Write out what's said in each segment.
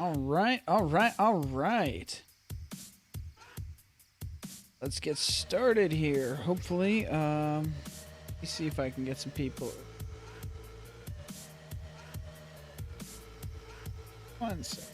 All right, all right, all right. Let's get started here. Hopefully, let me see if I can get some people. One sec.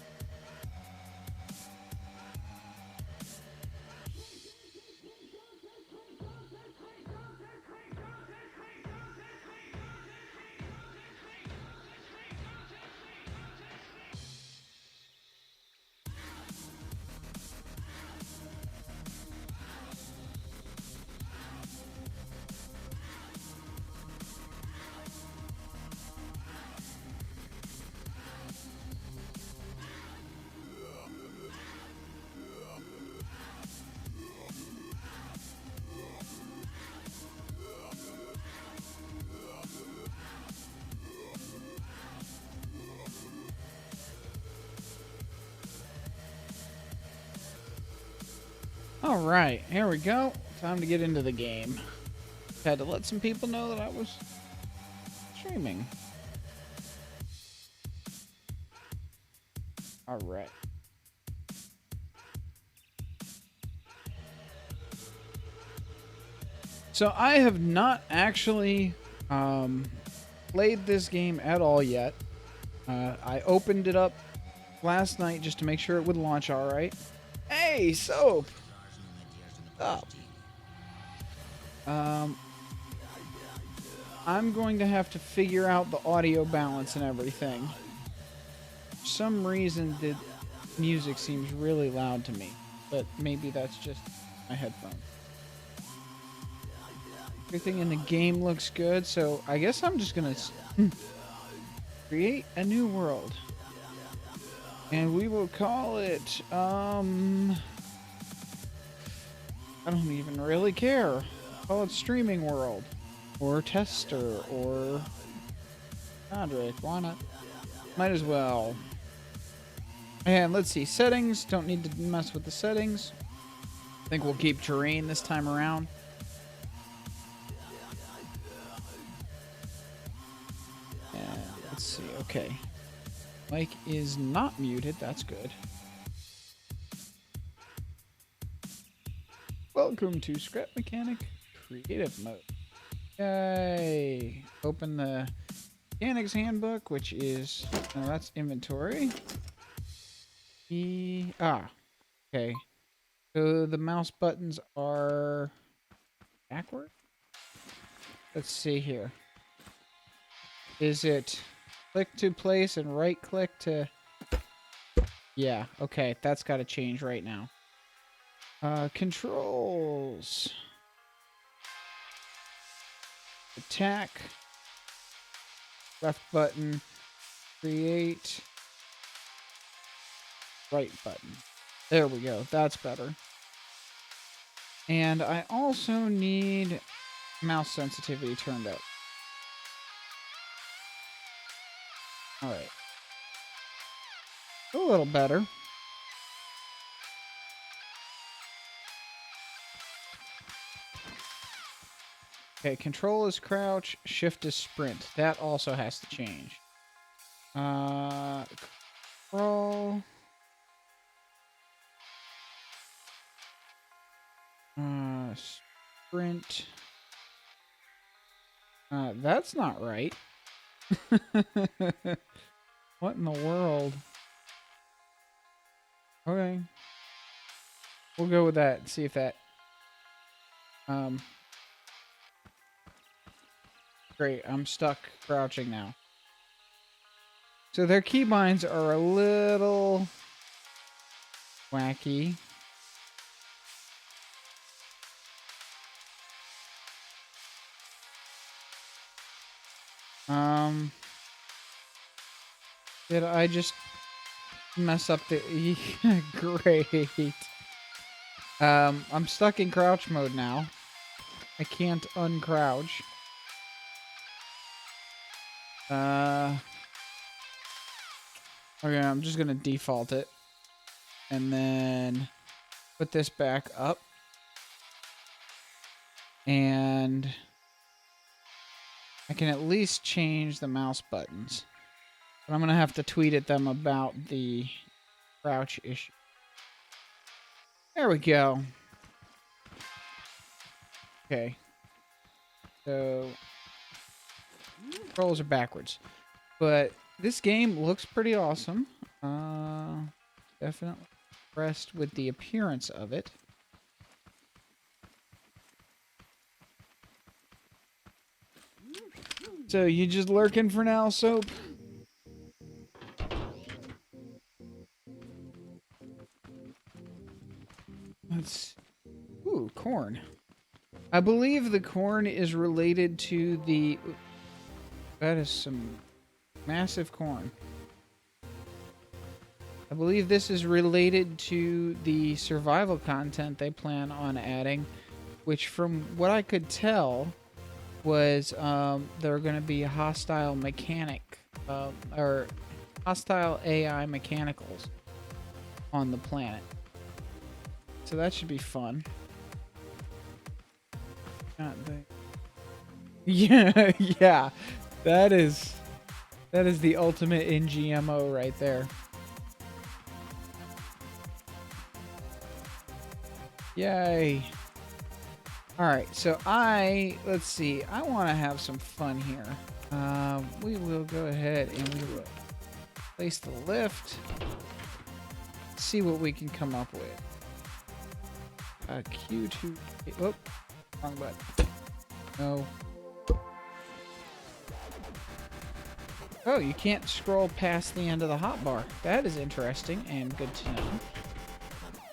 All right, here we go. Time to get into the game. Had to let some people know that I was streaming. All right. So I have not actually played this game at all yet. I opened it up last night just to make sure it would launch all right. Hey, Soap! Up. I'm going to have to figure out the audio balance and everything. For some reason, the music seems really loud to me, but maybe that's just my headphones. Everything in the game looks good, so I guess I'm just gonna create a new world. And we will call it, I don't even really care. Call it Streaming World. Or Tester, or Roderick, why not? Might as well. And let's see, settings. Don't need to mess with the settings. I think we'll keep terrain this time around. And let's see, okay. Mic is not muted, that's good. Welcome to Scrap Mechanic Creative Mode. Yay! Open the Mechanics Handbook, which is... No, that's inventory. Okay. So the mouse buttons are backward? Let's see here. Is it click to place and right click to... Yeah, okay. That's got to change right now. Controls. Attack. Left button. Create. Right button. There we go. That's better. And I also need mouse sensitivity turned up. Alright. A little better. Okay, control is crouch, shift is sprint. That also has to change. Crawl. Sprint. That's not right. What in the world? Okay. We'll go with that and see if that... Great, I'm stuck crouching now. So their keybinds are a little wacky. Did I just mess up the... Great. I'm stuck in crouch mode now. I can't uncrouch. Okay, I'm just gonna default it. And then put this back up. And I can at least change the mouse buttons. But I'm gonna have to tweet at them about the crouch issue. There we go. Okay. So controls are backwards. But this game looks pretty awesome. Definitely impressed with the appearance of it. So you just lurking for now, Soap? Let's... Ooh, corn. I believe the corn is related to the... That is some massive corn. I believe this is related to the survival content they plan on adding, which from what I could tell was there are going to be a hostile mechanic, or hostile AI mechanicals on the planet. So that should be fun. Yeah, yeah. That is the ultimate in GMO right there. Yay. Alright, so let's see, I want to have some fun here. We will go ahead and we will place the lift. See what we can come up with. Q2, whoop, wrong button. No. Oh, you can't scroll past the end of the hotbar. That is interesting and good to know.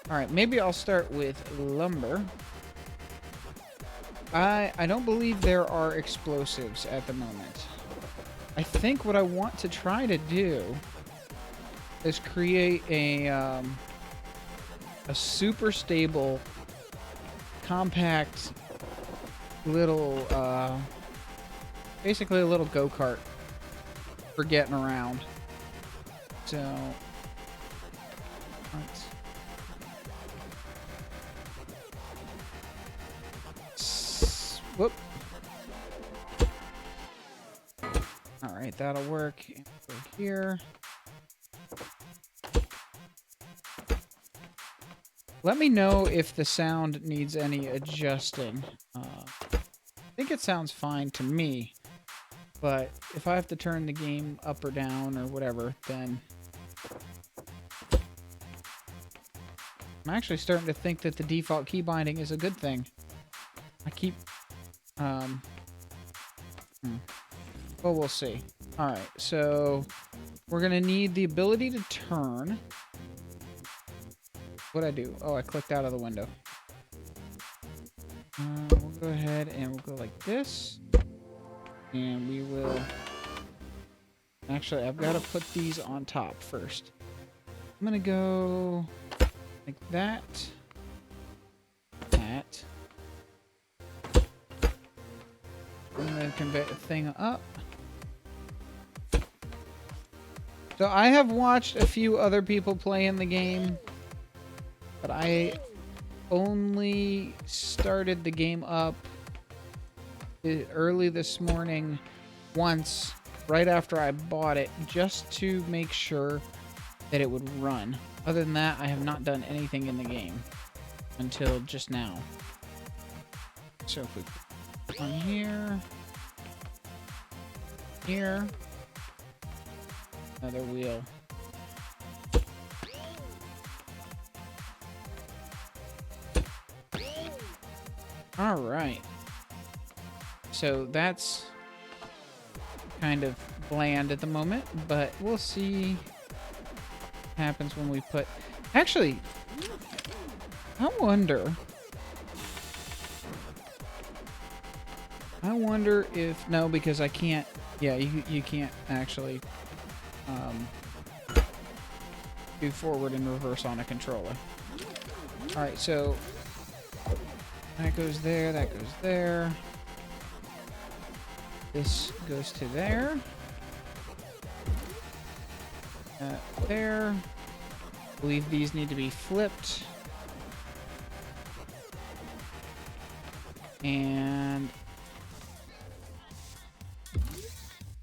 Alright, maybe I'll start with lumber. I don't believe there are explosives at the moment. I think what I want to try to do is create a super stable, compact little, basically a little go-kart for getting around. So, let's... Whoop. Alright, that'll work. Go here. Let me know if the sound needs any adjusting. I think it sounds fine to me. But if I have to turn the game up or down or whatever, then... I'm actually starting to think that the default key binding is a good thing. I keep... Well, we'll see. Alright, so... We're gonna need the ability to turn. What'd I do? Oh, I clicked out of the window. We'll go ahead and we'll go like this. And we will... Actually, I've got to put these on top first. I'm gonna go... like that. That. I'm gonna convey the thing up. So I have watched a few other people play in the game, but I only started the game up early this morning once, right after I bought it, just to make sure that it would run. Other than that, I have not done anything in the game until just now. So if we put on here, here, another wheel. All right. So that's kind of bland at the moment, but we'll see what happens when we put... Actually, I wonder if... No, because I can't... Yeah, you can't actually do forward and reverse on a controller. Alright, so that goes there, that goes there. This goes to there. There. I believe these need to be flipped. And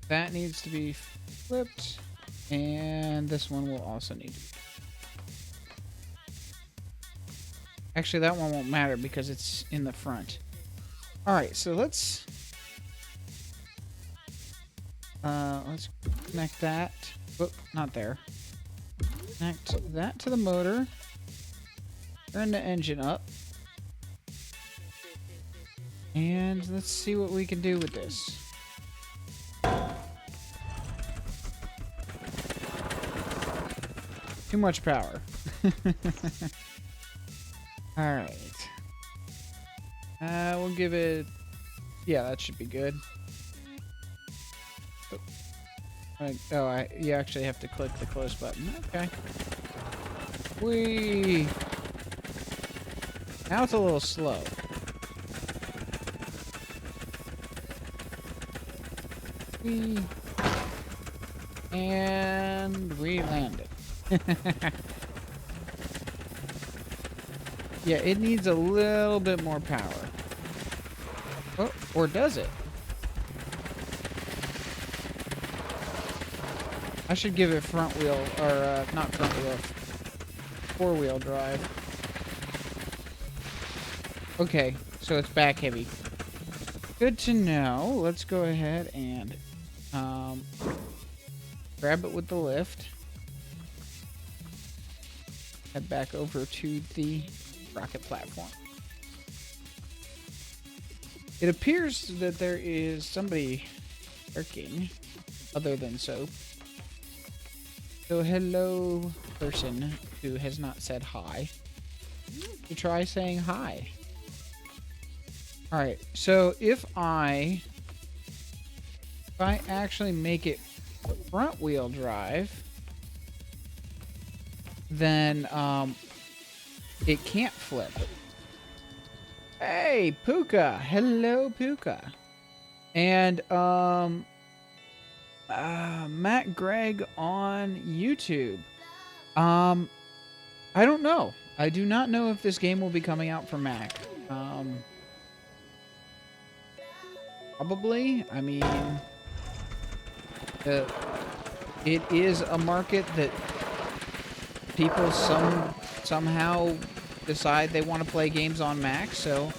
that needs to be flipped. And this one will also need to be. Actually, that one won't matter because it's in the front. Alright, so let's connect that. Whoop, not there. Connect that to the motor. Turn the engine up. And let's see what we can do with this. Too much power. Alright. We'll give it... Yeah, that should be good. You actually have to click the close button. Okay. Whee! Now it's a little slow. Whee! And we landed. Yeah, it needs a little bit more power. Oh, or does it? I should give it front wheel, or not front wheel, four-wheel drive. Okay, so it's back heavy. Good to know. Let's go ahead and grab it with the lift. Head back over to the rocket platform. It appears that there is somebody lurking other than Soap. So hello, person who has not said hi. You try saying hi. Alright, so if I actually make it front wheel drive, then it can't flip. Hey, Puka. Hello, Puka. And Matt Gregg on YouTube. I don't know. I do not know if this game will be coming out for Mac. Probably. I mean, it is a market that people somehow decide they want to play games on Mac, so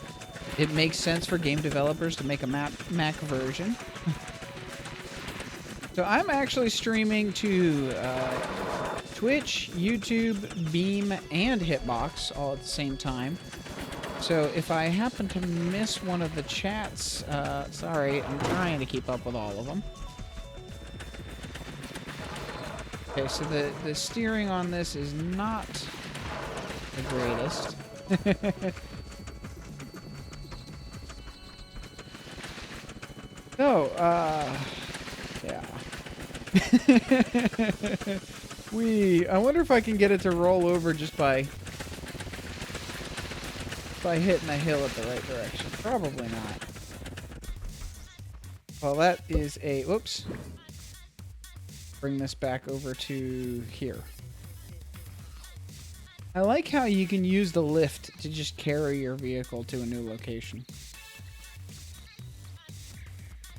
it makes sense for game developers to make a Mac version. So I'm actually streaming to Twitch, YouTube, Beam, and Hitbox all at the same time. So if I happen to miss one of the chats, sorry, I'm trying to keep up with all of them. Okay, so the steering on this is not the greatest. So, yeah. I wonder if I can get it to roll over just by hitting the hill at the right direction. Probably not. Well, that is a... Whoops. Bring this back over to here. I like how you can use the lift to just carry your vehicle to a new location.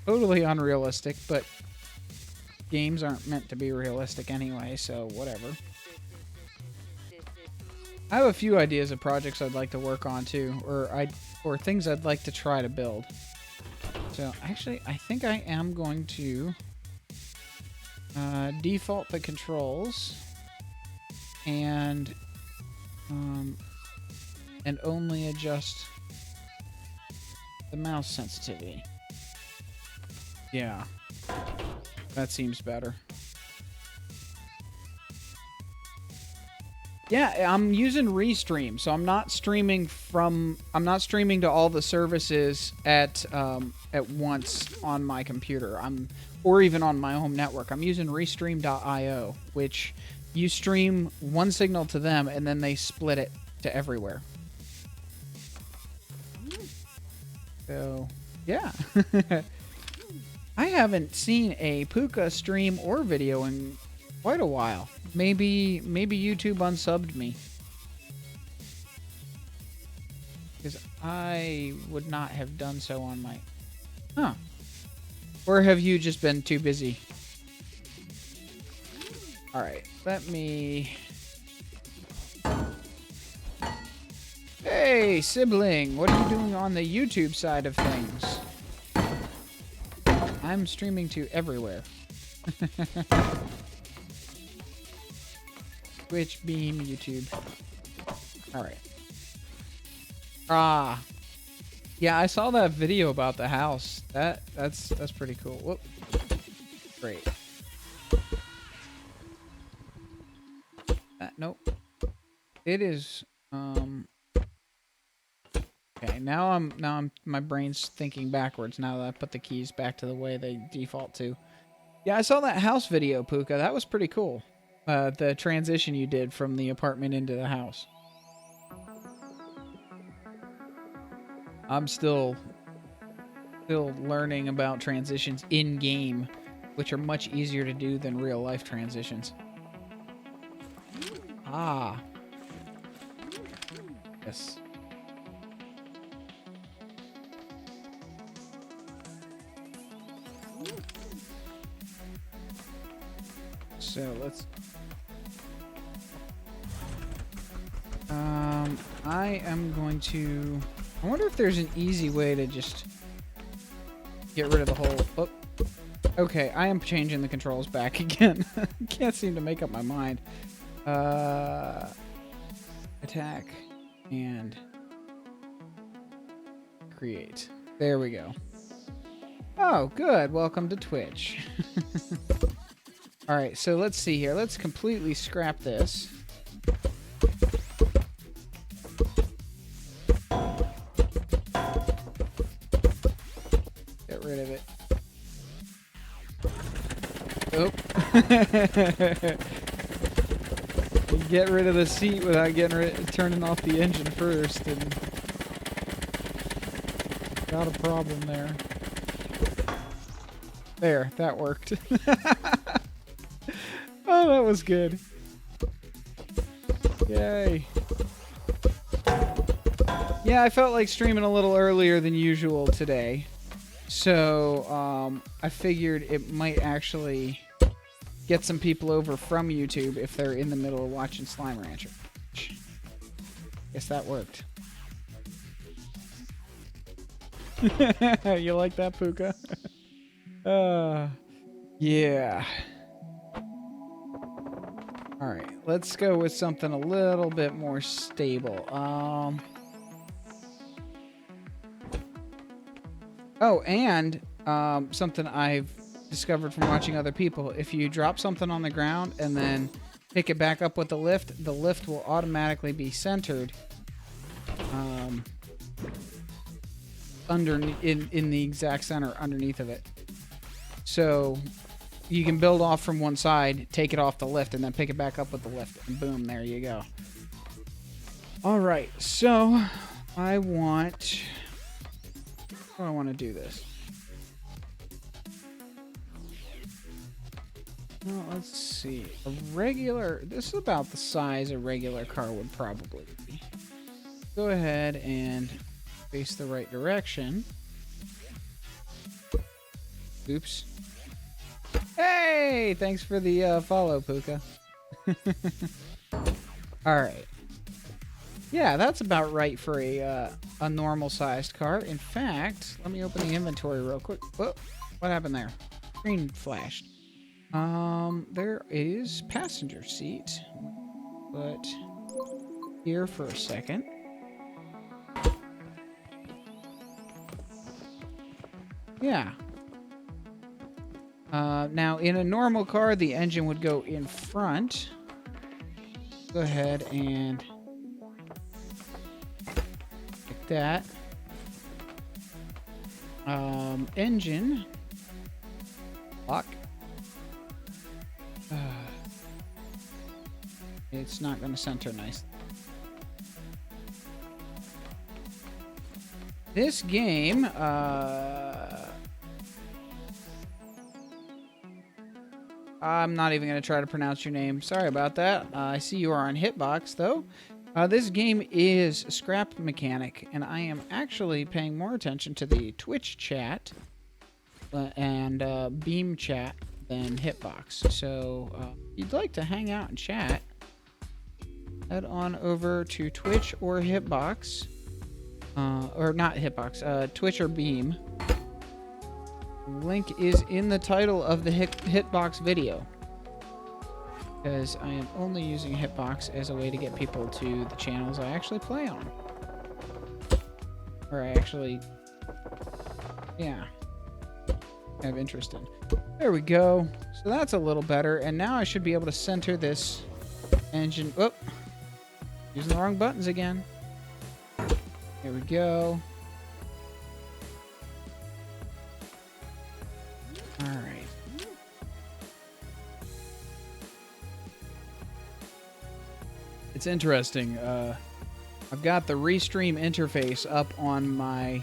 Totally unrealistic, but games aren't meant to be realistic anyway, so whatever. I have a few ideas of projects I'd like to work on too, or things I'd like to try to build. So actually, I think I am going to default the controls and only adjust the mouse sensitivity. Yeah, that seems better. Yeah, I'm using Restream, so I'm not streaming to all the services at once on my computer. Or even on my home network. I'm using Restream.io, which you stream one signal to them and then they split it to everywhere. So, yeah. I haven't seen a Puka stream or video in quite a while. Maybe YouTube unsubbed me. Because I would not have done so on my... Huh. Or have you just been too busy? Alright, let me... Hey, sibling, what are you doing on the YouTube side of things? I'm streaming to everywhere. Twitch, Beam, YouTube. Alright. Ah. Yeah, I saw that video about the house. That's pretty cool. Whoop. Great. Nope. It is okay, now I'm my brain's thinking backwards now that I put the keys back to the way they default to. Yeah, I saw that house video, Puka. That was pretty cool. The transition you did from the apartment into the house. I'm still learning about transitions in game, which are much easier to do than real life transitions. Ah. Yes. So let's I am going to I wonder if there's an easy way to just get rid of the whole okay, I am changing the controls back again. Can't seem to make up my mind. Attack and create. There we go. Oh, good. Welcome to Twitch. All right, so let's see here. Let's completely scrap this. Get rid of it. Oh. Get rid of the seat without turning off the engine first, and got a problem there. There, that worked. Oh, that was good. Yay. Yeah, I felt like streaming a little earlier than usual today. So, I figured it might actually get some people over from YouTube if they're in the middle of watching Slime Rancher. Guess that worked. You like that, Puka? Yeah. Alright, let's go with something a little bit more stable. Oh, and something I've discovered from watching other people. If you drop something on the ground and then pick it back up with the lift will automatically be centered in the exact center underneath of it. So you can build off from one side, take it off the lift, and then pick it back up with the lift, and boom, there you go. All right, so I want... How do I want to do this? Well, let's see. This is about the size a regular car would probably be. Go ahead and face the right direction. Oops. Hey! Thanks for the follow, Puka. Alright. Yeah, that's about right for a normal-sized car. In fact, let me open the inventory real quick. Whoa, what happened there? Screen flashed. There is passenger seat. But here for a second. Yeah. Now, in a normal car, the engine would go in front. Go ahead and like that. Engine. Lock. It's not going to center nice. This game, I'm not even going to try to pronounce your name. Sorry about that. I see you are on Hitbox, though. This game is Scrap Mechanic, and I am actually paying more attention to the Twitch chat and Beam chat than Hitbox. So, if you'd like to hang out and chat, head on over to Twitch or Hitbox. Or not hitbox, Twitch or Beam. Link is in the title of the hitbox video. Because I am only using hitbox as a way to get people to the channels I actually play on. Or I actually, yeah, have interest in. There we go. So that's a little better. And now I should be able to center this engine. Whoop. Using the wrong buttons again. Here we go. All right. It's interesting. I've got the Restream interface up on my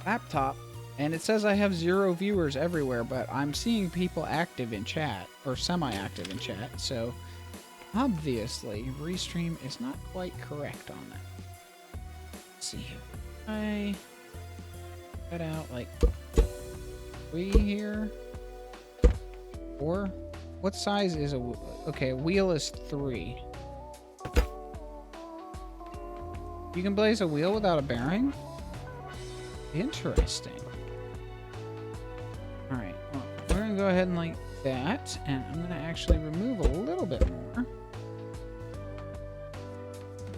laptop, and it says I have 0 viewers everywhere, but I'm seeing people active in chat, or semi-active in chat, so obviously Restream is not quite correct on that. Let's see here. I cut out like 3 here. 4? What size is a... Okay, a wheel is 3. You can blaze a wheel without a bearing? Interesting. Alright, well, we're going to go ahead and like that, and I'm going to actually remove a little bit more.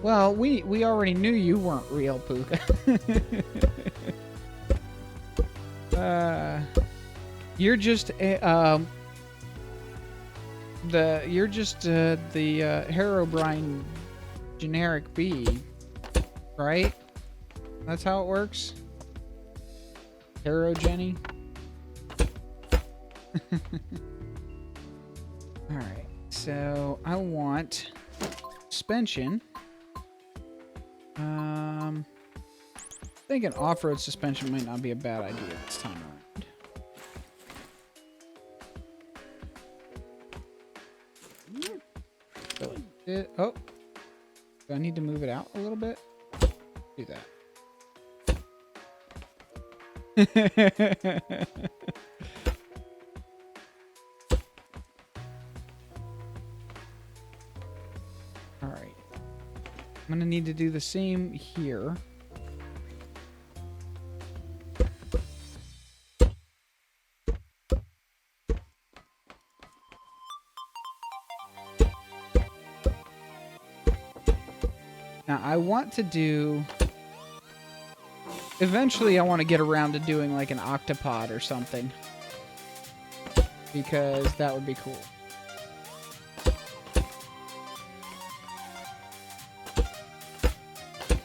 Well, we already knew you weren't real, Puka. You're just the Herobrine generic bee, right? That's how it works. Hero Jenny. All right, so I want suspension. I think an off-road suspension might not be a bad idea this time around. Oh, do I need to move it out a little bit? Do that. All right. I'm gonna need to do the same here. Now, I want to do... Eventually, I want to get around to doing, like, an octopod or something. Because that would be cool.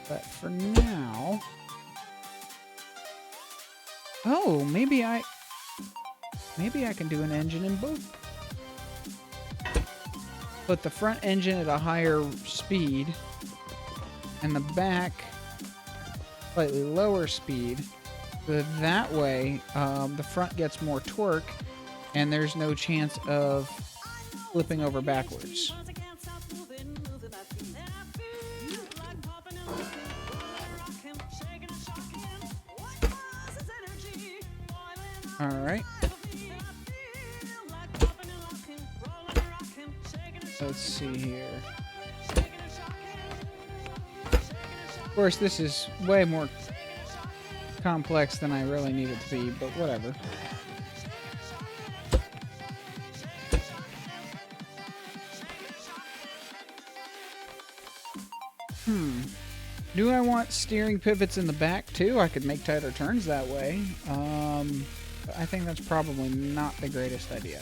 But for now... Oh, maybe I can do an engine in both. Put the front engine at a higher speed... and the back slightly lower speed, so that way the front gets more torque and there's no chance of flipping over backwards. All right. Let's see here. Of course, this is way more complex than I really need it to be, but whatever. Do I want steering pivots in the back too? I could make tighter turns that way. But I think that's probably not the greatest idea.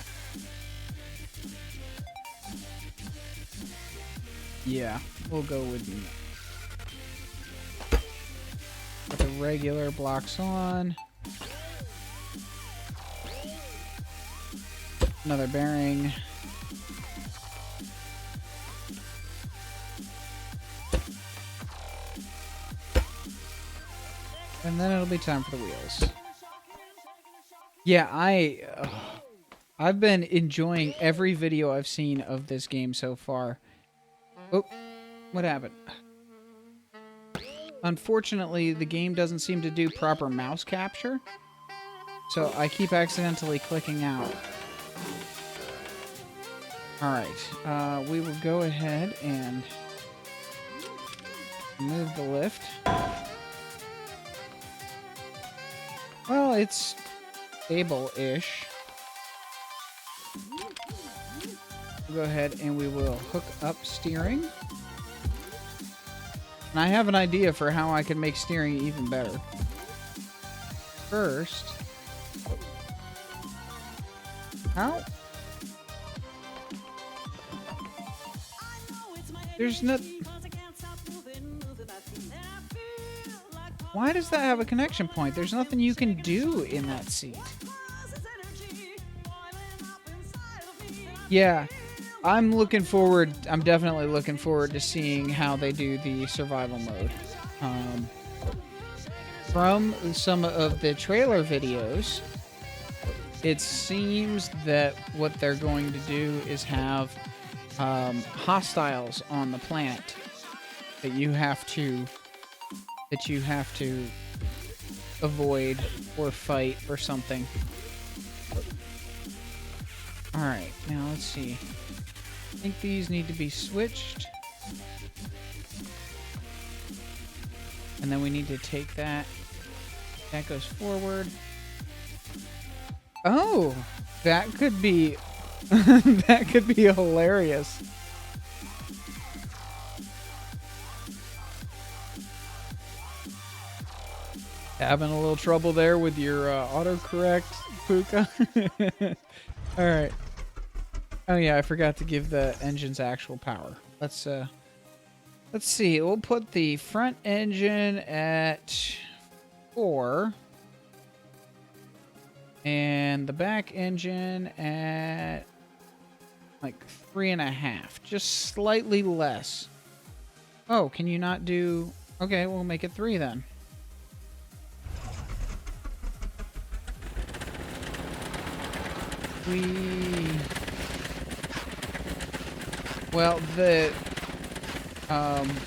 Yeah, we'll go with put the regular blocks on. Another bearing. And then it'll be time for the wheels. Yeah, I've been enjoying every video I've seen of this game so far. Oh, what happened? Unfortunately, the game doesn't seem to do proper mouse capture, so I keep accidentally clicking out. Alright, we will go ahead and move the lift. it's stable-ish. We'll go ahead and we will hook up steering. And I have an idea for how I can make steering even better. First... How? There's no... Why does that have a connection point? There's nothing you can do in that seat. Yeah. I'm definitely looking forward to seeing how they do the survival mode. From some of the trailer videos, it seems that what they're going to do is have hostiles on the planet that you have to avoid or fight or something. All right, now let's see. I think these need to be switched. And then we need to take that. That goes forward. Oh, that could be that could be hilarious. Having a little trouble there with your autocorrect, Puka. All right. Oh yeah, I forgot to give the engine's actual power. Let's see. We'll put the front engine at 4 and the back engine at like 3.5, just slightly less. Oh, can you not do? Okay, we'll make it 3 then. Well, the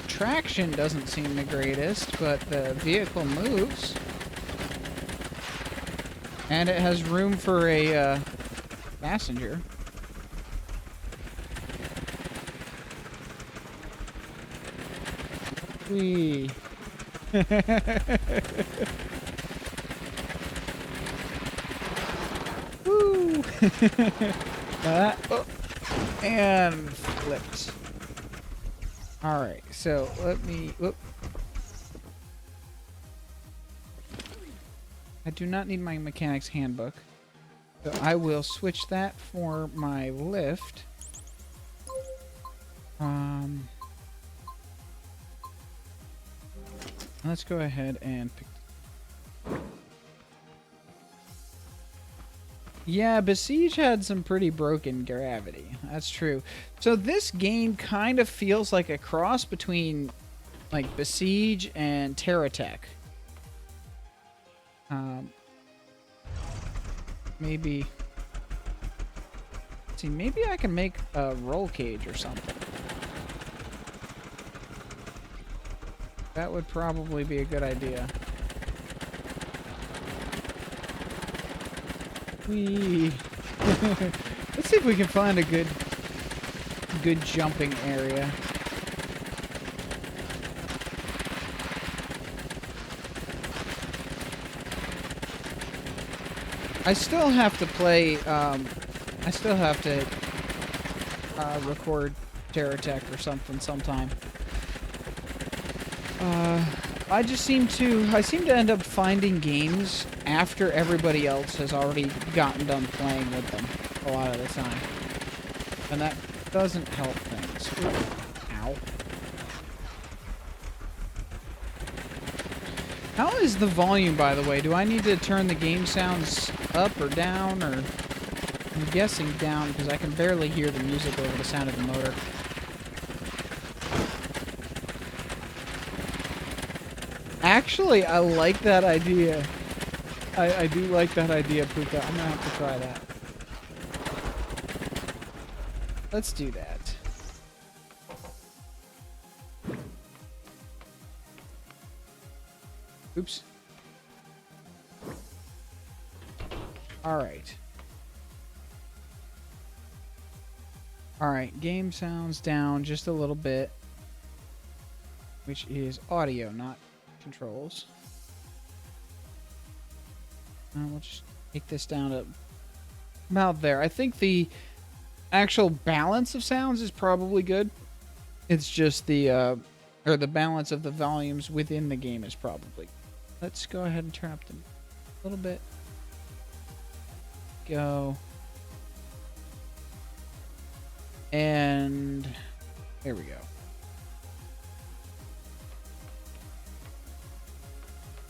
traction doesn't seem the greatest, but the vehicle moves. And it has room for a passenger. Whee. Woo! Oh, and flipped. All right, so let me. Whoop. I do not need my mechanic's handbook, so I will switch that for my lift. Let's go ahead and pick. Yeah, Besiege had some pretty broken gravity. That's true. So this game kind of feels like a cross between like Besiege and Terratech. Maybe. See, maybe I can make a roll cage or something. That would probably be a good idea. Whee! Let's see if we can find a good jumping area. I still have to play, I still have to record Terratech or something sometime. I seem to end up finding games after everybody else has already gotten done playing with them a lot of the time. And that doesn't help things. Ow. How is the volume, by the way? Do I need to turn the game sounds up or down, or... I'm guessing down, because I can barely hear the music over the sound of the motor. Actually, I like that idea. I do like that idea, Puka. I'm gonna have to try that. Let's do that. Oops. Alright. Alright, game sounds down just a little bit. Which is audio, not controls. We'll just take this down to about there. I think the actual balance of sounds is probably good. It's just the or the balance of the volumes within the game is probably. Let's go ahead and turn up the a little bit. Go. And there we go.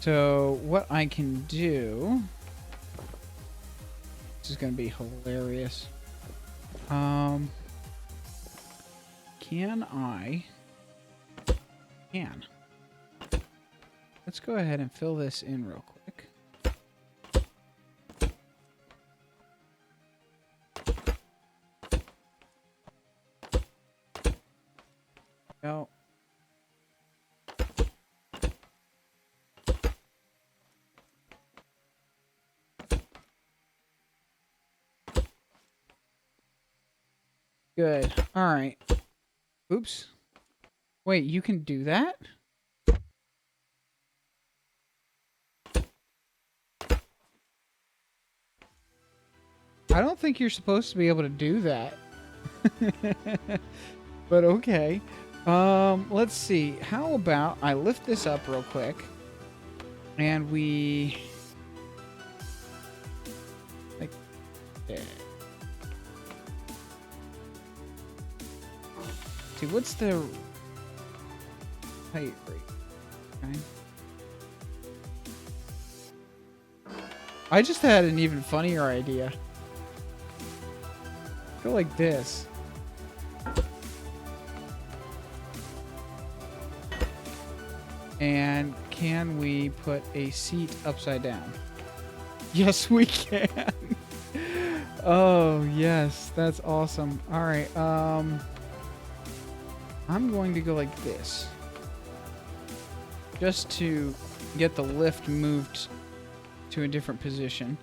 So what I can do, this is going to be hilarious. Can. Let's go ahead and fill this in real quick. Go. Good. All right. Oops. Wait, you can do that? I don't think you're supposed to be able to do that. But okay. Let's see. How about I lift this up real quick and we like that. See, what's the height rate? Okay. I just had an even funnier idea. Go like this. And can we put a seat upside down? Yes, we can. Oh, yes. That's awesome. All right. I'm going to go like this. Just to get the lift moved to a different position.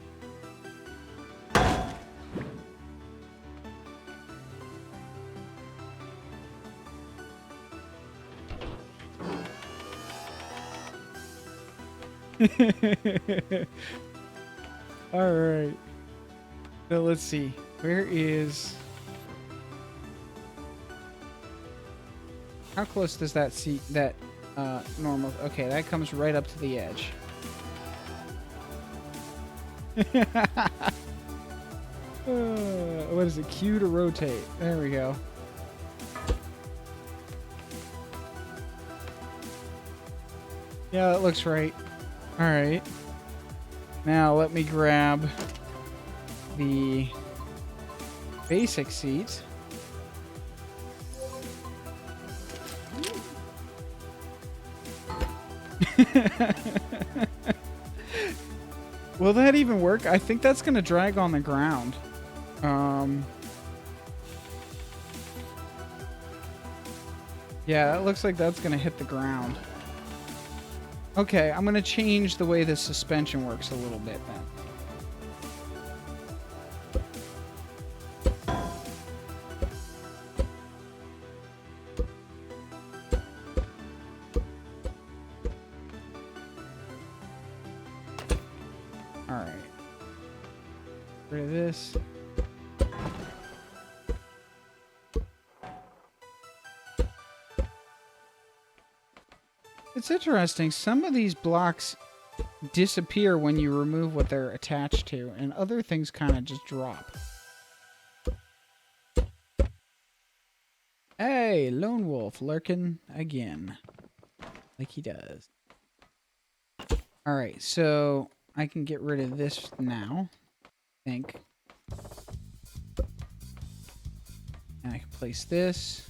All right. So let's see. Where is... How close does that seat, that normal... Okay, that comes right up to the edge. What is it? Q to rotate. There we go. Yeah, that looks right. All right. Now let me grab the basic seat. Will that even work? I think that's going to drag on the ground. Yeah, that looks like that's going to hit the ground. Okay, I'm going to change the way the suspension works a little bit then. Alright. Rid of this. It's interesting. Some of these blocks disappear when you remove what they're attached to, and other things kind of just drop. Hey, Lone Wolf lurking again. Like he does. Alright, so I can get rid of this now, I think. And I can place this.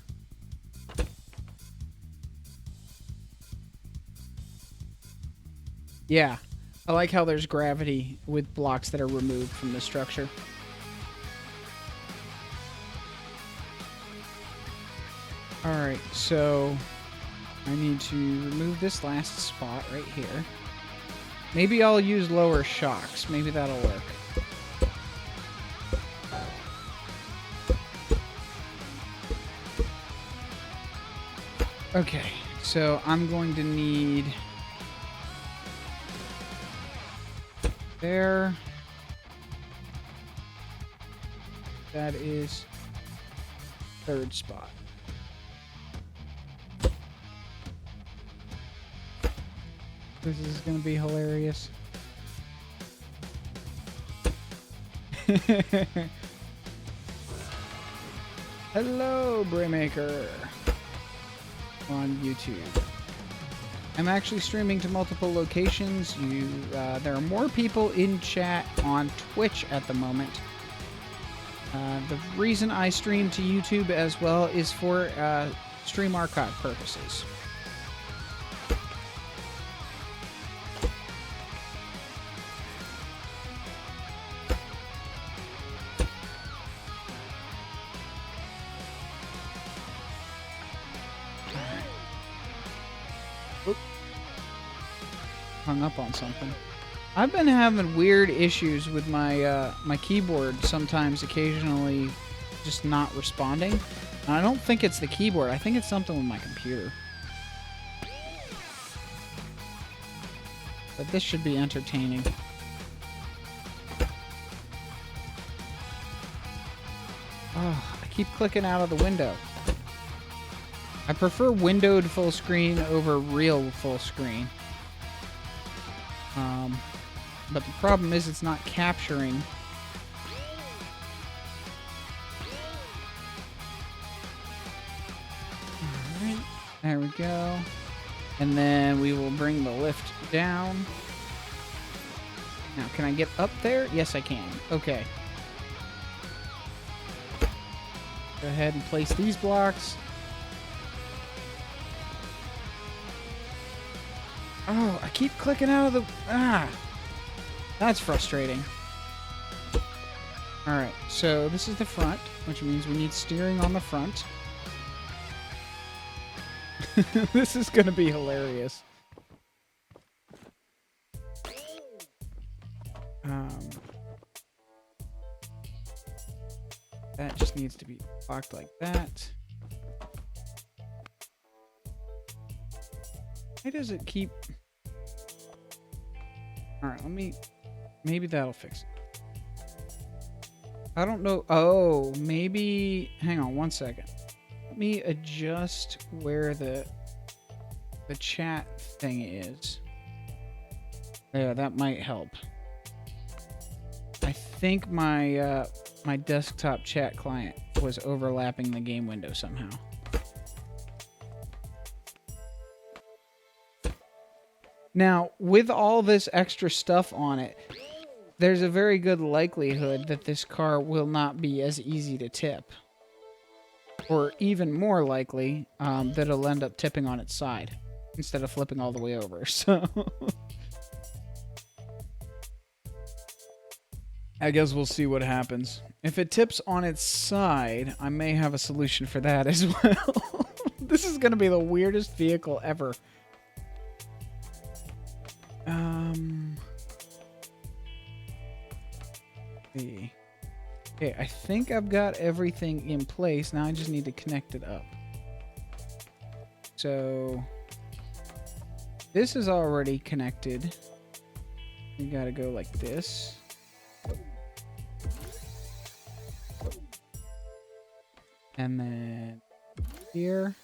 Yeah, I like how there's gravity with blocks that are removed from the structure. Alright, so I need to remove this last spot right here. Maybe I'll use lower shocks. Maybe that'll work. Okay, so I'm going to need... there. That is third spot. This is gonna be hilarious. Hello, Braymaker on YouTube. I'm actually streaming to multiple locations. There are more people in chat on Twitch at the moment. The reason I stream to YouTube as well is for stream archive purposes. Hung up on something. I've been having weird issues with my my keyboard sometimes, occasionally just not responding. And I don't think it's the keyboard. I think it's something with my computer. But this should be entertaining. Oh, I keep clicking out of the window. I prefer windowed full screen over real full screen. But the problem is it's not capturing. Alright, there we go. And then we will bring the lift down. Now, can I get up there? Yes, I can. Okay. Go ahead and place these blocks. Oh, I keep clicking out of the... Ah! That's frustrating. Alright, so this is the front, which means we need steering on the front. This is gonna be hilarious. That just needs to be locked like that. Why does it keep... Alright, let me... Maybe that'll fix it. I don't know... Oh, maybe... Hang on one second. Let me adjust where the chat thing is. Yeah, that might help. I think my my desktop chat client was overlapping the game window somehow. Now, with all this extra stuff on it, there's a very good likelihood that this car will not be as easy to tip. Or even more likely, that it'll end up tipping on its side instead of flipping all the way over. So, I guess we'll see what happens. If it tips on its side, I may have a solution for that as well. This is going to be the weirdest vehicle ever. Okay, I think I've got everything in place. Now I just need to connect it up. So, this is already connected. You gotta go like this. And then here.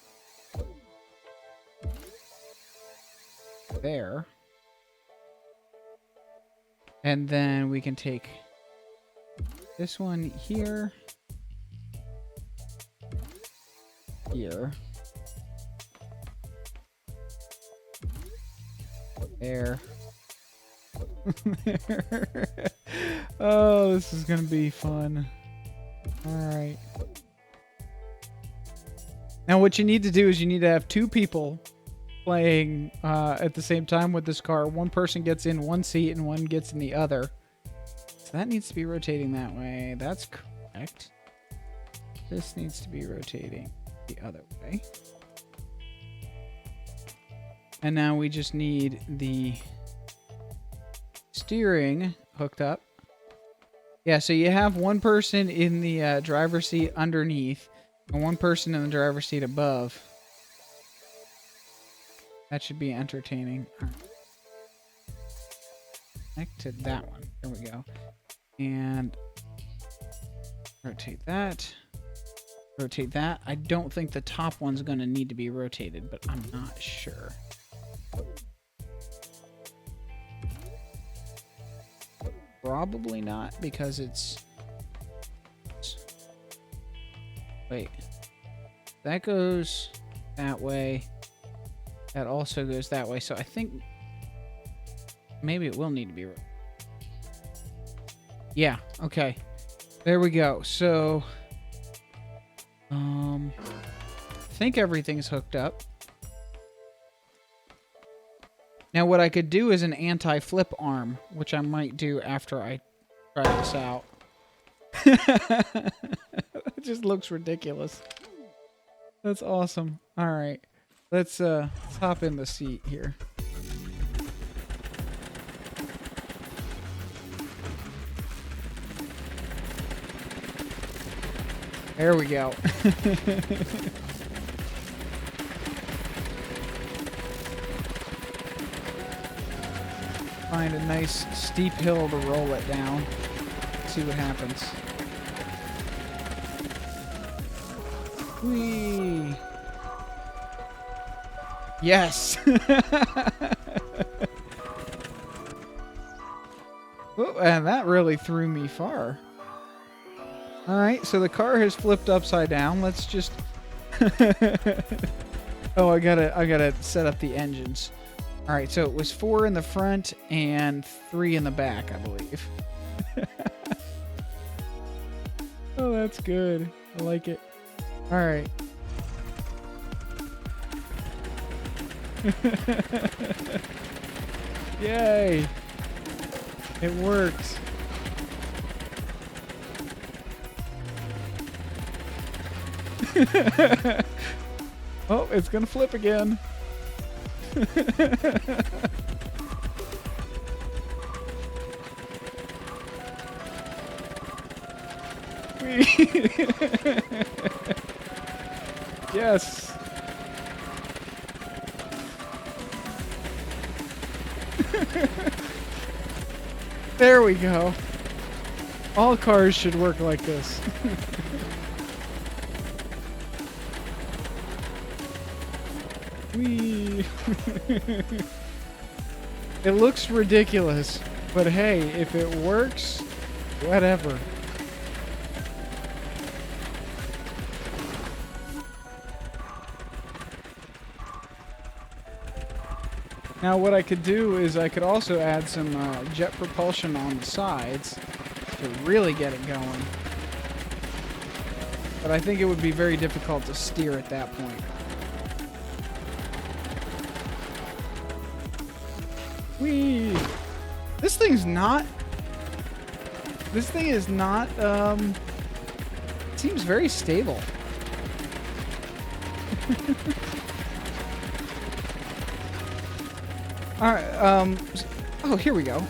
There. And then we can take this one here. Here. There. There. Oh, this is gonna be fun. Alright. Now what you need to do is you need to have two people playing at the same time with this car. One person gets in one seat and one gets in the other. So that needs to be rotating that way. That's correct. This needs to be rotating the other way. And now we just need the steering hooked up. Yeah, so you have one person in the driver's seat underneath and one person in the driver's seat above. That should be entertaining. All right. connect to that one. There we go. And rotate that. Rotate that. I don't think the top one's going to need to be rotated, but I'm not sure. Probably not, because it's... Wait. That goes that way. That also goes that way. So I think maybe it will need to be... Yeah, okay. There we go. So... I think everything's hooked up. Now what I could do is an anti-flip arm, which I might do after I try this out. It just looks ridiculous. That's awesome. All right. Let's hop in the seat here. There we go. Find a nice steep hill to roll it down. See what happens. Whee! Yes! Oh, and that really threw me far. Alright, so the car has flipped upside down. Let's just... Oh, I gotta set up the engines. Alright, so it was 4 in the front and 3 in the back, I believe. Oh, that's good. I like it. Alright. Yay! It works. Oh, it's gonna flip again. Yes. There we go. All cars should work like this. Whee! It looks ridiculous, but hey, if it works, whatever. Now what I could do is I could also add some jet propulsion on the sides to really get it going. But I think it would be very difficult to steer at that point. Whee! This thing is not... It seems very stable. Alright, oh, here we go.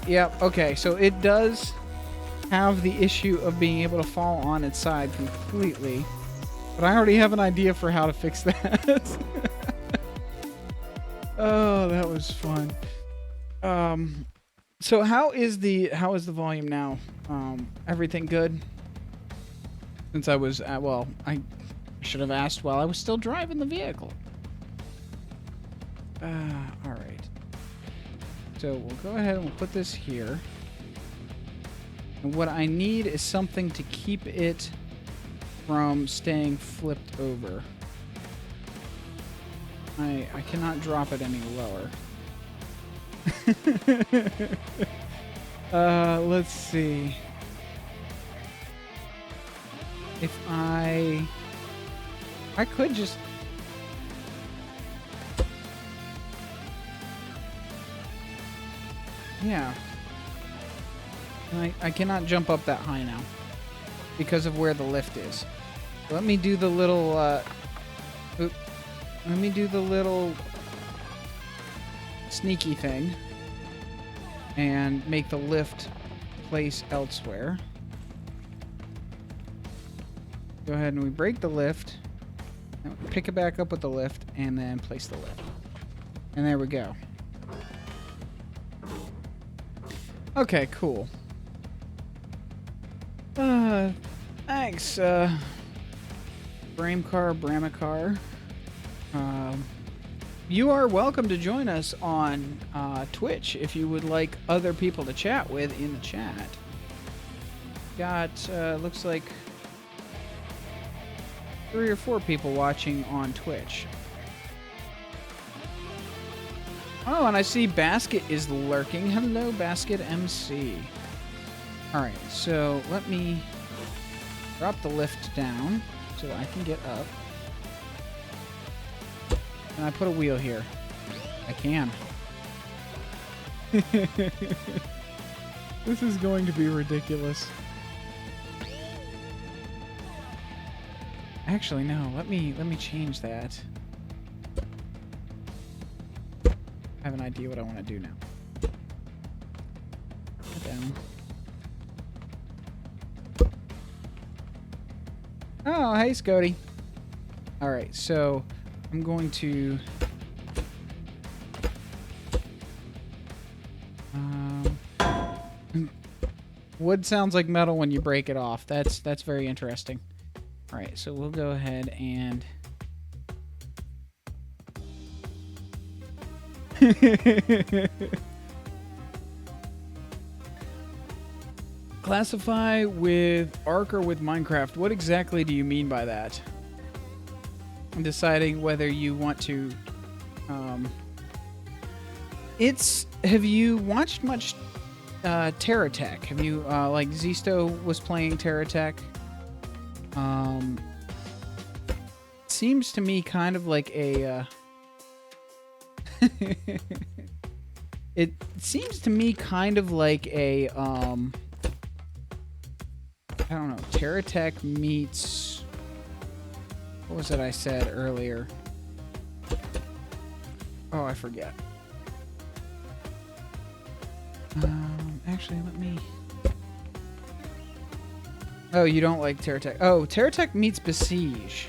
Yep, okay, so it does have the issue of being able to fall on its side completely. But I already have an idea for how to fix that. Oh, that was fun. So how is the volume now? Everything good? Since I was well, I should have asked while I was still driving the vehicle. All right. So we'll go ahead and we'll put this here. And what I need is something to keep it from staying flipped over. I cannot drop it any lower. Let's see. If I could just... Yeah. I cannot jump up that high now because of where the lift is. Let me do the little... Let me do the little sneaky thing and make the lift place elsewhere. Go ahead and we break the lift, pick it back up with the lift, and then place the lift. And there we go. Okay, cool. Thanks, Bramikar. You are welcome to join us on Twitch if you would like other people to chat with in the chat. Got, looks like 3 or 4 people watching on Twitch. Oh, and I see Basket is lurking. Hello, Basket MC. Alright, so let me drop the lift down so I can get up. Can I put a wheel here? I can. This is going to be ridiculous. Actually, no. Let me change that. I have an idea what I want to do now. Put down. Oh, hey, Scotty. All right, so I'm going to wood sounds like metal when you break it off. That's very interesting. All right, so we'll go ahead and classify with Ark or with Minecraft. What exactly do you mean by that? I'm deciding whether you want to. Have you watched much Terra Tech? Have you like Zisto was playing Terra Tech? Seems to me kind of like a. It seems to me kind of like a I don't know, Terra Tech meets, what was it I said earlier? Oh, I forget. Actually, let me. Oh, you don't like Terra Tech. Oh, Terra Tech meets Besiege.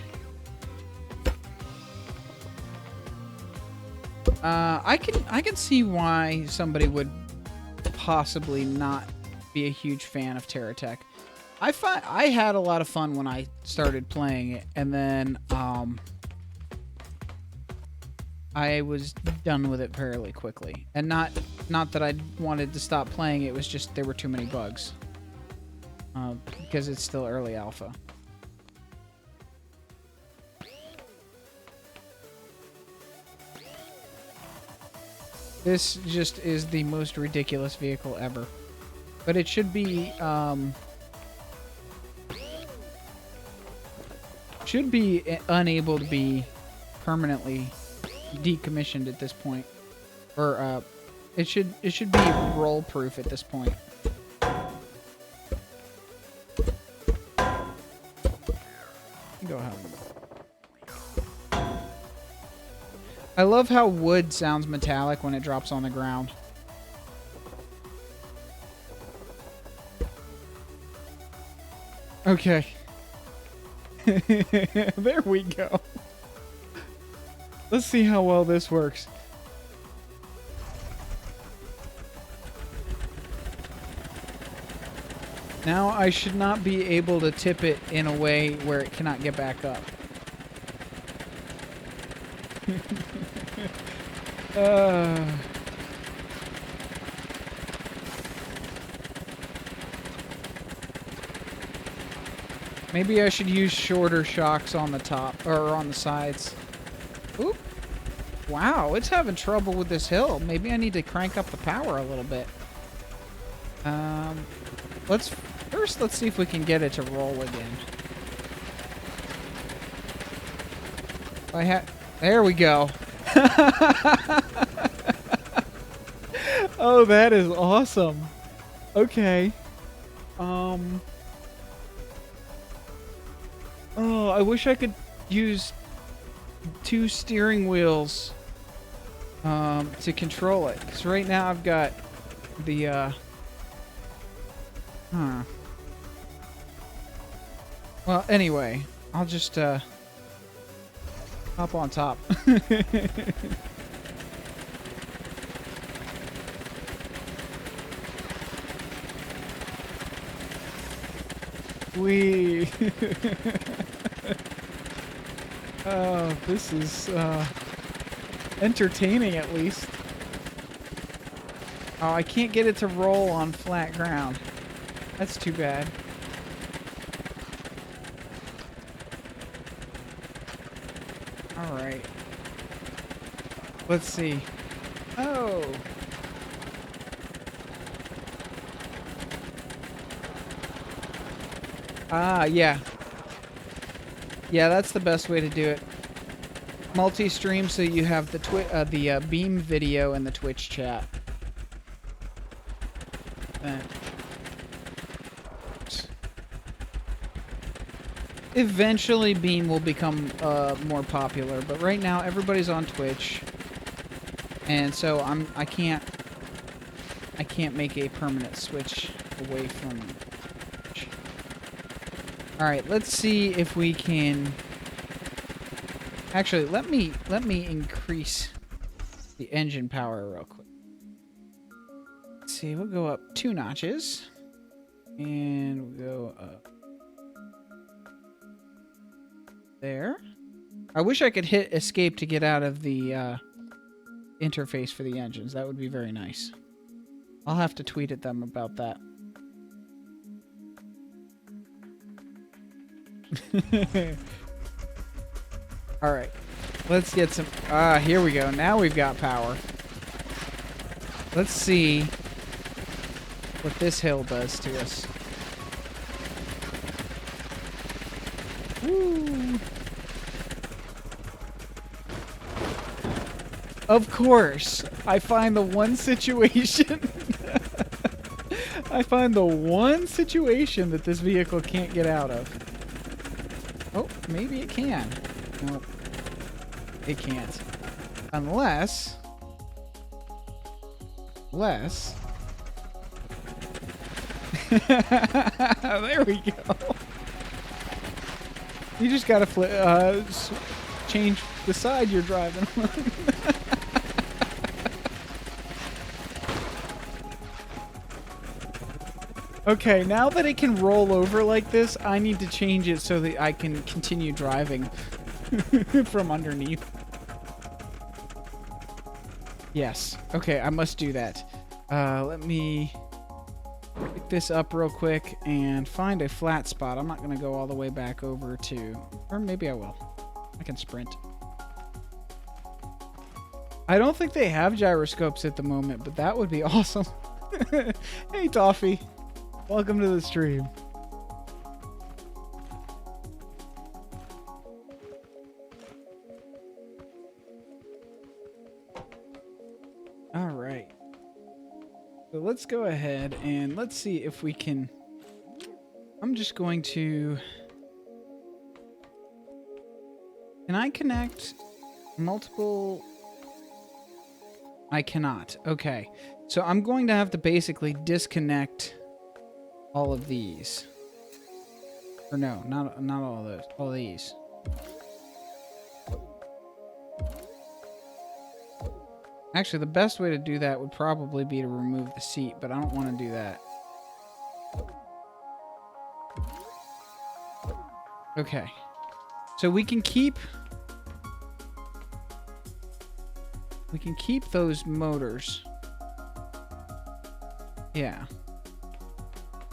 I can see why somebody would possibly not be a huge fan of Terra Tech. I had a lot of fun when I started playing it, and then I was done with it fairly quickly. And not that I wanted to stop playing, it was just there were too many bugs. Because it's still early alpha. This just is the most ridiculous vehicle ever. But it should be unable to be permanently decommissioned at this point. Or it should be roll proof at this point. Go ahead. I love how wood sounds metallic when it drops on the ground. Okay. There we go. Let's see how well this works. Now I should not be able to tip it in a way where it cannot get back up. Maybe I should use shorter shocks on the top, or on the sides. Oop. Wow, it's having trouble with this hill. Maybe I need to crank up the power a little bit. Let's see if we can get it to roll again. There we go. Oh, that is awesome. Okay. Oh, I wish I could use 2 steering wheels to control it. Because right now I've got the Well, anyway, I'll just hop on top. We. Oh, this is entertaining at least. Oh, I can't get it to roll on flat ground. That's too bad. All right. Let's see. Oh. Ah, yeah. Yeah, that's the best way to do it. Multi-stream so you have the Beam video and the Twitch chat. Eventually Beam will become more popular, but right now everybody's on Twitch. And so I can't make a permanent switch away from Twitch. All right, let's see if we can actually let me increase the engine power real quick. Let's see, we'll go up 2 notches. And we'll go up there. I wish I could hit escape to get out of the interface for the engines. That would be very nice. I'll have to tweet at them about that. All right. Let's get some... here we go. Now we've got power. Let's see what this hill does to us. Woo. Of course, I find the one situation... I find the one situation that this vehicle can't get out of. Oh, maybe it can. Nope. It can't. Unless... there we go. You just gotta change the side you're driving on. Okay, now that it can roll over like this, I need to change it so that I can continue driving from underneath. Yes. Okay, I must do that. Let me pick this up real quick and find a flat spot. I'm not going to go all the way back over to... Or maybe I will. I can sprint. I don't think they have gyroscopes at the moment, but that would be awesome. Hey, Toffee. Welcome to the stream. All right. So let's go ahead and let's see if we can... I'm just going to... Can I connect multiple... I cannot. Okay. So I'm going to have to basically disconnect all of these. Or no, not all of those. All these. Actually, the best way to do that would probably be to remove the seat, but I don't want to do that. Okay. So we can keep those motors. Yeah.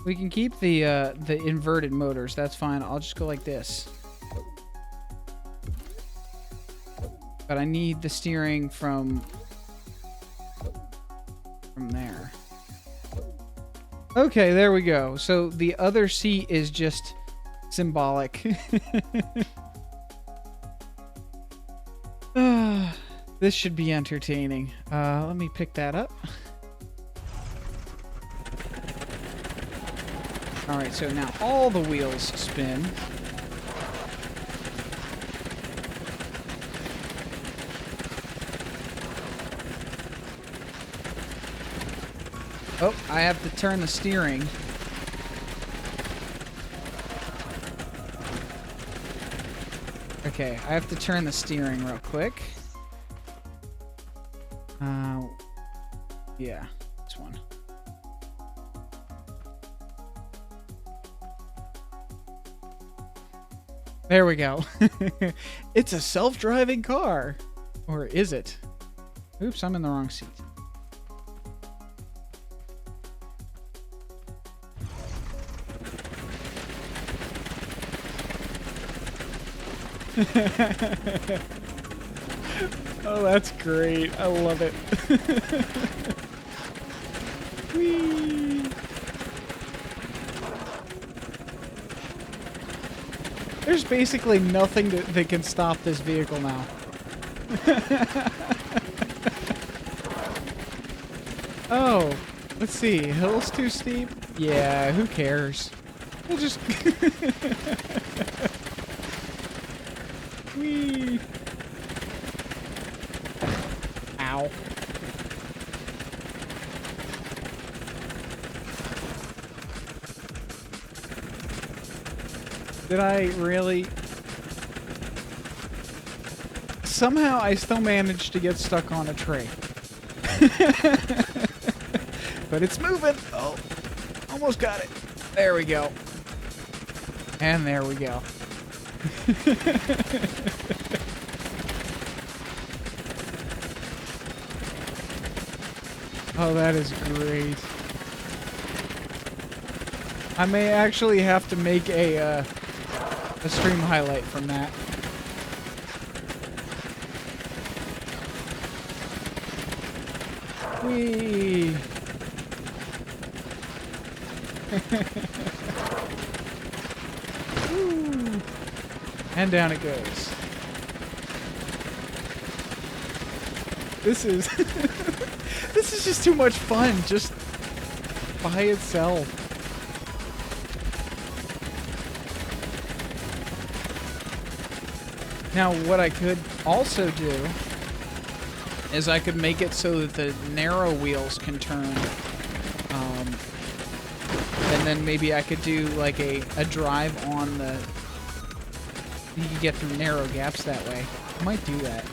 We can keep the inverted motors. That's fine. I'll just go like this. But I need the steering from there. Okay, there we go. So the other seat is just symbolic. This should be entertaining. Let me pick that up. All right, so now all the wheels spin. Oh, I have to turn the steering. Okay, I have to turn the steering real quick. Yeah, this one. There we go. It's a self-driving car. Or is it? Oops, I'm in the wrong seat. Oh, that's great. I love it. Whee! There's basically nothing that can stop this vehicle now. Oh, let's see. Hill's too steep? Yeah, who cares? We'll just... Whee! Ow. Did I really? Somehow I still managed to get stuck on a tree. But it's moving. Oh, almost got it. There we go. And there we go. Oh, that is great. I may actually have to make a stream highlight from that. Whee! Woo. And down it goes. This is this is just too much fun, just by itself. Now, what I could also do is I could make it so that the narrow wheels can turn. And then maybe I could do like a drive on the... You can get through narrow gaps that way. I might do that.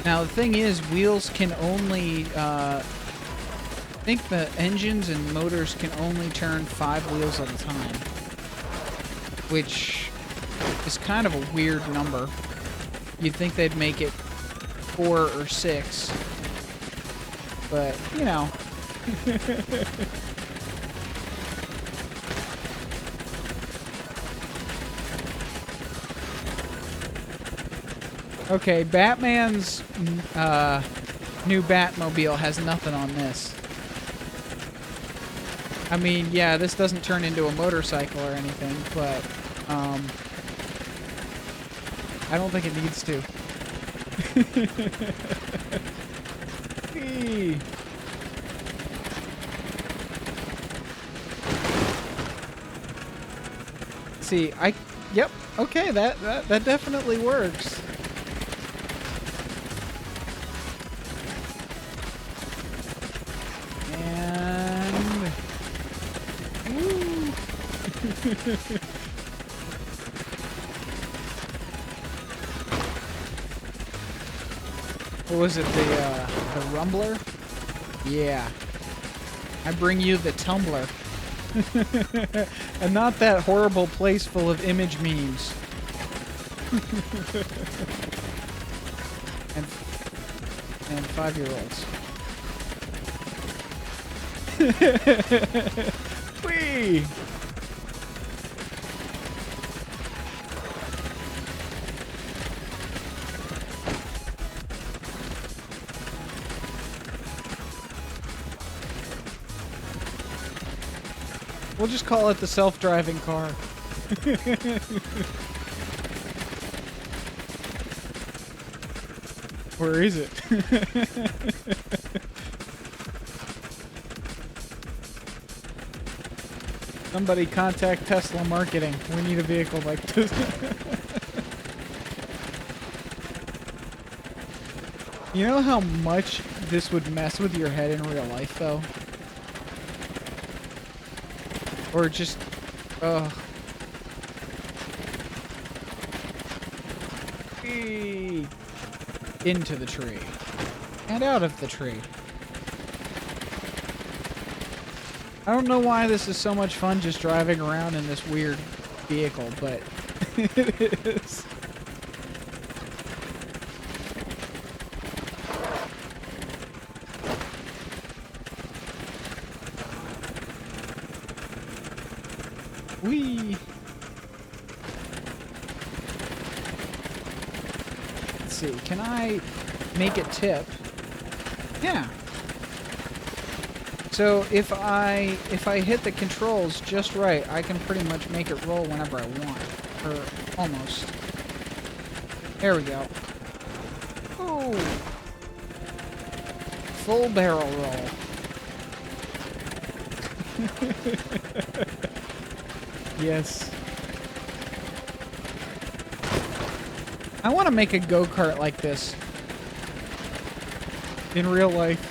Now, the thing is, wheels can only... I think the engines and motors can only turn 5 wheels at a time. Which is kind of a weird number. You'd think they'd make it 4 or 6. But, you know. Okay, Batman's new Batmobile has nothing on this. I mean, yeah, this doesn't turn into a motorcycle or anything, but I don't think it needs to. Whee! See, yep, okay, that definitely works. And woo! What was it, the Rumbler? Yeah. I bring you the Tumbler. And not that horrible place full of image memes. and 5-year-olds. Whee! We'll just call it the self-driving car. Where is it? Somebody contact Tesla marketing. We need a vehicle like this. You know how much this would mess with your head in real life, though? Or just, into the tree. And out of the tree. I don't know why this is so much fun just driving around in this weird vehicle, but it is. Whee! Let's see, can I make it tip? Yeah. So if I hit the controls just right, I can pretty much make it roll whenever I want. Or almost. There we go. Oh! Full barrel roll. Yes. I want to make a go-kart like this. In real life.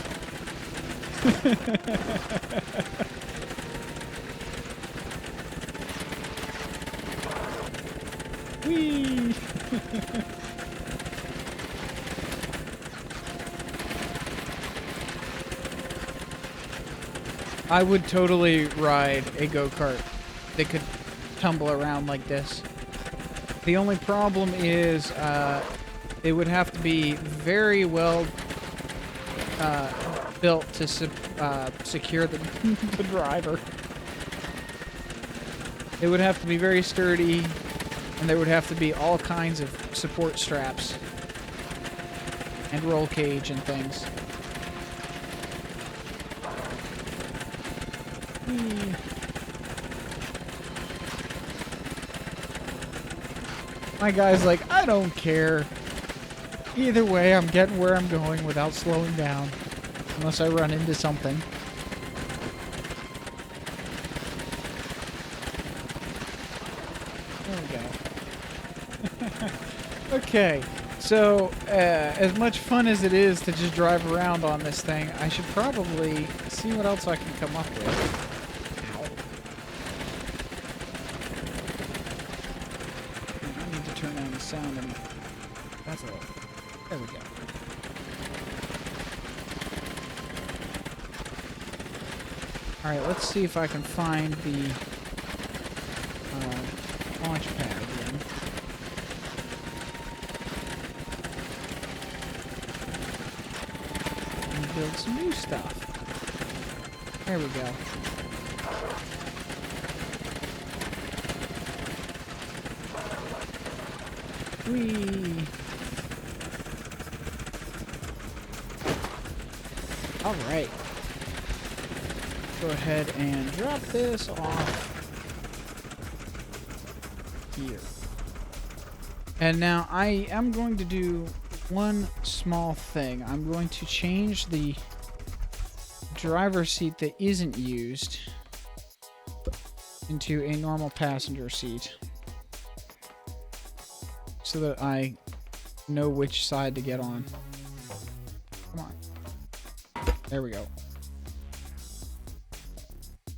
Whee! I would totally ride a go-kart that could tumble around like this. The only problem is it would have to be very well built to secure the, the driver. It would have to be very sturdy, and there would have to be all kinds of support straps and roll cage and things. My guy's like, I don't care. Either way, I'm getting where I'm going without slowing down. Unless I run into something. There we go. Okay, so as much fun as it is to just drive around on this thing, I should probably see what else I can come up with. Sound and that's it. There we go. Alright, let's see if I can find the launch pad again. And build some new stuff. There we go. Whee! Alright. Go ahead and drop this off here. And now I am going to do one small thing. I'm going to change the driver's seat that isn't used into a normal passenger seat, so that I know which side to get on. Come on. There we go.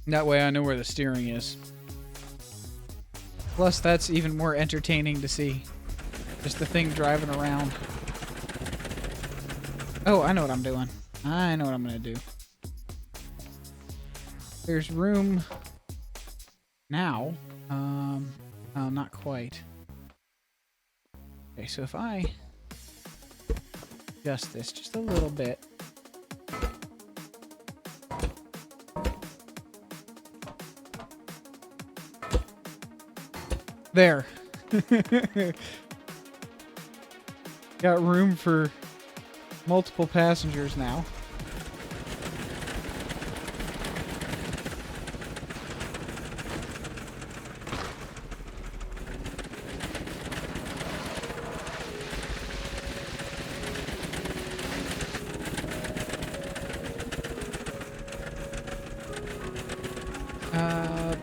That way I know where the steering is. Plus, that's even more entertaining to see. Just the thing driving around. Oh, I know what I'm doing. I know what I'm gonna do. There's room now. Oh, not quite. Okay, so if I adjust this just a little bit. There. Got room for multiple passengers now.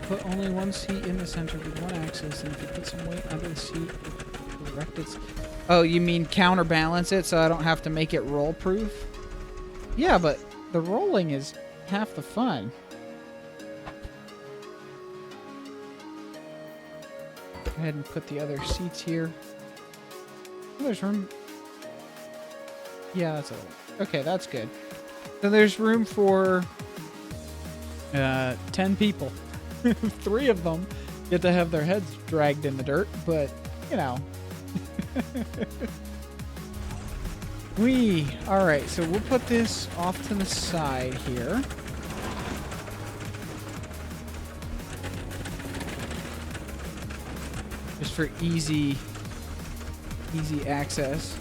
Put only one seat in the center with one axis, and if you put some weight under the seat, correct its... Oh, you mean counterbalance it so I don't have to make it roll-proof? Yeah, but the rolling is half the fun. Go ahead and put the other seats here. Oh, there's room. Yeah, that's a... Okay, that's good. So there's room for 10 people. 3 of them get to have their heads dragged in the dirt, but, you know. Alright, so we'll put this off to the side here. Just for easy access.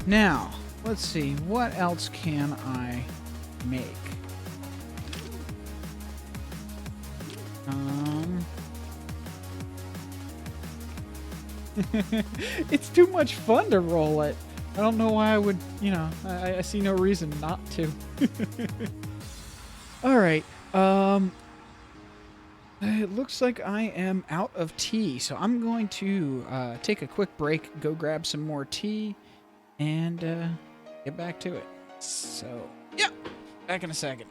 Now, let's see, what else can I make? It's too much fun to roll it. I don't know why I would, you know, I see no reason not to. Alright, it looks like I am out of tea, so I'm going to take a quick break, go grab some more tea, and get back to it. So, yeah, back in a second.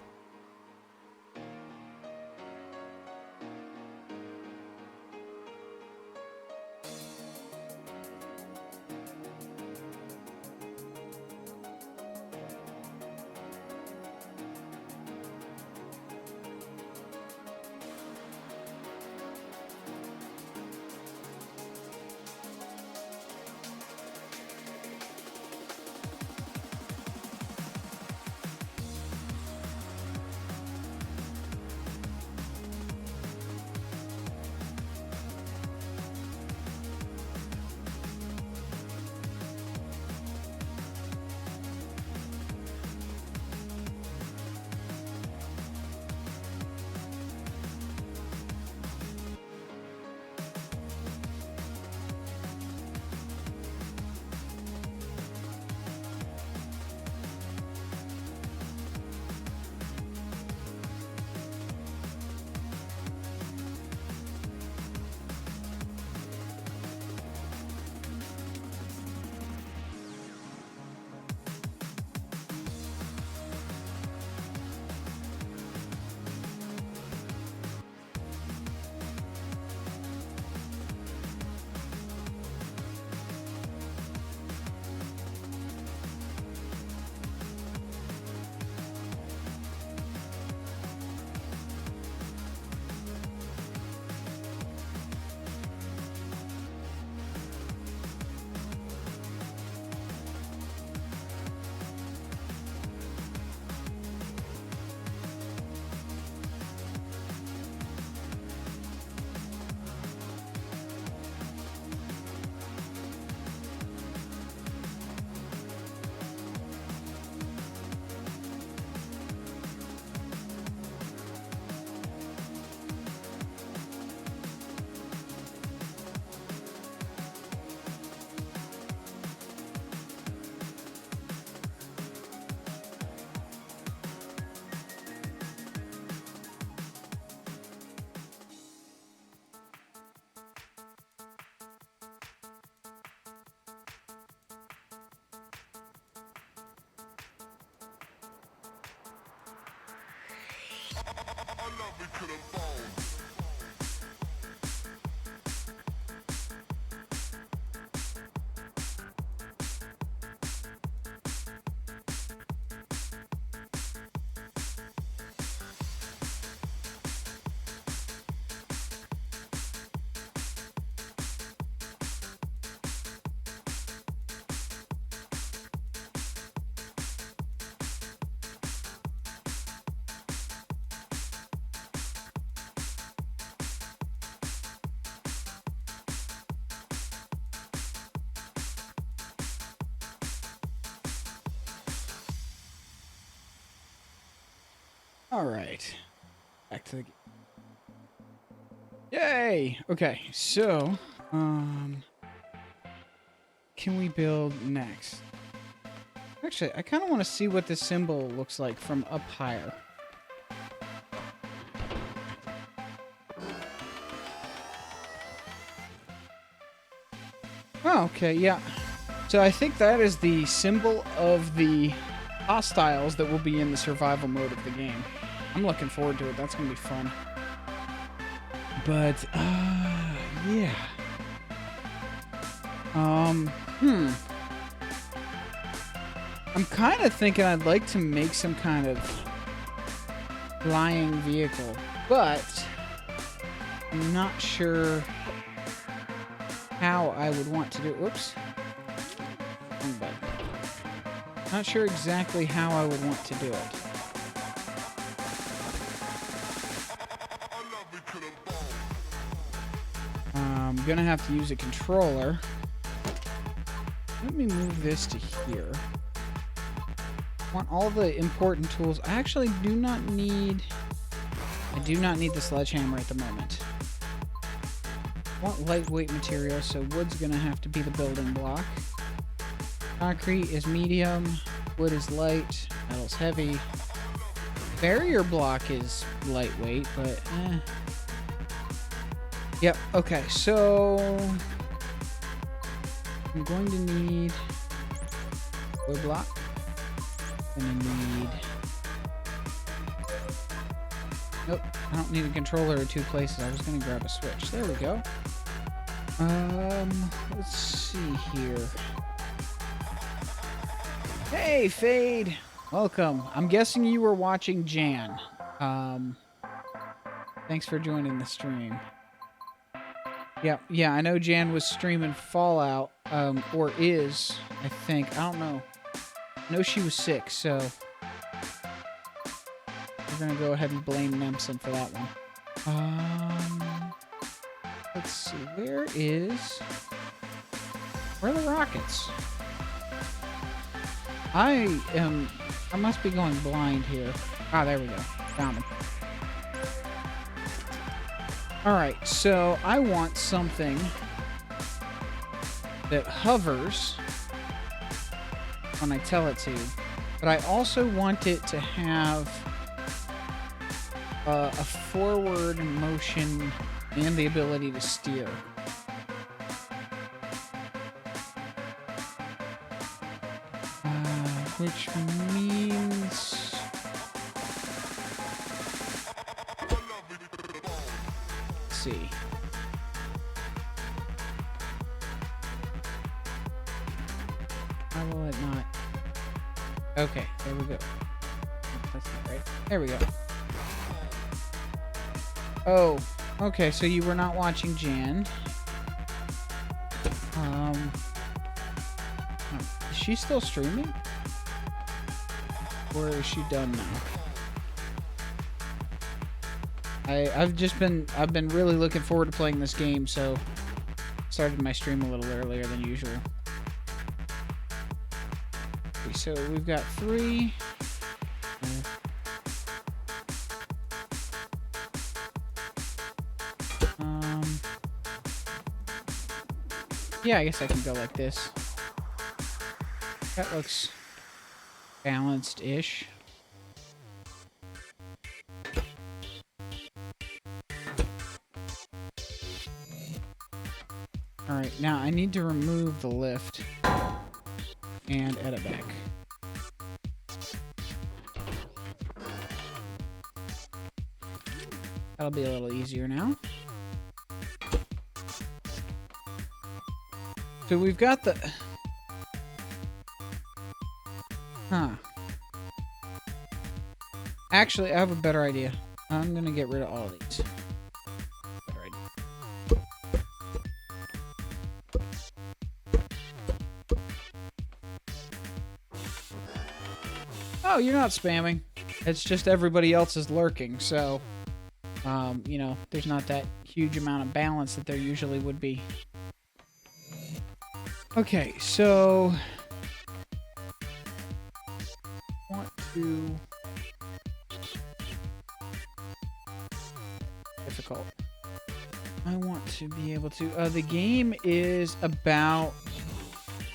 All right, back to the game. Yay! Okay, so, can we build next? Actually, I kind of want to see what this symbol looks like from up higher. Oh, okay, yeah. So I think that is the symbol of the hostiles that will be in the survival mode of the game. I'm looking forward to it. That's going to be fun. But, yeah. I'm kind of thinking I'd like to make some kind of flying vehicle, but I'm not sure how I would want to do it. Whoops. Wrong button. Not sure exactly how I would want to do it. I'm gonna have to use a controller. Let me move this to here. I want all the important tools. I actually do not need... I do not need the sledgehammer at the moment. I want lightweight material, so wood's gonna have to be the building block. Concrete is medium, wood is light, metal's heavy. Barrier block is lightweight, but Yep, okay, so I'm going to need wood block. I'm gonna need... Nope, I don't need a controller in 2 places. I was gonna grab a switch. There we go. Let's see here. Hey, Fade! Welcome. I'm guessing you were watching Jan. Thanks for joining the stream. Yeah, I know Jan was streaming Fallout, or is, I think. I don't know. I know she was sick, so we're gonna go ahead and blame Nemson for that one. Let's see, where are the rockets? I must be going blind here. Ah, there we go. Found them. Alright, so I want something that hovers when I tell it to, but I also want it to have a forward motion and the ability to steer. Which means... Let's see. How will it not? Okay, there we go. That's not right. There we go. Oh, okay, so you were not watching Jan. Is she still streaming? Or is she done now? I've been really looking forward to playing this game, so started my stream a little earlier than usual. Okay, so we've got 3. Yeah, I guess I can go like this. That looks balanced-ish. Alright, now I need to remove the lift and add it back. That'll be a little easier now. So we've got the... Huh. Actually, I have a better idea. I'm gonna get rid of all of these. Better idea. Oh, you're not spamming. It's just everybody else is lurking, so... you know, there's not that huge amount of balance that there usually would be. Okay, so... want to... difficult. I want to be able to... the game is about...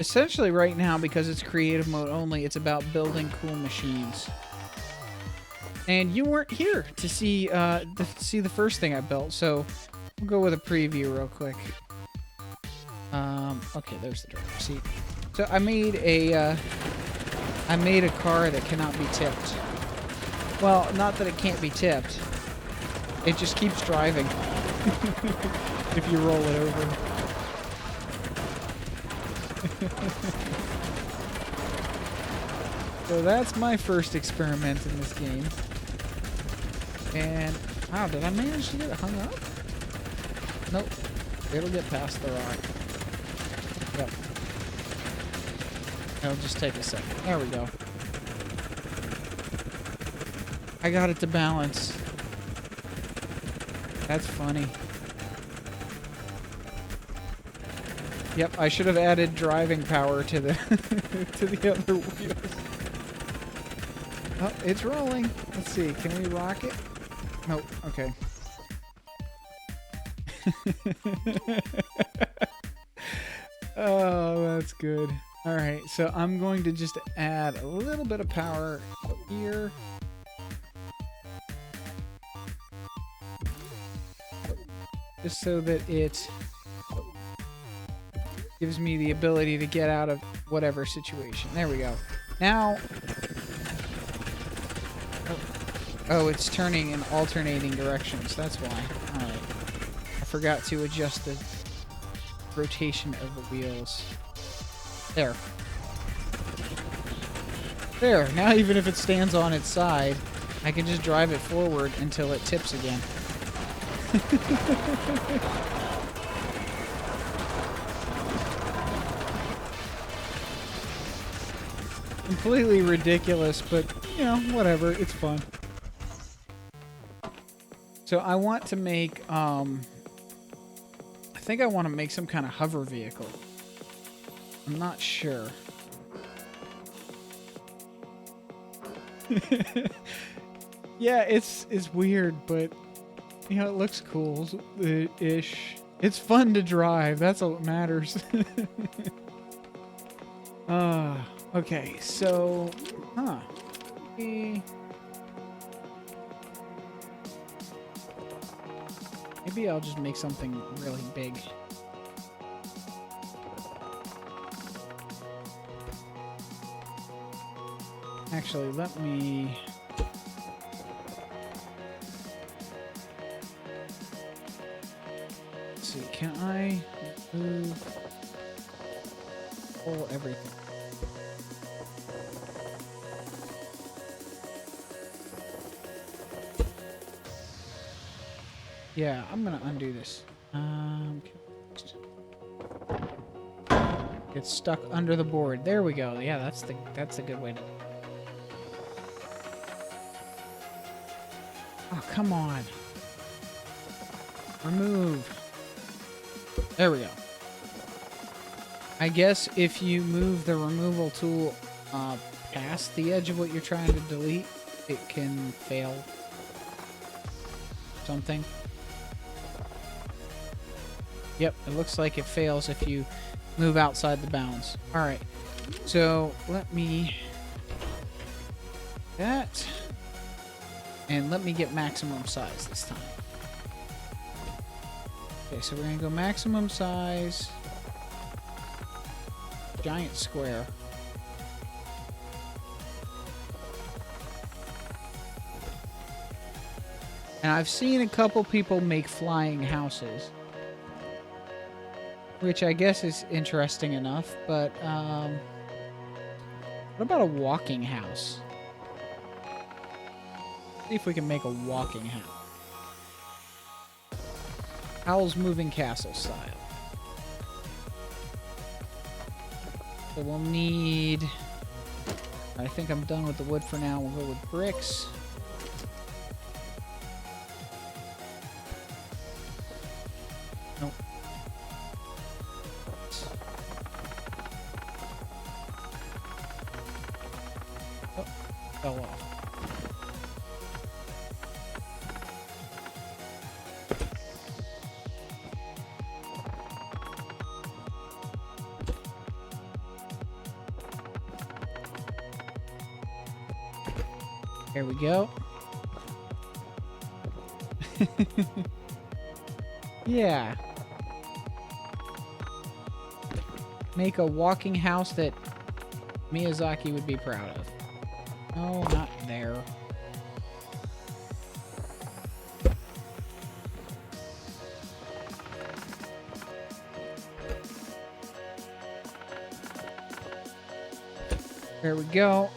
essentially right now, because it's creative mode only, it's about building cool machines. And you weren't here to see the first thing I built, so we'll go with a preview real quick. Okay, there's the driver's seat. So I made a car that cannot be tipped. Well, not that it can't be tipped. It just keeps driving if you roll it over. So that's my first experiment in this game. And, wow, did I manage to get it hung up? Nope. It'll get past the rock. Yep. It'll just take a second. There we go. I got it to balance. That's funny. Yep, I should have added driving power to the to the other wheels. Oh, it's rolling. Let's see. Can we rock it? Nope. Okay. Oh, that's good. All right, so I'm going to just add a little bit of power here. Just so that it gives me the ability to get out of whatever situation. There we go. Now... Oh, it's turning in alternating directions. That's why. Alright. I forgot to adjust the rotation of the wheels. There. There. Now even if it stands on its side, I can just drive it forward until it tips again. Completely ridiculous, but, you know, whatever. It's fun. So I want to make, I think I want to make some kind of hover vehicle. I'm not sure. Yeah, it's weird, but, you know, it looks cool-ish. It's fun to drive. That's all that matters. Okay, so, maybe I'll just make something really big. Actually, let me... Let's see, can I move... pull everything? Yeah, I'm gonna undo this. Get stuck under the board. There we go. Yeah, that's a good way to. Oh, come on. Remove. There we go. I guess if you move the removal tool past the edge of what you're trying to delete, it can fail something. Yep, it looks like it fails if you move outside the bounds. Alright, so let me... that. And let me get maximum size this time. Okay, so we're going to go maximum size. Giant square. And I've seen a couple people make flying houses, which I guess is interesting enough, but what about a walking house? See if we can make a walking house. Howl's Moving Castle style. So we'll need... I think I'm done with the wood for now. We'll go with bricks. Nope. Oh, fell off. There we go. Yeah. Make a walking house that Miyazaki would be proud of. No, not there. There we go.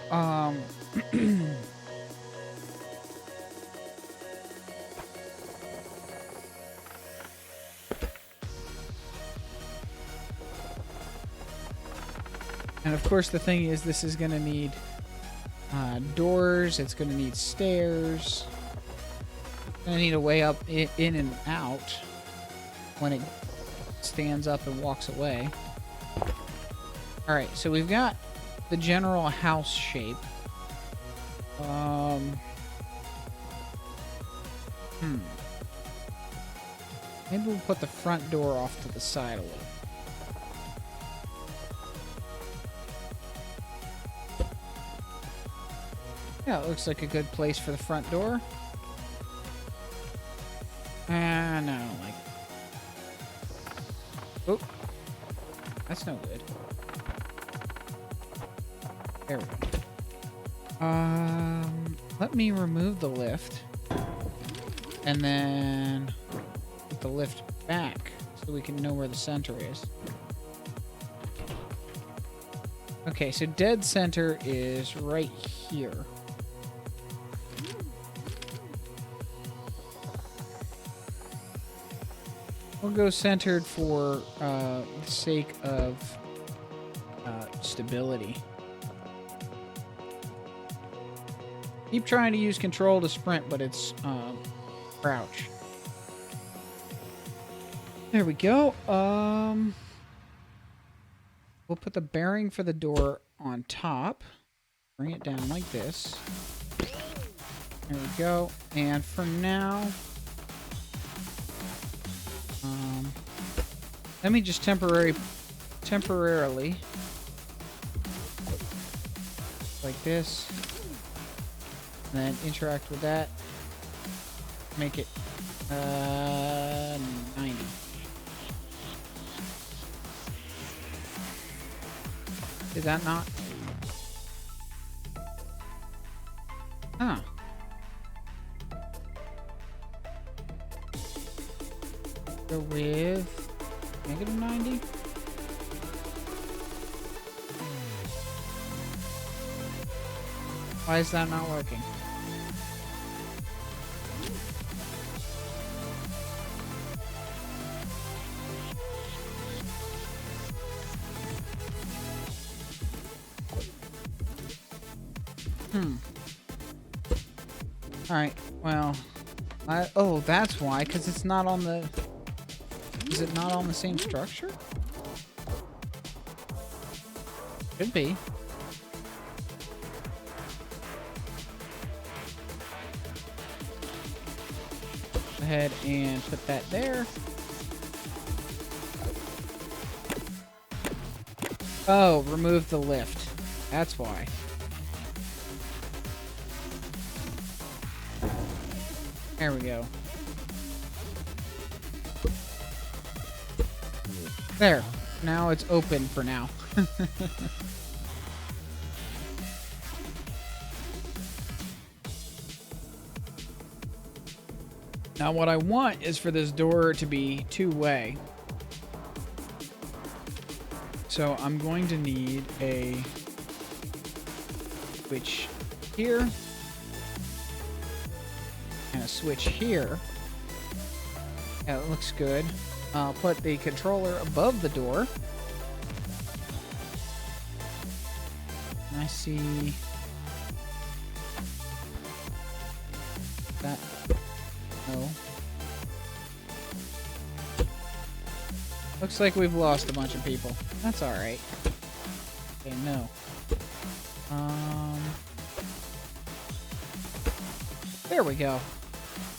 And of course the thing is, this is going to need doors, it's going to need stairs. It's going to need a way up in and out when it stands up and walks away. Alright, so we've got the general house shape. Maybe we'll put the front door off to the side a little. Yeah, it looks like a good place for the front door. No, I don't like it. Oh, that's no good. There we go. Let me remove the lift. And then put the lift back so we can know where the center is. Okay, so dead center is right here. We'll go centered for the sake of stability. Keep trying to use control to sprint, but it's crouch. There we go. We'll put the bearing for the door on top. Bring it down like this. There we go. And for now, let me just temporarily like this, and then interact with that. Make it 90. Did that not? Huh. Go with -90. Why is that not working? Alright, well, oh, that's why, because it's not on the... Is it not on the same structure? Could be. Go ahead and put that there. Oh, remove the lift. That's why. There we go. There. Now it's open for now. Now what I want is for this door to be two-way. So I'm going to need a switch here. And a switch here. Yeah, it looks good. I'll put the controller above the door. And I see that. No. Looks like we've lost a bunch of people. That's alright. Okay, no. There we go.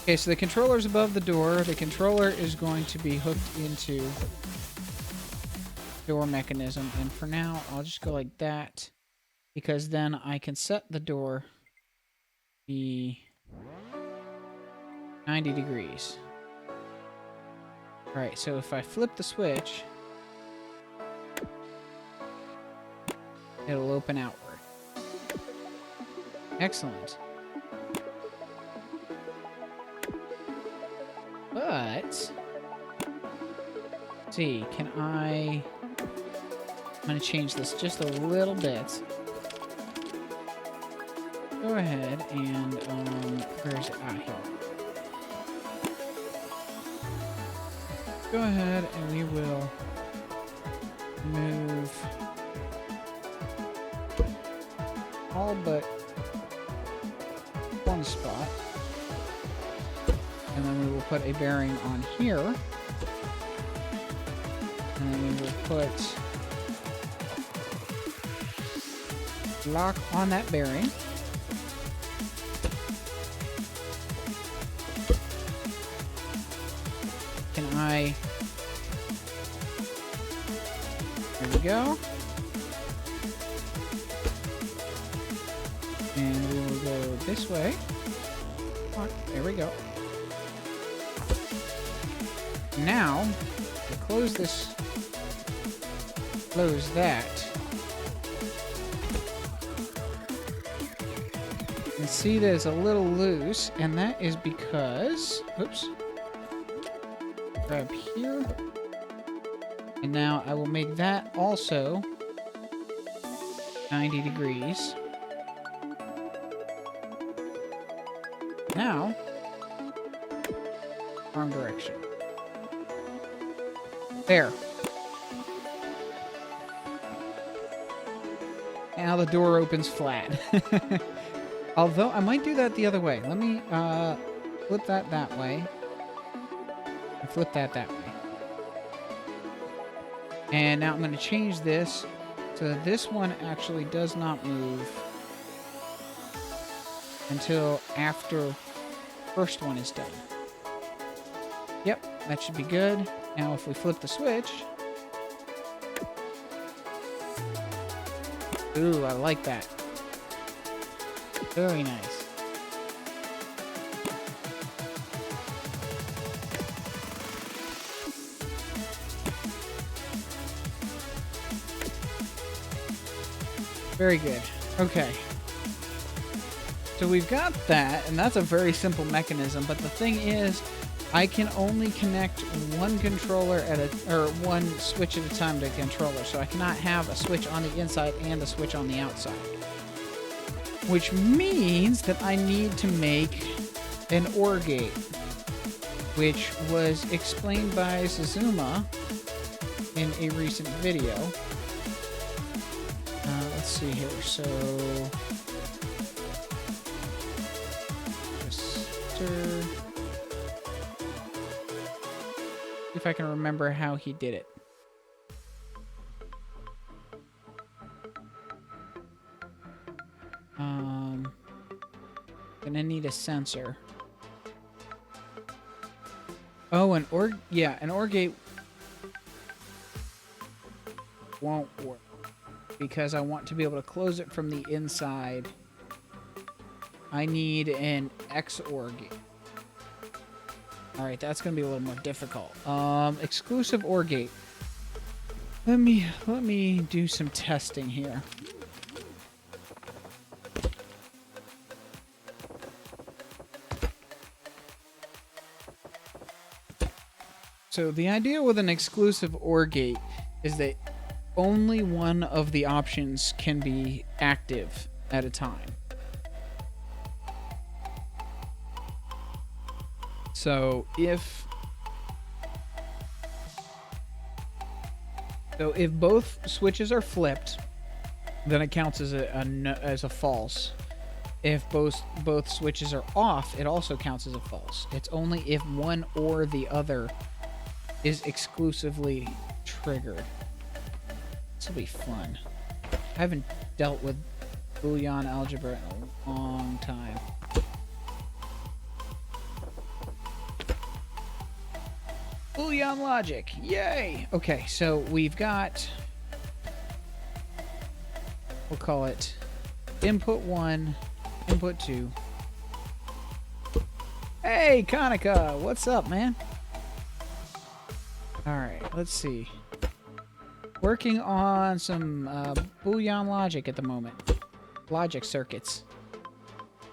Okay, so the controller's above the door. The controller is going to be hooked into door mechanism. And for now, I'll just go like that. Because then I can set the door to be 90 degrees. Alright, so if I flip the switch, it'll open outward. Excellent. But, let's see, I'm going to change this just a little bit. Go ahead and, where is it? Ah, here. Go ahead and we will move all but one spot. And then we will put a bearing on here. And then we will put lock on that bearing. Can I... There we go. And we will go this way. There we go. Now, to close this, close that. You can see that it's a little loose, and that is because, oops, grab here. And now I will make that also 90 degrees. Now, wrong direction. There. Now the door opens flat. Although, I might do that the other way. Let me flip that way. And flip that way. And now I'm going to change this so that this one actually does not move until after first one is done. Yep, that should be good. Now if we flip the switch... Ooh, I like that. Very nice. Very good. Okay. So we've got that, and that's a very simple mechanism, but the thing is, I can only connect one controller or one switch at a time to a controller, so I cannot have a switch on the inside and a switch on the outside. Which means that I need to make an OR gate, which was explained by Suzuma in a recent video. Let's see here, so... Resistor... If I can remember how he did it. Gonna need a sensor. Oh, an OR gate won't work because I want to be able to close it from the inside. I need an XOR gate. Alright, that's gonna be a little more difficult. Exclusive OR gate. Let me do some testing here. So the idea with an exclusive OR gate is that only one of the options can be active at a time. So if both switches are flipped, then it counts as a false. If both switches are off, it also counts as a false. It's only if one or the other is exclusively triggered. This will be fun. I haven't dealt with Boolean algebra in a long time. Boolean logic, yay! Okay, so we've got, we'll call it input 1, input 2. Hey, Konica, what's up, man? Alright, let's see. Working on some Boolean logic at the moment. Logic circuits.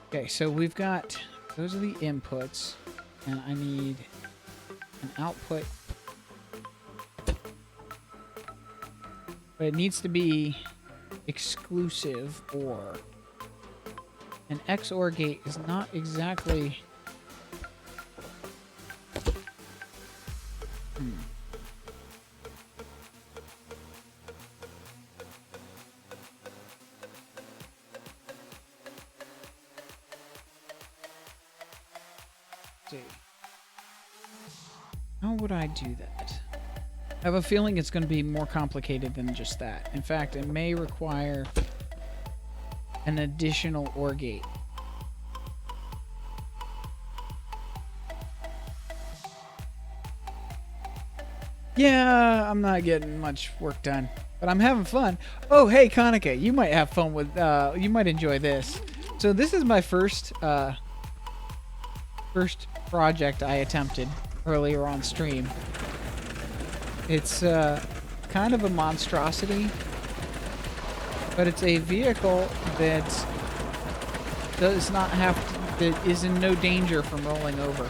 Okay, so we've got, those are the inputs, and I need an output. But it needs to be exclusive OR. An XOR gate is not exactly... see. How would I do that? I have a feeling it's going to be more complicated than just that. In fact, it may require an additional OR gate. Yeah, I'm not getting much work done, but I'm having fun. Oh, hey, Konica, you might have fun with, you might enjoy this. So this is my first project I attempted earlier on stream. It's kind of a monstrosity, but it's a vehicle that does not have to, that is in no danger from rolling over.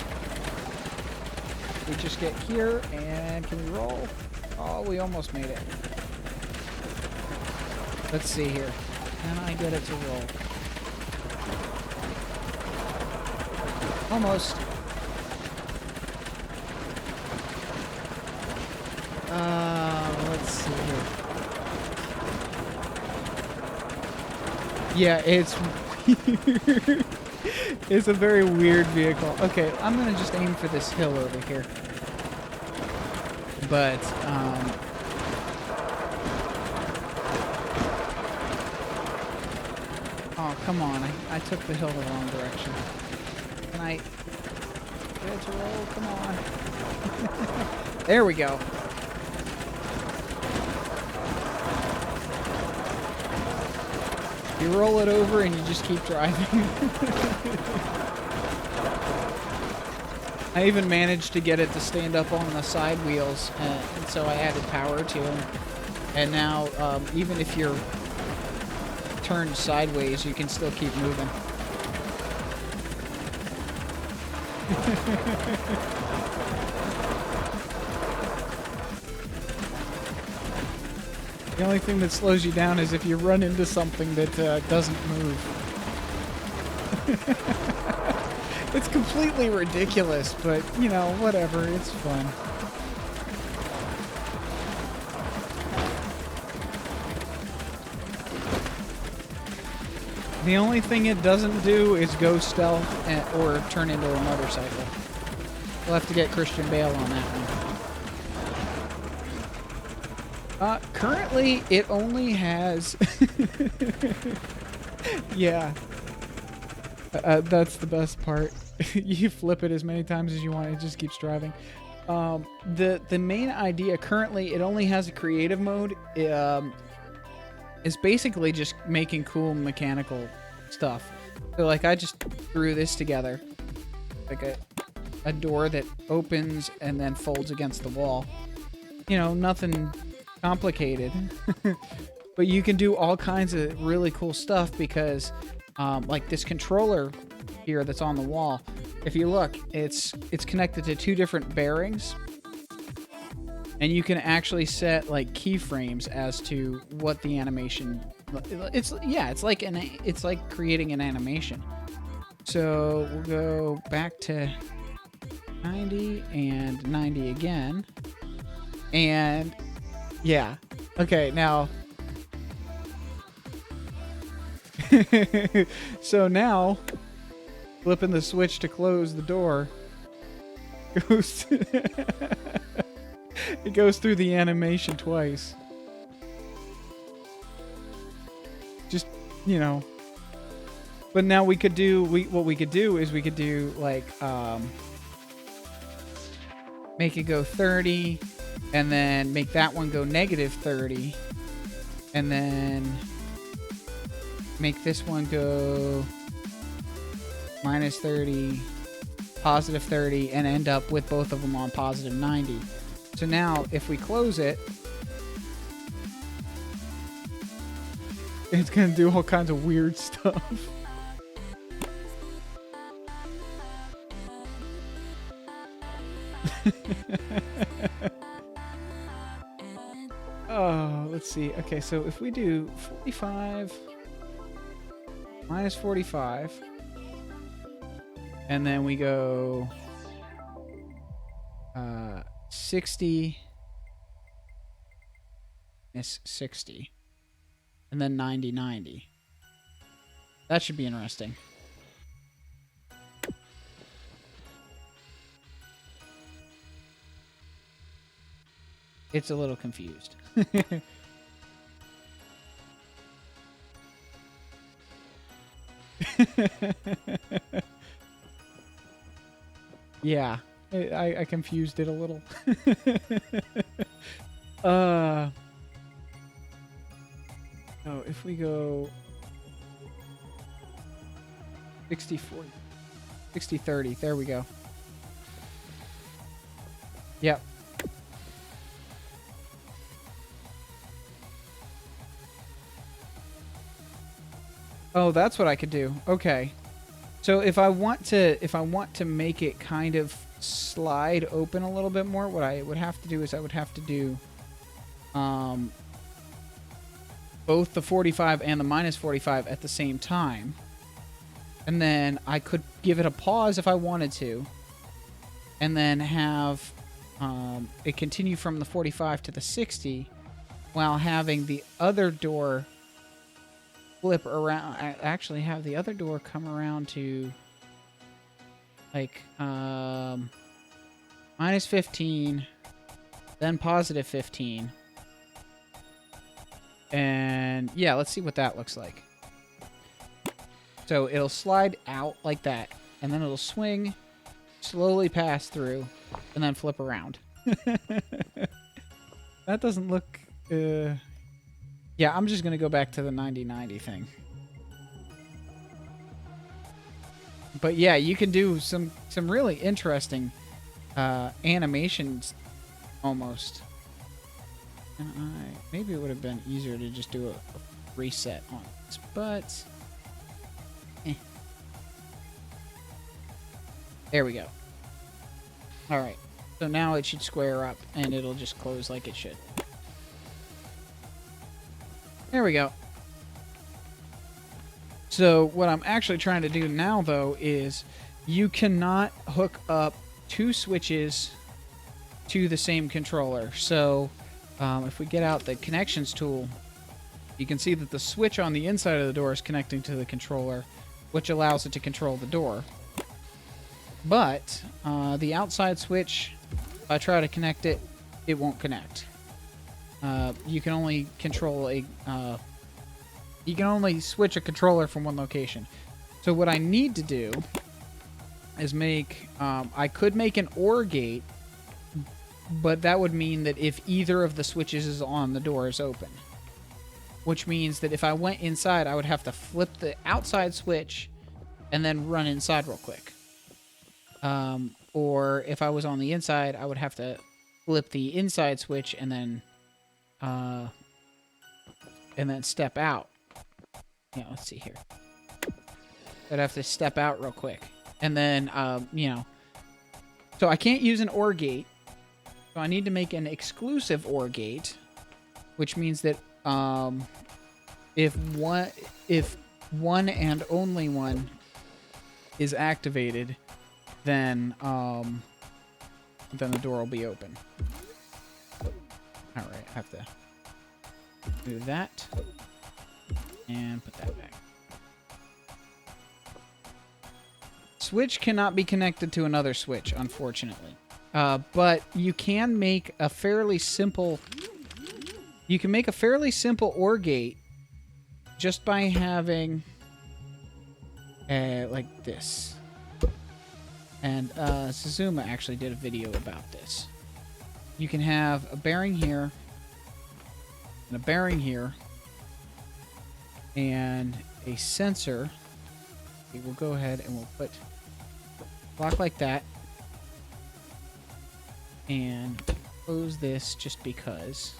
We just get here, and can we roll? Oh, we almost made it. Let's see here. Can I get it to roll? Almost. Let's see here. Yeah, it's weird. It's a very weird vehicle. Okay, I'm gonna just aim for this hill over here. But, oh, come on. I took the hill the wrong direction. Can I get it to roll? Come on. There we go. You roll it over and you just keep driving. I even managed to get it to stand up on the side wheels, and so I added power to them. And now, even if you're turned sideways, you can still keep moving. The only thing that slows you down is if you run into something that doesn't move. It's completely ridiculous, but, you know, whatever. It's fun. The only thing it doesn't do is go stealth or turn into a motorcycle. We'll have to get Christian Bale on that one. Currently, it only has... Yeah. That's the best part. You flip it as many times as you want. It just keeps driving. The main idea currently, it only has a creative mode. It's basically just making cool mechanical stuff. So like I just threw this together, like a door that opens and then folds against the wall. You know, nothing complicated. But you can do all kinds of really cool stuff because like this controller here that's on the wall, if you look, it's connected to two different bearings, and you can actually set like keyframes as to what the animation. It's like creating an animation. So we'll go back to 90 and 90 again, and yeah, okay, now. So now, flipping the switch to close the door goes it goes through the animation twice. Just, you know. But now we could do what we could do is we could do like make it go 30 and then make that one go negative 30 and then make this one go minus 30, positive 30, and end up with both of them on positive 90. So now, if we close it, it's going to do all kinds of weird stuff. Oh, let's see. Okay, so if we do 45... minus 45, and then we go 60 minus 60, and then 90, 90. That should be interesting. it's a little confused. Yeah, I confused it a little. Oh, if we go 60-40, 60-30, there we go. Yep. Oh, that's what I could do. Okay. So if I want to make it kind of slide open a little bit more, what I would have to do is I would have to do both the 45 and the minus 45 at the same time. And then I could give it a pause if I wanted to. And then have it continue from the 45 to the 60 while having the other door flip around. I actually have the other door come around to like minus 15, then positive 15. And yeah, let's see what that looks like. So it'll slide out like that, and then it'll swing, slowly pass through, and then flip around. That doesn't look... Yeah, I'm just going to go back to the 90-90 thing. But yeah, you can do some really interesting animations almost. And maybe it would have been easier to just do a reset on this, but... There we go. Alright, so now it should square up, and it'll just close like it should. There we go. So what I'm actually trying to do now, though, is you cannot hook up two switches to the same controller. So if we get out the connections tool, you can see that the switch on the inside of the door is connecting to the controller, which allows it to control the door. But the outside switch, if I try to connect it, it won't connect. You can only control a... you can only switch a controller from one location. So what I need to do is make... I could make an OR gate, but that would mean that if either of the switches is on, the door is open. Which means that if I went inside, I would have to flip the outside switch and then run inside real quick. Or if I was on the inside, I would have to flip the inside switch and then step out. Yeah, let's see here. I'd have to step out real quick. And then, you know. So I can't use an OR gate. So I need to make an exclusive OR gate. Which means that if one and only one is activated, then the door will be open. Alright, I have to do that. And put that back. Switch cannot be connected to another switch, unfortunately. But you can make a fairly simple... You can make a fairly simple OR gate just by having... like this. And Suzuma actually did a video about this. You can have a bearing here, and a bearing here, and a sensor. Okay, we'll go ahead and we'll put block like that, and close this just because.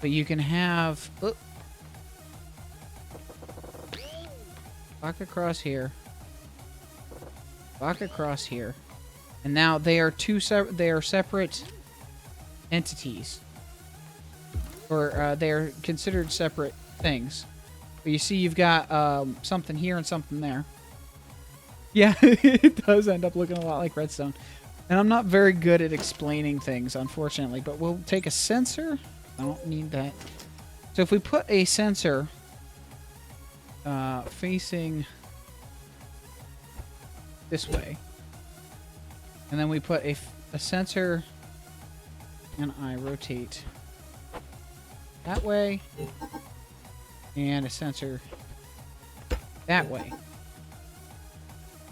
But you can have block across here, block across here, and now they are separate entities, or they are considered separate things. But you see, you've got something here and something there. Yeah, it does end up looking a lot like redstone. And I'm not very good at explaining things, unfortunately. But we'll take a sensor. I don't need that. So if we put a sensor facing this way, and then we put a sensor and I rotate that way, and a sensor that way.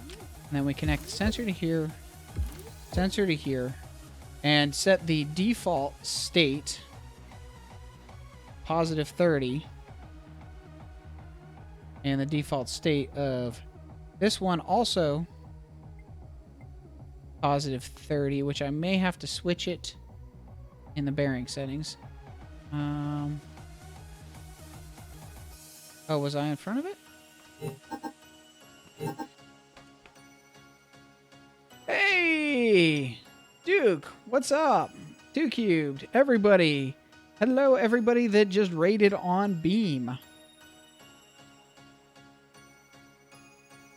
And then we connect the sensor to here, and set the default state positive 30, and the default state of this one also positive 30, which I may have to switch it in the bearing settings. Oh, was I in front of it? Hey! Duke, what's up? 2 cubed. Everybody. Hello, everybody that just raided on Beam.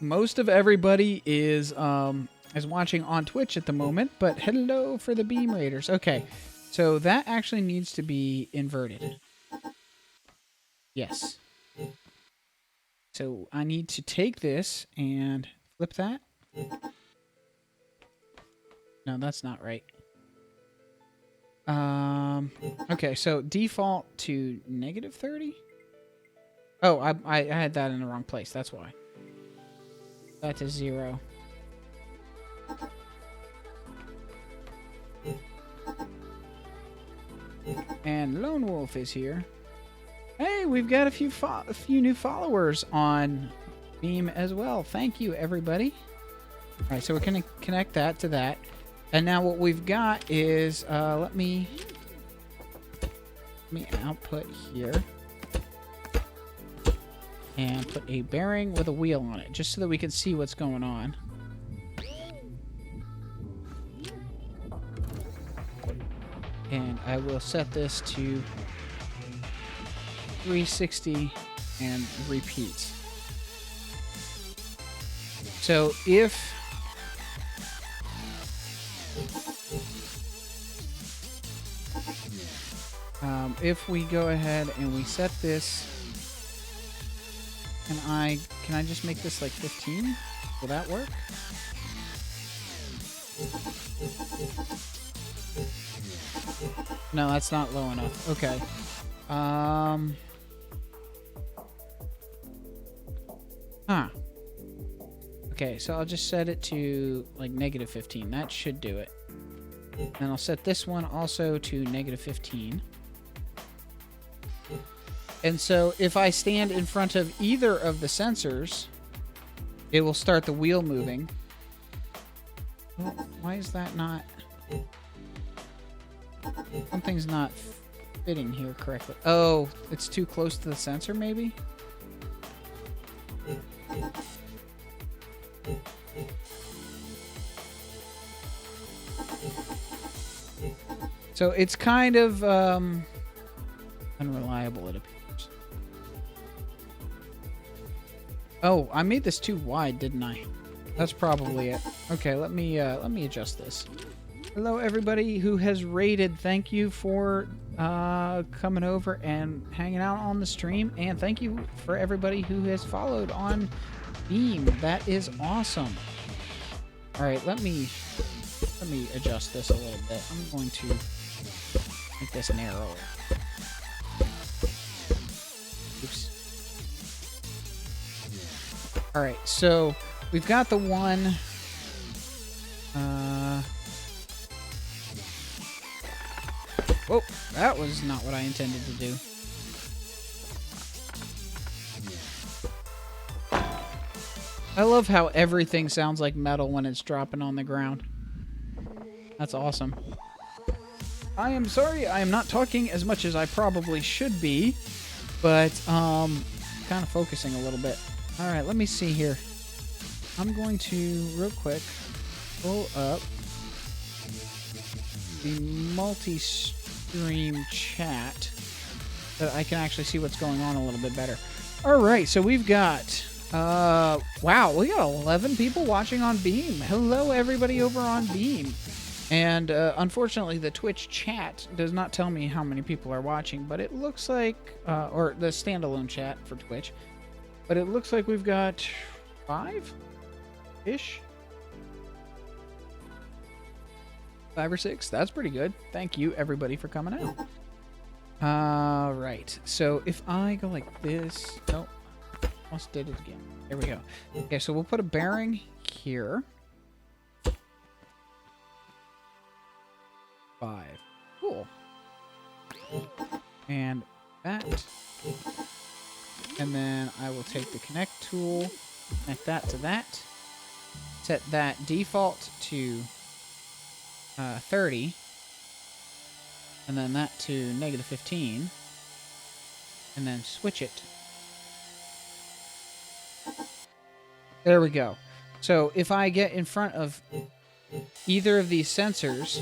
Most of everybody is watching on Twitch at the moment, but hello for the Beam Raiders. Okay, so that actually needs to be inverted. Yes. So I need to take this and flip that. No, that's not right. Okay, so default to negative 30? Oh, I had that in the wrong place. That's why. That to 0. And Lone Wolf is here. Hey, we've got a few new followers on Beam as well. Thank you, everybody. All right, so we're going to connect that to that. And now what we've got is, let me output here. And put a bearing with a wheel on it, just so that we can see what's going on. And I will set this to 360 and repeat. So if we go ahead and we set this, can I just make this like 15? Will that work? No, that's not low enough. Okay. Okay, so I'll just set it to like negative 15. That should do it. And I'll set this one also to negative 15. And so if I stand in front of either of the sensors, it will start the wheel moving. Well, why is that not... Something's not fitting here correctly. Oh, it's too close to the sensor, maybe? So it's kind of unreliable, it appears. Oh, I made this too wide, didn't I? That's probably it. Okay, let me adjust this. Hello, everybody who has raided. Thank you for coming over and hanging out on the stream, and thank you for everybody who has followed on Beam. That is awesome. All right, let me adjust this a little bit. I'm going to make this narrower. Oops. All right, so we've got the one. Whoa, that was not what I intended to do. I love how everything sounds like metal when it's dropping on the ground. That's awesome. I am sorry I am not talking as much as I probably should be, but kind of focusing a little bit. All right, let me see here. I'm going to, real quick, pull up the multi-stream chat so that I can actually see what's going on a little bit better. All right, so we've got, wow, we got 11 people watching on Beam. Hello, everybody over on Beam. And unfortunately, the Twitch chat does not tell me how many people are watching, but it looks like, or the standalone chat for Twitch, but it looks like we've got 5-ish. 5 or 6. That's pretty good. Thank you, everybody, for coming out. Right. So if I go like this... Nope. Almost did it again. There we go. Okay, so we'll put a bearing here. 5. Cool. And that. And then I will take the connect tool, connect that to that. Set that default to 30. And then that to -15. And then switch it. There we go. So if I get in front of either of these sensors,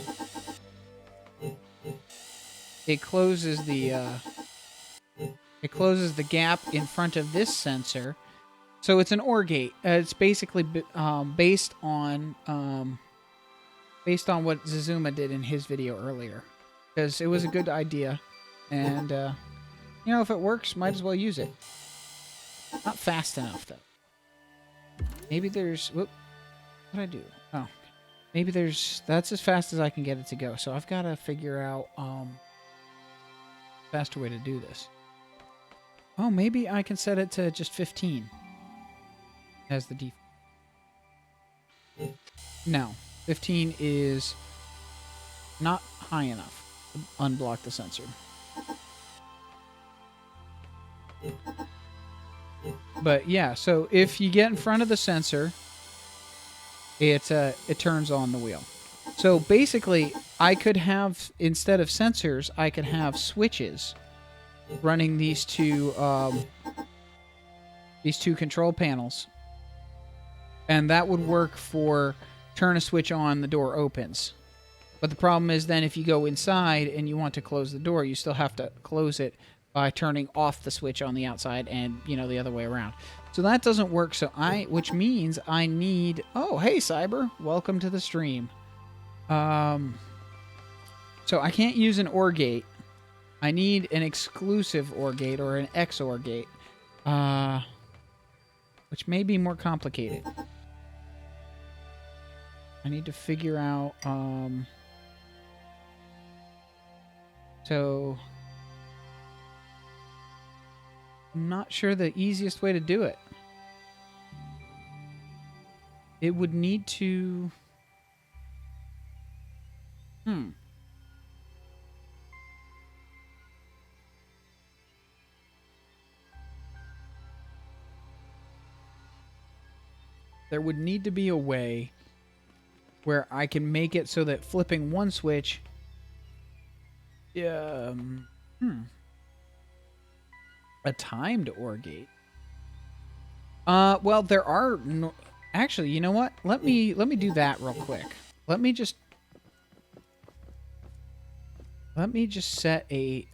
it closes the gap in front of this sensor. So it's an OR gate. It's basically based on what Zazuma did in his video earlier, because it was a good idea, and you know, if it works, might as well use it. Not fast enough though. Maybe there's... Whoop. What did I do? Oh. Maybe there's... That's as fast as I can get it to go. So I've got to figure out faster way to do this. Oh, maybe I can set it to just 15 as the default. No. 15 is not high enough to unblock the sensor. But yeah, so if you get in front of the sensor, it turns on the wheel. So basically, I could have, instead of sensors, I could have switches running these two control panels, and that would work for turn a switch on, the door opens. But the problem is then if you go inside and you want to close the door, you still have to close it by turning off the switch on the outside, and, you know, the other way around. So that doesn't work. So which means I need... Oh, hey, Cyber. Welcome to the stream. So I can't use an OR gate. I need an exclusive OR gate or an XOR gate, which may be more complicated. I need to figure out... So... I'm not sure the easiest way to do it. It would need to... There would need to be a way where I can make it so that flipping one switch... A timed OR gate. Well, there are no... Actually, you know what? Let me do that real quick. Let me just set a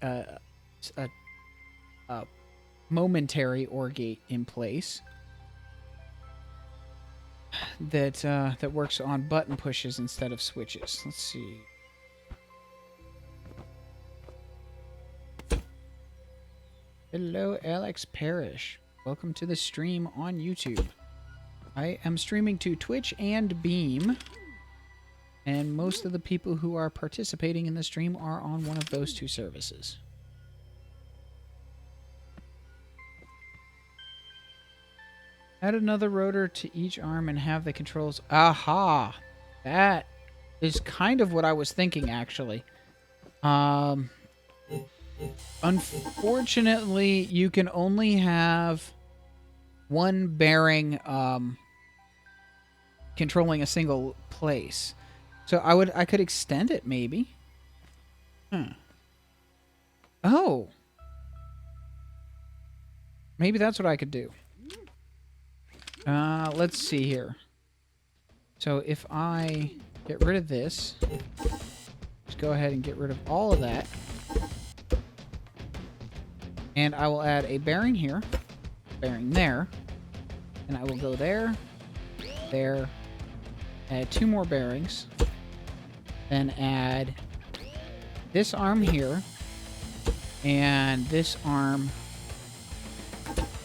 momentary OR gate in place that works on button pushes instead of switches. Let's see. Hello, Alex Parrish. Welcome to the stream on YouTube. I am streaming to Twitch and Beam, and most of the people who are participating in the stream are on one of those two services. Add another rotor to each arm and have the controls... Aha! That is kind of what I was thinking, actually. Unfortunately, you can only have one bearing controlling a single place. So I could extend it, maybe. Oh. Maybe that's what I could do. Let's see here. So if I get rid of this, just go ahead and get rid of all of that. And I will add a bearing here, bearing there, and I will go there, there, add 2 more bearings, then add this arm here, and this arm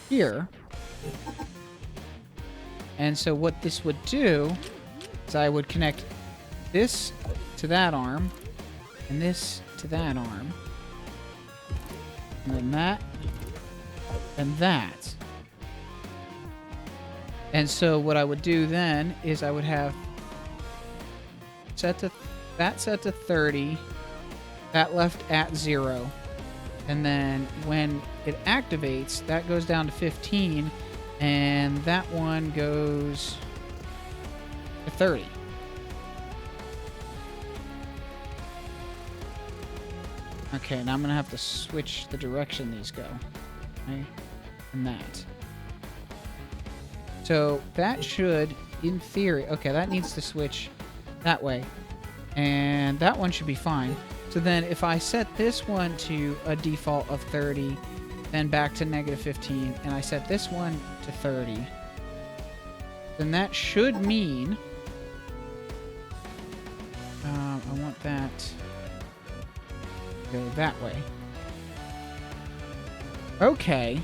here. And so what this would do is I would connect this to that arm, and this to that arm, and then that, and that. And so what I would do then is I would have set to 30, that left at 0, and then when it activates, that goes down to 15, and that one goes to 30. Okay, now I'm gonna have to switch the direction these go. Okay, and that. So that should, in theory, okay, that needs to switch that way. And that one should be fine. So then if I set this one to a default of 30, then back to -15, and I set this one to 30, then that should mean I want that to go that way. Okay.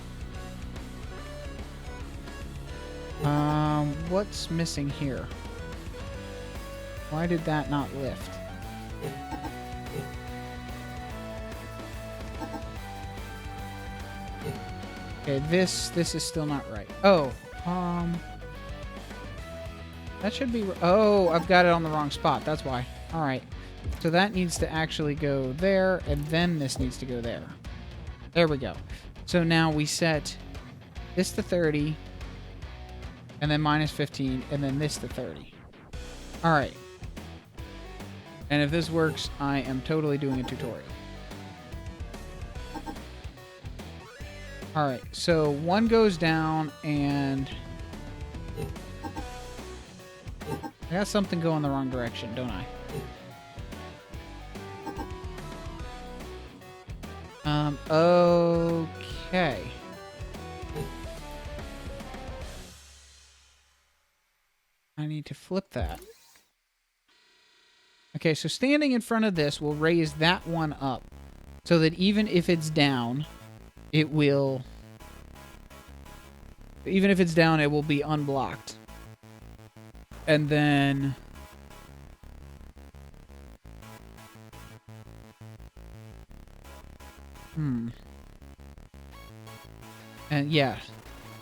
What's missing here? Why did that not lift? Okay, this is still not right. Oh, that should be... Oh, I've got it on the wrong spot. That's why. All right. So that needs to actually go there, and then this needs to go there. There we go. So now we set this to 30, and then -15, and then this to 30. All right. And if this works, I am totally doing a tutorial. All right, so one goes down, and I got something going the wrong direction, don't I? Okay. I need to flip that. Okay, so standing in front of this will raise that one up, so that even if it's down, it will... Even if it's down, it will be unblocked. And then... And yeah,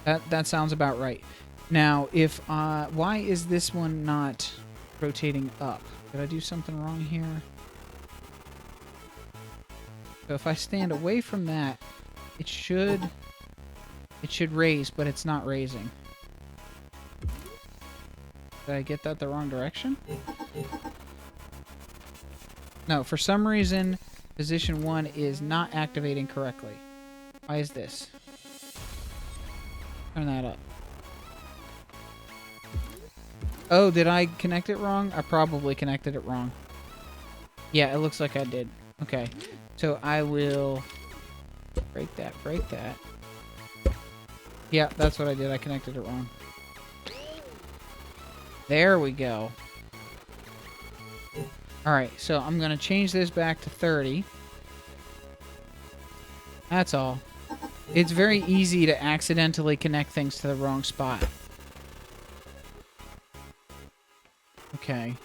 that sounds about right. Now, if why is this one not rotating up? Did I do something wrong here? So if I stand away from that, it should raise, but it's not raising. Did I get that the wrong direction? No, for some reason, position 1 is not activating correctly. Why is this? Turn that up. Oh, did I connect it wrong? I probably connected it wrong. Yeah, it looks like I did. Okay. So I will break that, break that. Yeah, that's what I did. I connected it wrong. There we go. Alright, so I'm going to change this back to 30. That's all. It's very easy to accidentally connect things to the wrong spot. Okay.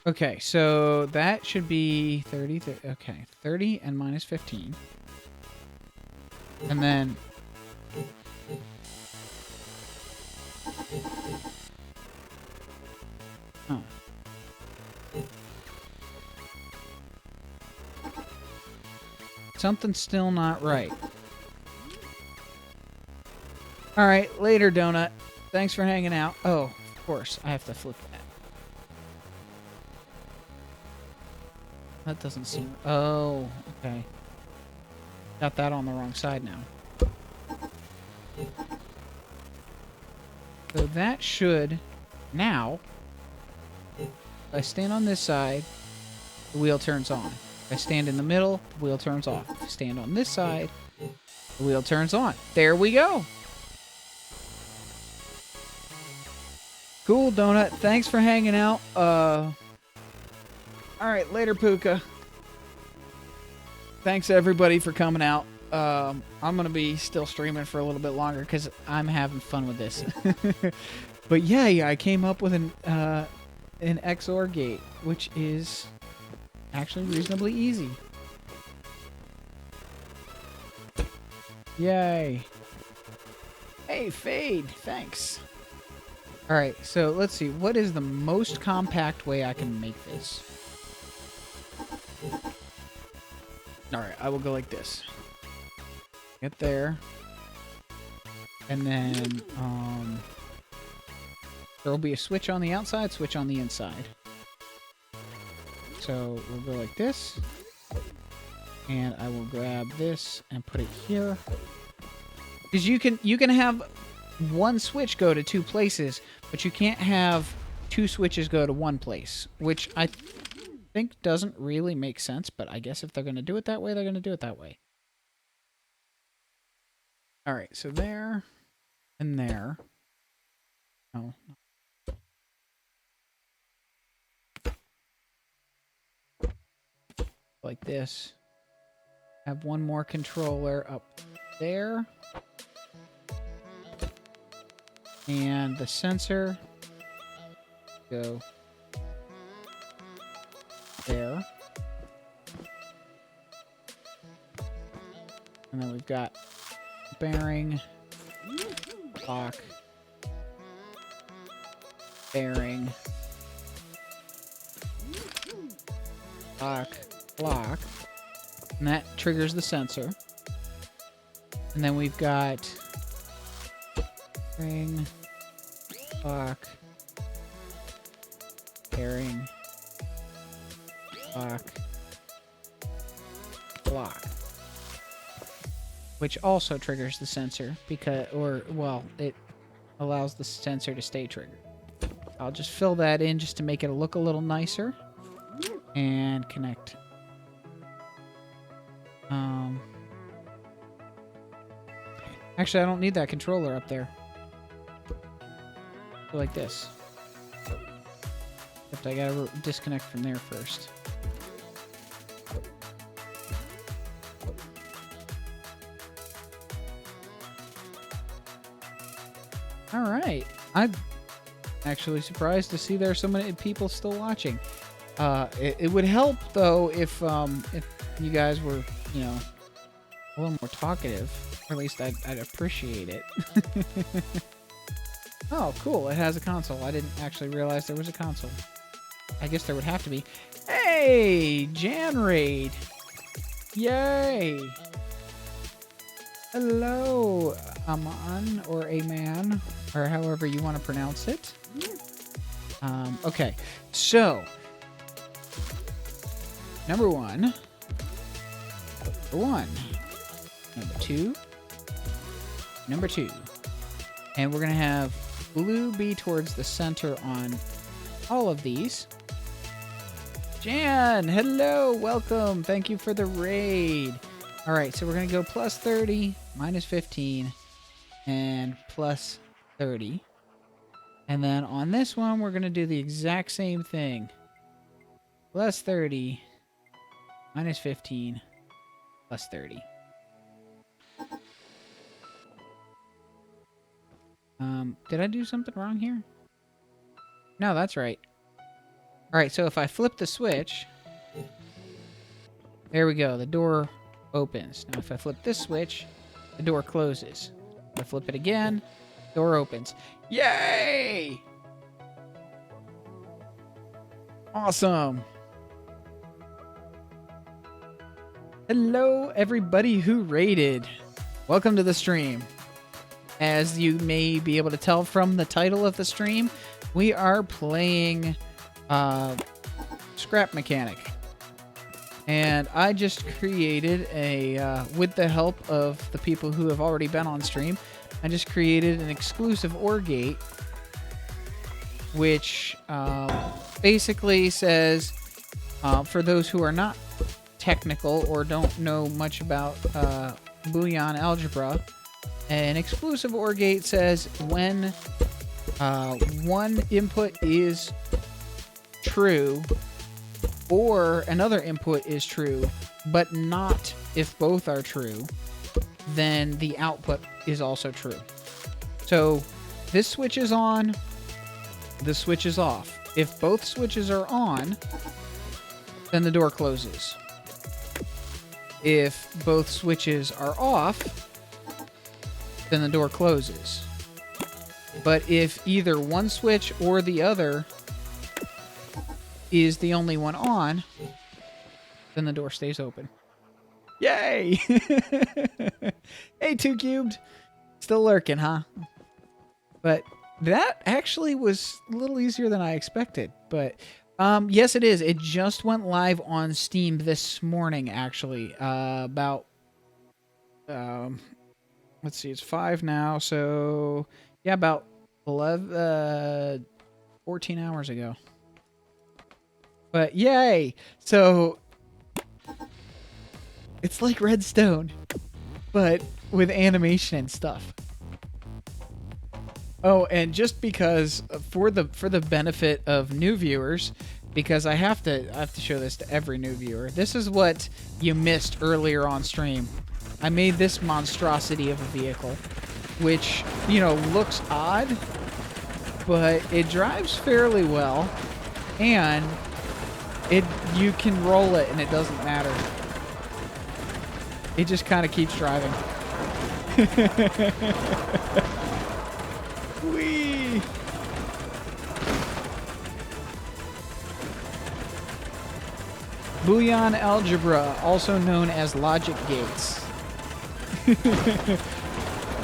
Okay, so that should be 30. Okay, 30 and -15. And then... Huh. Something's still not right. Alright, later, Donut. Thanks for hanging out. Oh, of course, I have to flip that. That doesn't seem... Oh, okay. Got that on the wrong side now. So that should... Now... If I stand on this side, the wheel turns on. If I stand in the middle, the wheel turns off. If I stand on this side, the wheel turns on. There we go! Cool, Donut. Thanks for hanging out. Alright, later, Puka. Thanks, everybody, for coming out. I'm going to be still streaming for a little bit longer because I'm having fun with this. But yeah, I came up with an XOR gate, which is actually reasonably easy. Yay. Hey, Fade, thanks. Alright, so let's see. What is the most compact way I can make this? Alright, I will go like this. Get there. And then, there will be a switch on the outside, switch on the inside. So we'll go like this. And I will grab this and put it here. Because you can have one switch go to two places, but you can't have two switches go to one place, which I think doesn't really make sense, but I guess if they're going to do it that way, they're going to do it that way. All right, so there and there. Oh. Like this. Have one more controller up there. And the sensor go there. And then we've got bearing, lock, bearing, lock, lock. And that triggers the sensor. And then we've got ring, lock, bearing, lock, lock. Which also triggers the sensor because, it allows the sensor to stay triggered. I'll just fill that in just to make it look a little nicer. And connect. Actually, I don't need that controller up there. Go like this. Except I gotta disconnect from there first. Alright. I'm actually surprised to see there are so many people still watching. It would help, though, if you guys were, a little more talkative. Or at least I'd appreciate it. Oh, cool. It has a console. I didn't actually realize there was a console. I guess there would have to be. Hey! Jan Raid! Yay! Hello, Aman, or Aman, or however you want to pronounce it. Okay, so number one, number two, and we're gonna have blue be towards the center on all of these. Jan, hello, welcome, thank you for the raid. All right, so we're gonna go plus 30, minus 15, and plus 30. And then on this one, we're gonna do the exact same thing. Plus 30, minus 15, plus 30. Did I do something wrong here? No, that's right. All right, so if I flip the switch, there we go, the door opens. Now if I flip this switch, the door closes. If I flip it again, door opens. Yay! Awesome. Hello, everybody who raided. Welcome to the stream. As you may be able to tell from the title of the stream, we are playing Scrap Mechanic. And I just created a, with the help of the people who have already been on stream, I just created an exclusive OR gate, which basically says, for those who are not technical or don't know much about Boolean algebra, an exclusive OR gate says when one input is true or another input is true, but not if both are true, then the output is also true. So this switch is on, the switch is off. If both switches are on, then the door closes. If both switches are off, then the door closes. But if either one switch or the other is the only one on, then the door stays open. Yay! Hey, 2 Cubed. Still lurking, huh? But that actually was a little easier than I expected. But yes, it is. It just went live on Steam this morning, actually. About, let's see, it's 5 now. So, yeah, about 14 hours ago. But yay! So, it's like Redstone, but with animation and stuff. Oh, and just because for the benefit of new viewers, because I have to show this to every new viewer. This is what you missed earlier on stream. I made this monstrosity of a vehicle, which, you know, looks odd, but it drives fairly well, and you can roll it and it doesn't matter. It just kind of keeps driving. Whee! Boolean algebra, also known as logic gates.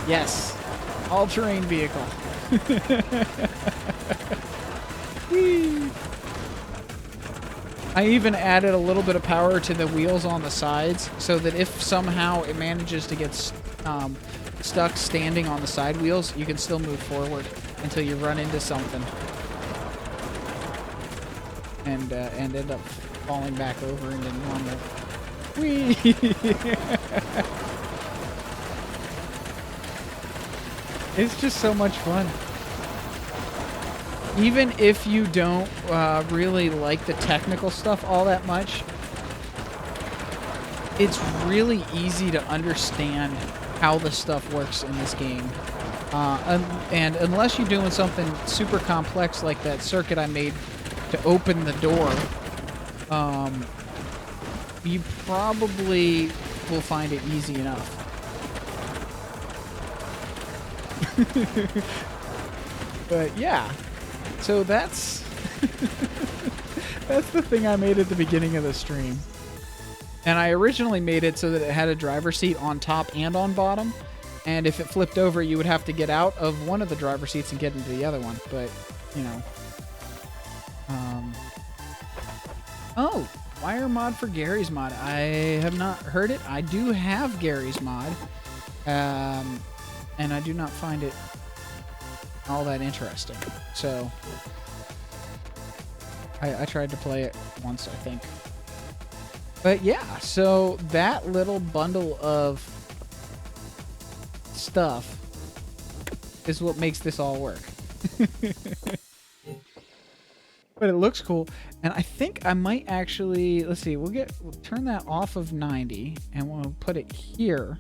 Yes, all-terrain vehicle. Whee! I even added a little bit of power to the wheels on the sides so that if somehow it manages to get stuck standing on the side wheels, you can still move forward until you run into something and end up falling back over into normal. Whee! It's just so much fun. Even if you don't really like the technical stuff all that much, it's really easy to understand how the stuff works in this game. And unless you're doing something super complex like that circuit I made to open the door, you probably will find it easy enough. But yeah. So that's that's the thing I made at the beginning of the stream. And I originally made it so that it had a driver's seat on top and on bottom. And if it flipped over, you would have to get out of one of the driver's seats and get into the other one. But, you know. Oh, wire mod for Gary's mod. I have not heard it. I do have Gary's mod. And I do not find it all that interesting. So I tried to play it once, I think. But yeah, so that little bundle of stuff is what makes this all work. But it looks cool, and I think I might actually, let's see, we'll turn that off of 90 and we'll put it here.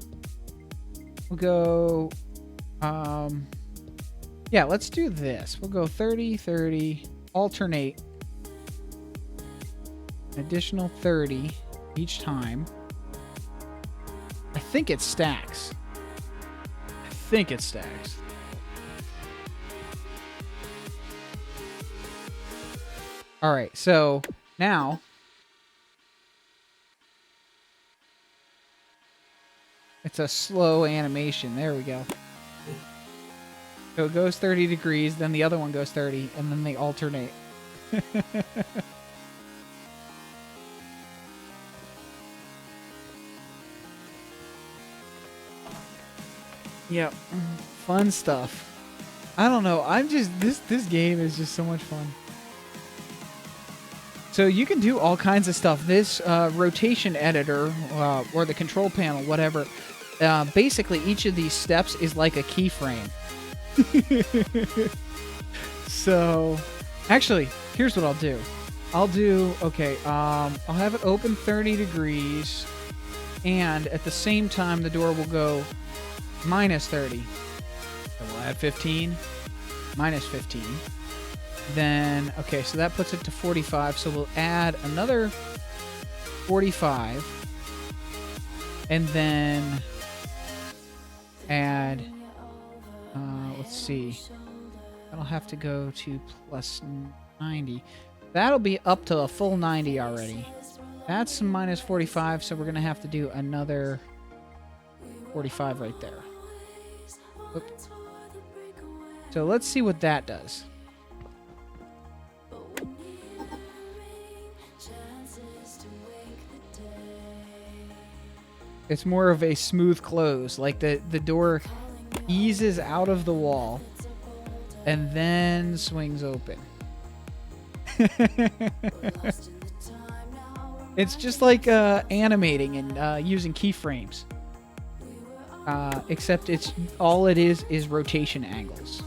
We'll go yeah, let's do this. We'll go 30, 30, alternate, additional 30 each time. I think it stacks. All right, so now it's a slow animation. There we go. So it goes 30 degrees, then the other one goes 30, and then they alternate. Yep. Fun stuff. I don't know. I'm just this game is just so much fun. So you can do all kinds of stuff. This rotation editor or the control panel, whatever. Basically, each of these steps is like a keyframe. So, actually, here's what I'll do. I'll have it open 30 degrees, and at the same time, the door will go minus 30. So we'll add 15, minus 15, Then, okay, so that puts it to 45. So we'll add another 45. And then add, let's see. That'll have to go to plus 90. That'll be up to a full 90 already. That's minus 45, so we're going to have to do another 45 right there. Oop. So let's see what that does. It's more of a smooth close, like the door eases out of the wall and then swings open. It's just like animating and using keyframes. Except it's all it is rotation angles.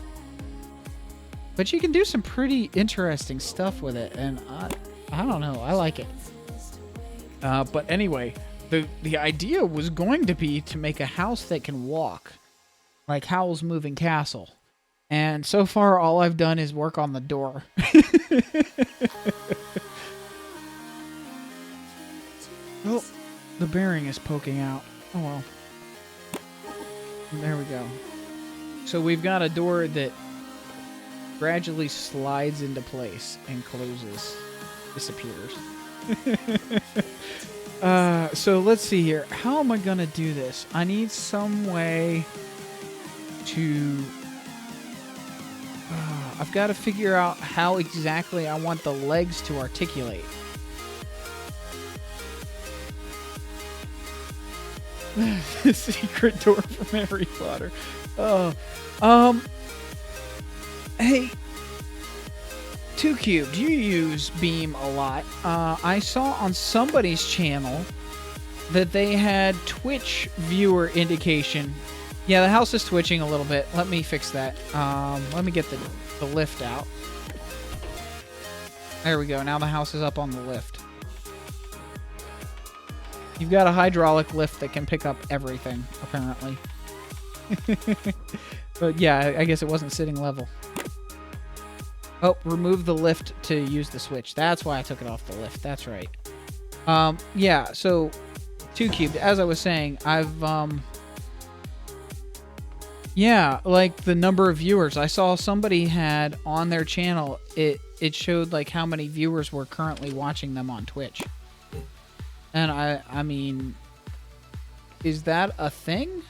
But you can do some pretty interesting stuff with it, and I don't know, I like it. But anyway, the idea was going to be to make a house that can walk, like Howl's Moving Castle. And so far, all I've done is work on the door. Oh, the bearing is poking out. Oh well. There we go. So we've got a door that gradually slides into place and closes, disappears. So let's see here. How am I gonna do this? I need some way to... I've got to figure out how exactly I want the legs to articulate. The secret door from Harry Potter. Hey, 2Cubed, you use Beam a lot. I saw on somebody's channel that they had Twitch viewer indication. Yeah, the house is twitching a little bit. Let me fix that. Let me get the lift out. There we go. Now the house is up on the lift. You've got a hydraulic lift that can pick up everything, apparently. But yeah, I guess it wasn't sitting level. Oh, remove the lift to use the switch. That's why I took it off the lift. That's right. Yeah, so 2Cubed, as I was saying, I've yeah, like the number of viewers. I saw somebody had on their channel, it showed like how many viewers were currently watching them on Twitch. And I mean, is that a thing?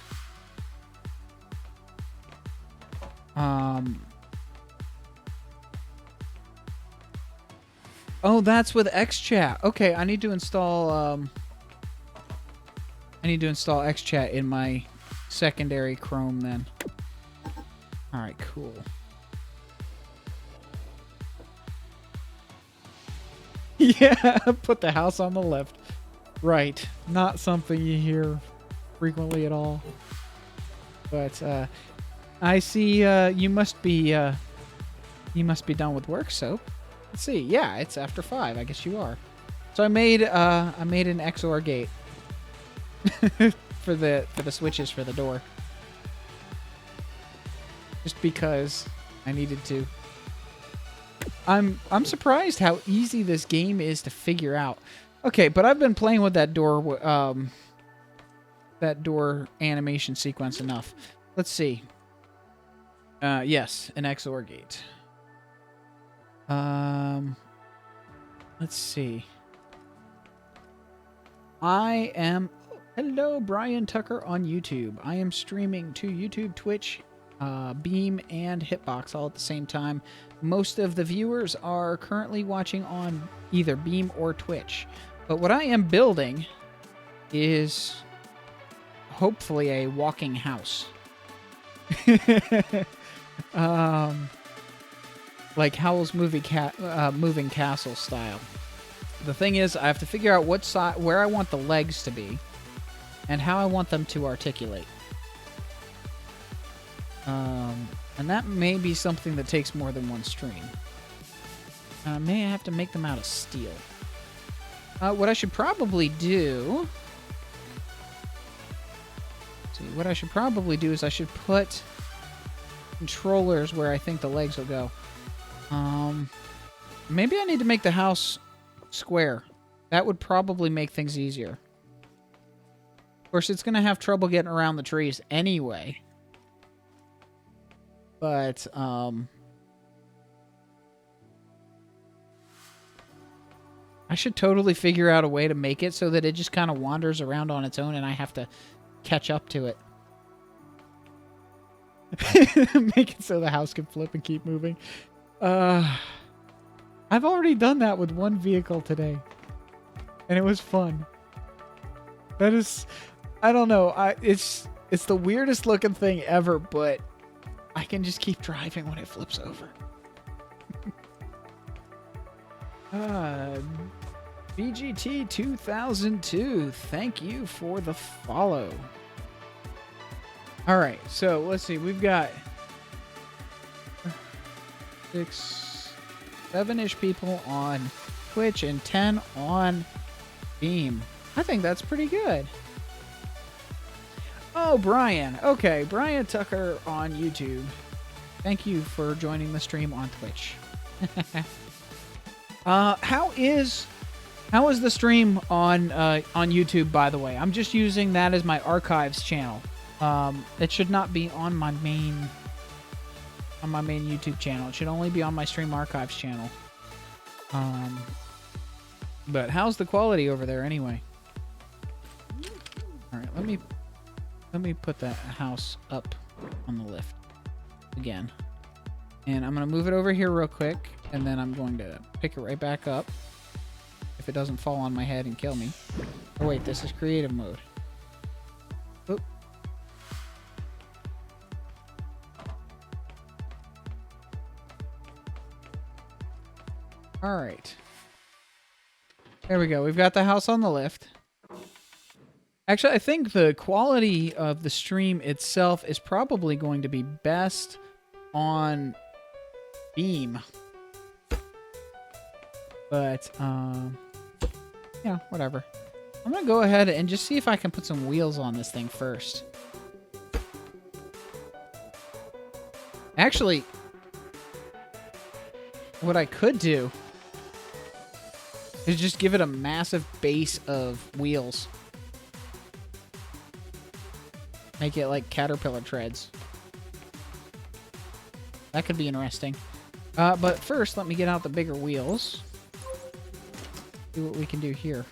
Oh, that's with XChat. Okay, I need to install XChat in my secondary Chrome then. All right, cool. Yeah, put the house on the left. Right, not something you hear frequently at all. But I see you must be done with work, so let's see. Yeah, it's after 5. I guess you are. So I made an XOR gate for the switches for the door. Just because I needed to. I'm surprised how easy this game is to figure out. Okay, but I've been playing with that door animation sequence enough. Let's see. Yes, an XOR gate. Let's see. Hello, Brian Tucker on YouTube. I am streaming to YouTube, Twitch, Beam, and Hitbox all at the same time. Most of the viewers are currently watching on either Beam or Twitch. But what I am building is hopefully a walking house. Like Howl's Moving Castle style. The thing is, I have to figure out what side, where I want the legs to be, and how I want them to articulate. And that may be something that takes more than one stream. May I have to make them out of steel. What I should probably do... What I should probably do is I should put controllers where I think the legs will go. Maybe I need to make the house square. That would probably make things easier. Of course, it's going to have trouble getting around the trees anyway. But, I should totally figure out a way to make it so that it just kind of wanders around on its own and I have to catch up to it. Make it so the house can flip and keep moving. I've already done that with one vehicle today. And it was fun. That is... I don't know. It's the weirdest looking thing ever, but I can just keep driving when it flips over. BGT 2002, thank you for the follow. Alright, so let's see. We've got 6, 7-ish people on Twitch and 10 on Beam. I think that's pretty good. Oh, Brian. Okay, Brian Tucker on YouTube. Thank you for joining the stream on Twitch. How is the stream on YouTube, by the way? I'm just using that as my archives channel. It should not be on my main YouTube channel. It should only be on my stream archives channel. But how's the quality over there anyway? All right, let me put that house up on the lift again. And I'm going to move it over here real quick, and then I'm going to pick it right back up if it doesn't fall on my head and kill me. Oh wait, this is creative mode. Oop. All right. There we go. We've got the house on the lift. Actually, I think the quality of the stream itself is probably going to be best on Beam. But, yeah, whatever. I'm going to go ahead and just see if I can put some wheels on this thing first. Actually, what I could do is just give it a massive base of wheels. Make it like caterpillar treads. That could be interesting. But first, let me get out the bigger wheels. See what we can do here.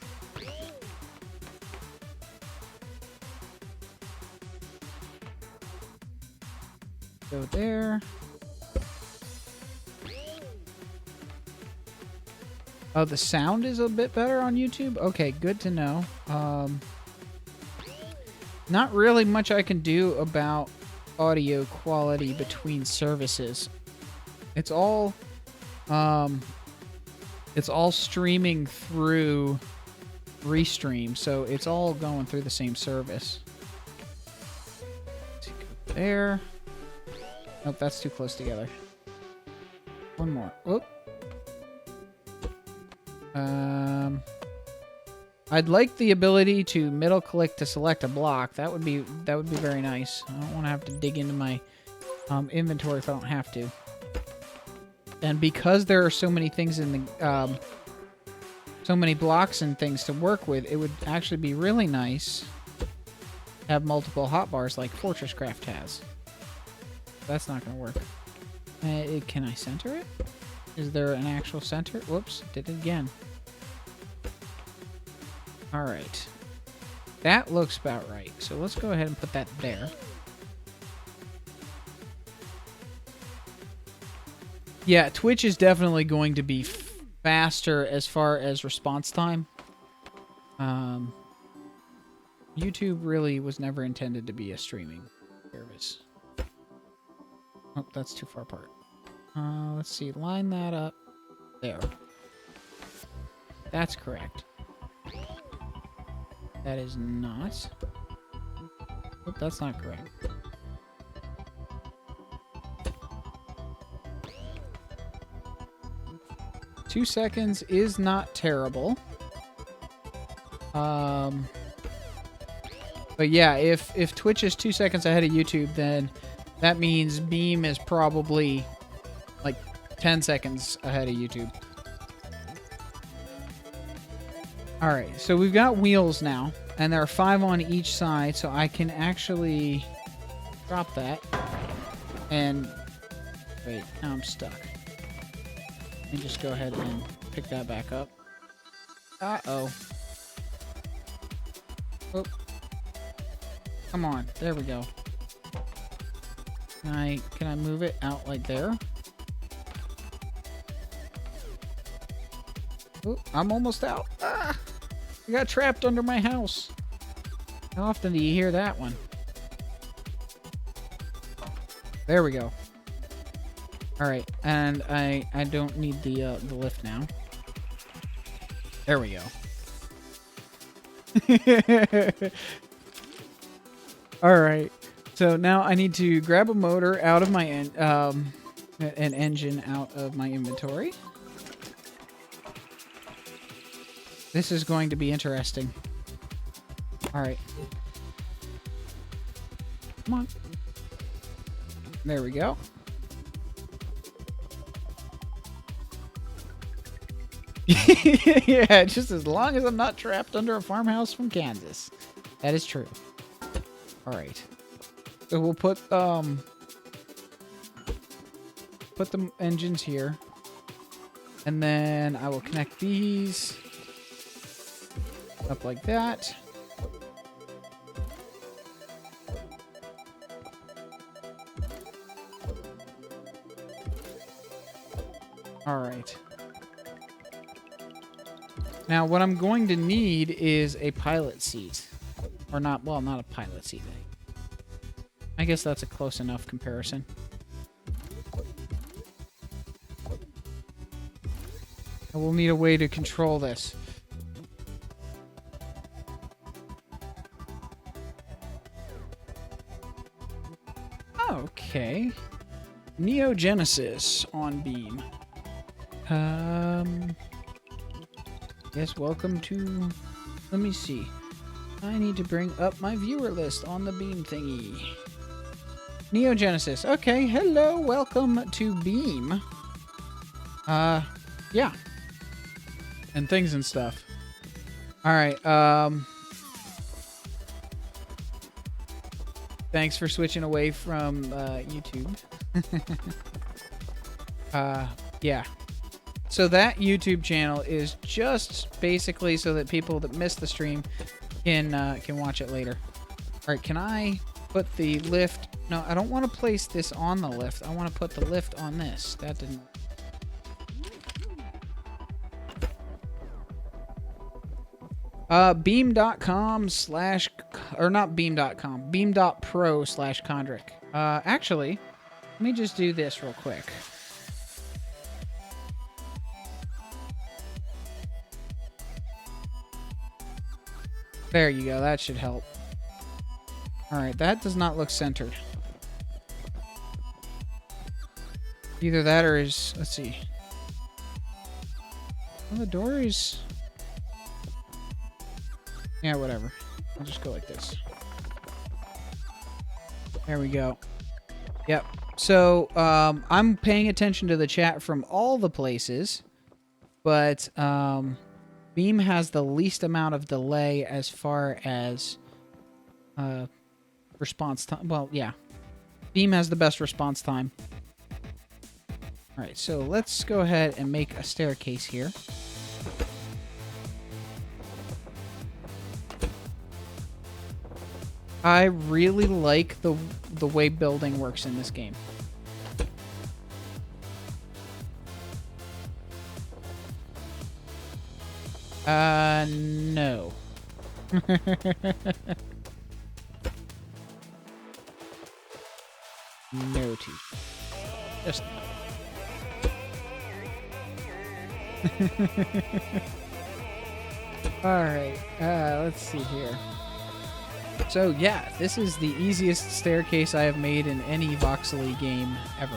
Go there. Oh, the sound is a bit better on YouTube? Okay, good to know. Not really much I can do about audio quality between services. It's all streaming through Restream, so it's all going through the same service. Let's go there. Nope, that's too close together. One more. Whoop. I'd like the ability to middle click to select a block. That would be very nice. I don't want to have to dig into my inventory if I don't have to. And because there are so many things in the so many blocks and things to work with, it would actually be really nice to have multiple hotbars like Fortress Craft has. That's not going to work. Can I center it? Is there an actual center? Whoops, did it again. All right. That looks about right. So let's go ahead and put that there. Yeah, Twitch is definitely going to be faster as far as response time. YouTube really was never intended to be a streaming service. Oh, that's too far apart. Let's see. Line that up. There. That's correct. That is not. Oh, that's not correct. Two seconds is not terrible. But yeah, if Twitch is 2 seconds ahead of YouTube, then that means Beam is probably like 10 seconds ahead of YouTube. Alright, so we've got wheels now, and there are 5 on each side, so I can actually drop that. And wait, now I'm stuck. Let me just go ahead and pick that back up. Uh-oh. Oh. Come on, there we go. Can I move it out like there? Oh, I'm almost out. Ah! I got trapped under my house. How often do you hear that one? There we go. Alright, and I don't need the lift now. There we go. Alright, so now I need to grab a motor out of my an engine out of my inventory. This is going to be interesting. Alright. Come on. There we go. Yeah, just as long as I'm not trapped under a farmhouse from Kansas. That is true. Alright. So we'll put the engines here. And then I will connect these up like that. Alright. Now, what I'm going to need is a pilot seat. Or not, well, not a pilot seat. I guess that's a close enough comparison. I will need a way to control this. Okay. Neogenesis on Beam. Yes, welcome to... Let me see. I need to bring up my viewer list on the Beam thingy. Neogenesis. Okay, hello, welcome to Beam. Yeah. And things and stuff. Alright, thanks for switching away from, YouTube. Yeah. So that YouTube channel is just basically so that people that miss the stream can watch it later. Alright, can I put the lift... No, I don't want to place this on the lift. I want to put the lift on this. That didn't... Beam.com slash... Or not beam.com. Beam.pro slash Chondrick. Actually, let me just do this real quick. There you go. That should help. Alright, that does not look centered. Either that or is... Let's see. Well, the door is... Yeah, whatever. I'll just go like this. There we go. Yep. So, I'm paying attention to the chat from all the places, but Beam has the least amount of delay as far as response time. Well, yeah. Beam has the best response time. Alright, so let's go ahead and make a staircase here. I really like the way building works in this game. No. No teeth. Just Alright, let's see here. So yeah, this is the easiest staircase I have made in any voxely game ever.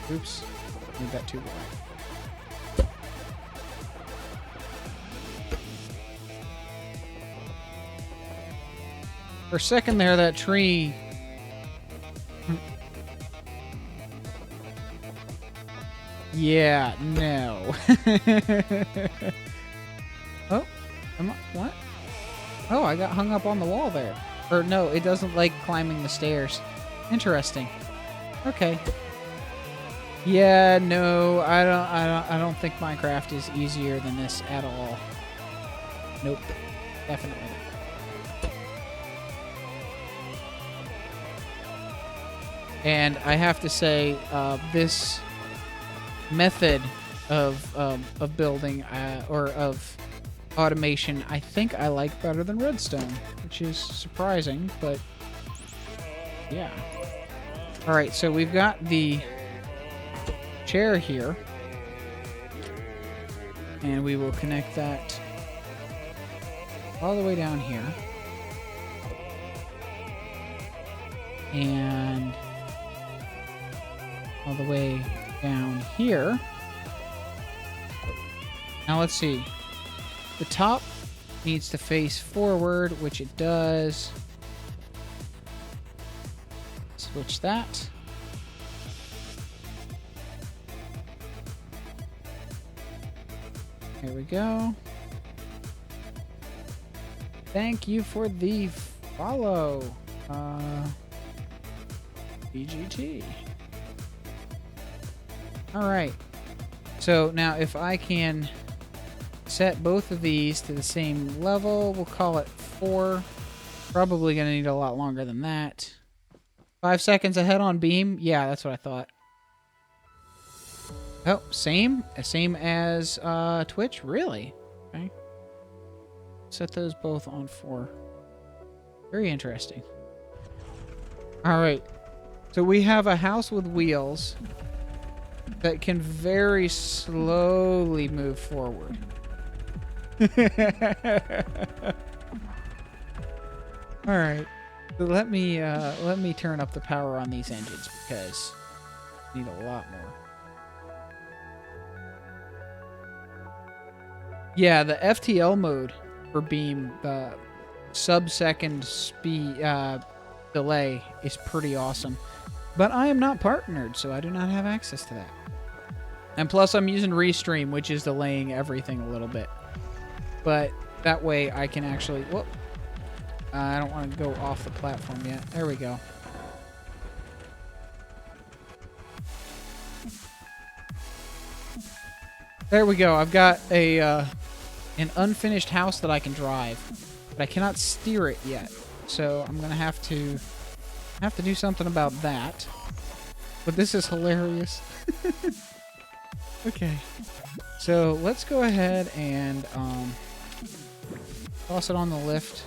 Oops, made that too wide. For a second there, that tree... Yeah, no. Oh, what? Oh, I got hung up on the wall there. Or no, it doesn't like climbing the stairs. Interesting. Okay. Yeah, no, I don't think Minecraft is easier than this at all. Nope. Definitely not. And I have to say, this method of building or of automation, I think I like better than redstone, which is surprising, but yeah. All right, so we've got the chair here, and we will connect that all the way down here, and all the way down here. Now let's see. The top needs to face forward, which it does. Switch that. Here we go. Thank you for the follow, BGT. All right. So now if I can set both of these to the same level, we'll call it 4. Probably going to need a lot longer than that. 5 seconds ahead on beam. Yeah, that's what I thought. Oh, same as Twitch. Really? Okay. Set those both on 4. Very interesting. All right. So we have a house with wheels that can very slowly move forward. All right. So let me turn up the power on these engines because I need a lot more. Yeah, the FTL mode for beam, the sub-second speed delay is pretty awesome. But I am not partnered, so I do not have access to that. And plus I'm using Restream, which is delaying everything a little bit. But that way I can actually... Whoop. I don't want to go off the platform yet. There we go. There we go. I've got a an unfinished house that I can drive, but I cannot steer it yet. So I'm gonna have to do something about that. But this is hilarious. Okay. So let's go ahead and toss it on the lift.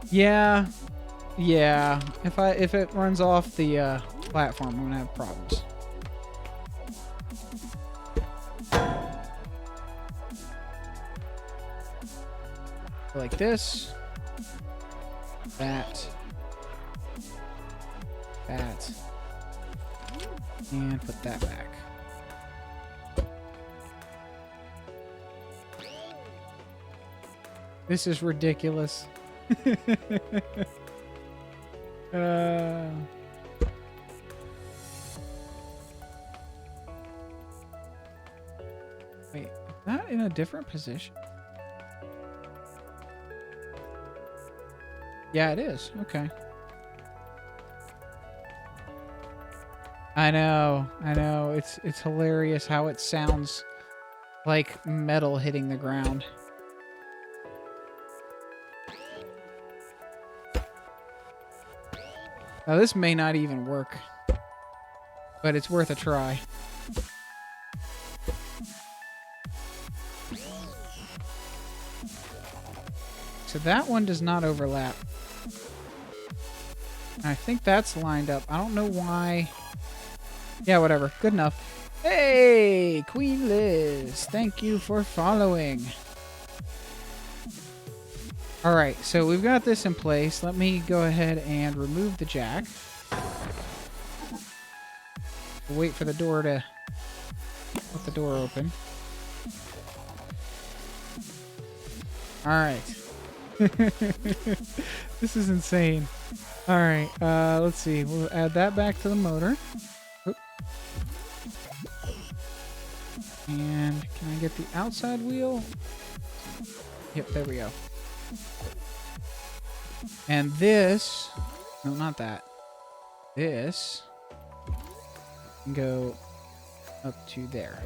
Yeah. If it runs off the platform, I'm gonna have problems. Like this. That. And put that back. This is ridiculous. Wait, not in a different position? Yeah, it is. Okay. I know. It's hilarious how it sounds like metal hitting the ground. Now, this may not even work, but it's worth a try. So that one does not overlap. I think that's lined up. I don't know why. Yeah, whatever. Good enough. Hey, Queen Liz. Thank you for following. All right, so we've got this in place. Let me go ahead and remove the jack. Wait for the door to Let the door open. All right. This is insane. All right. Let's see. We'll add that back to the motor. Oop. And can I get the outside wheel? Yep, there we go. And this... No, not that. This can go up to there.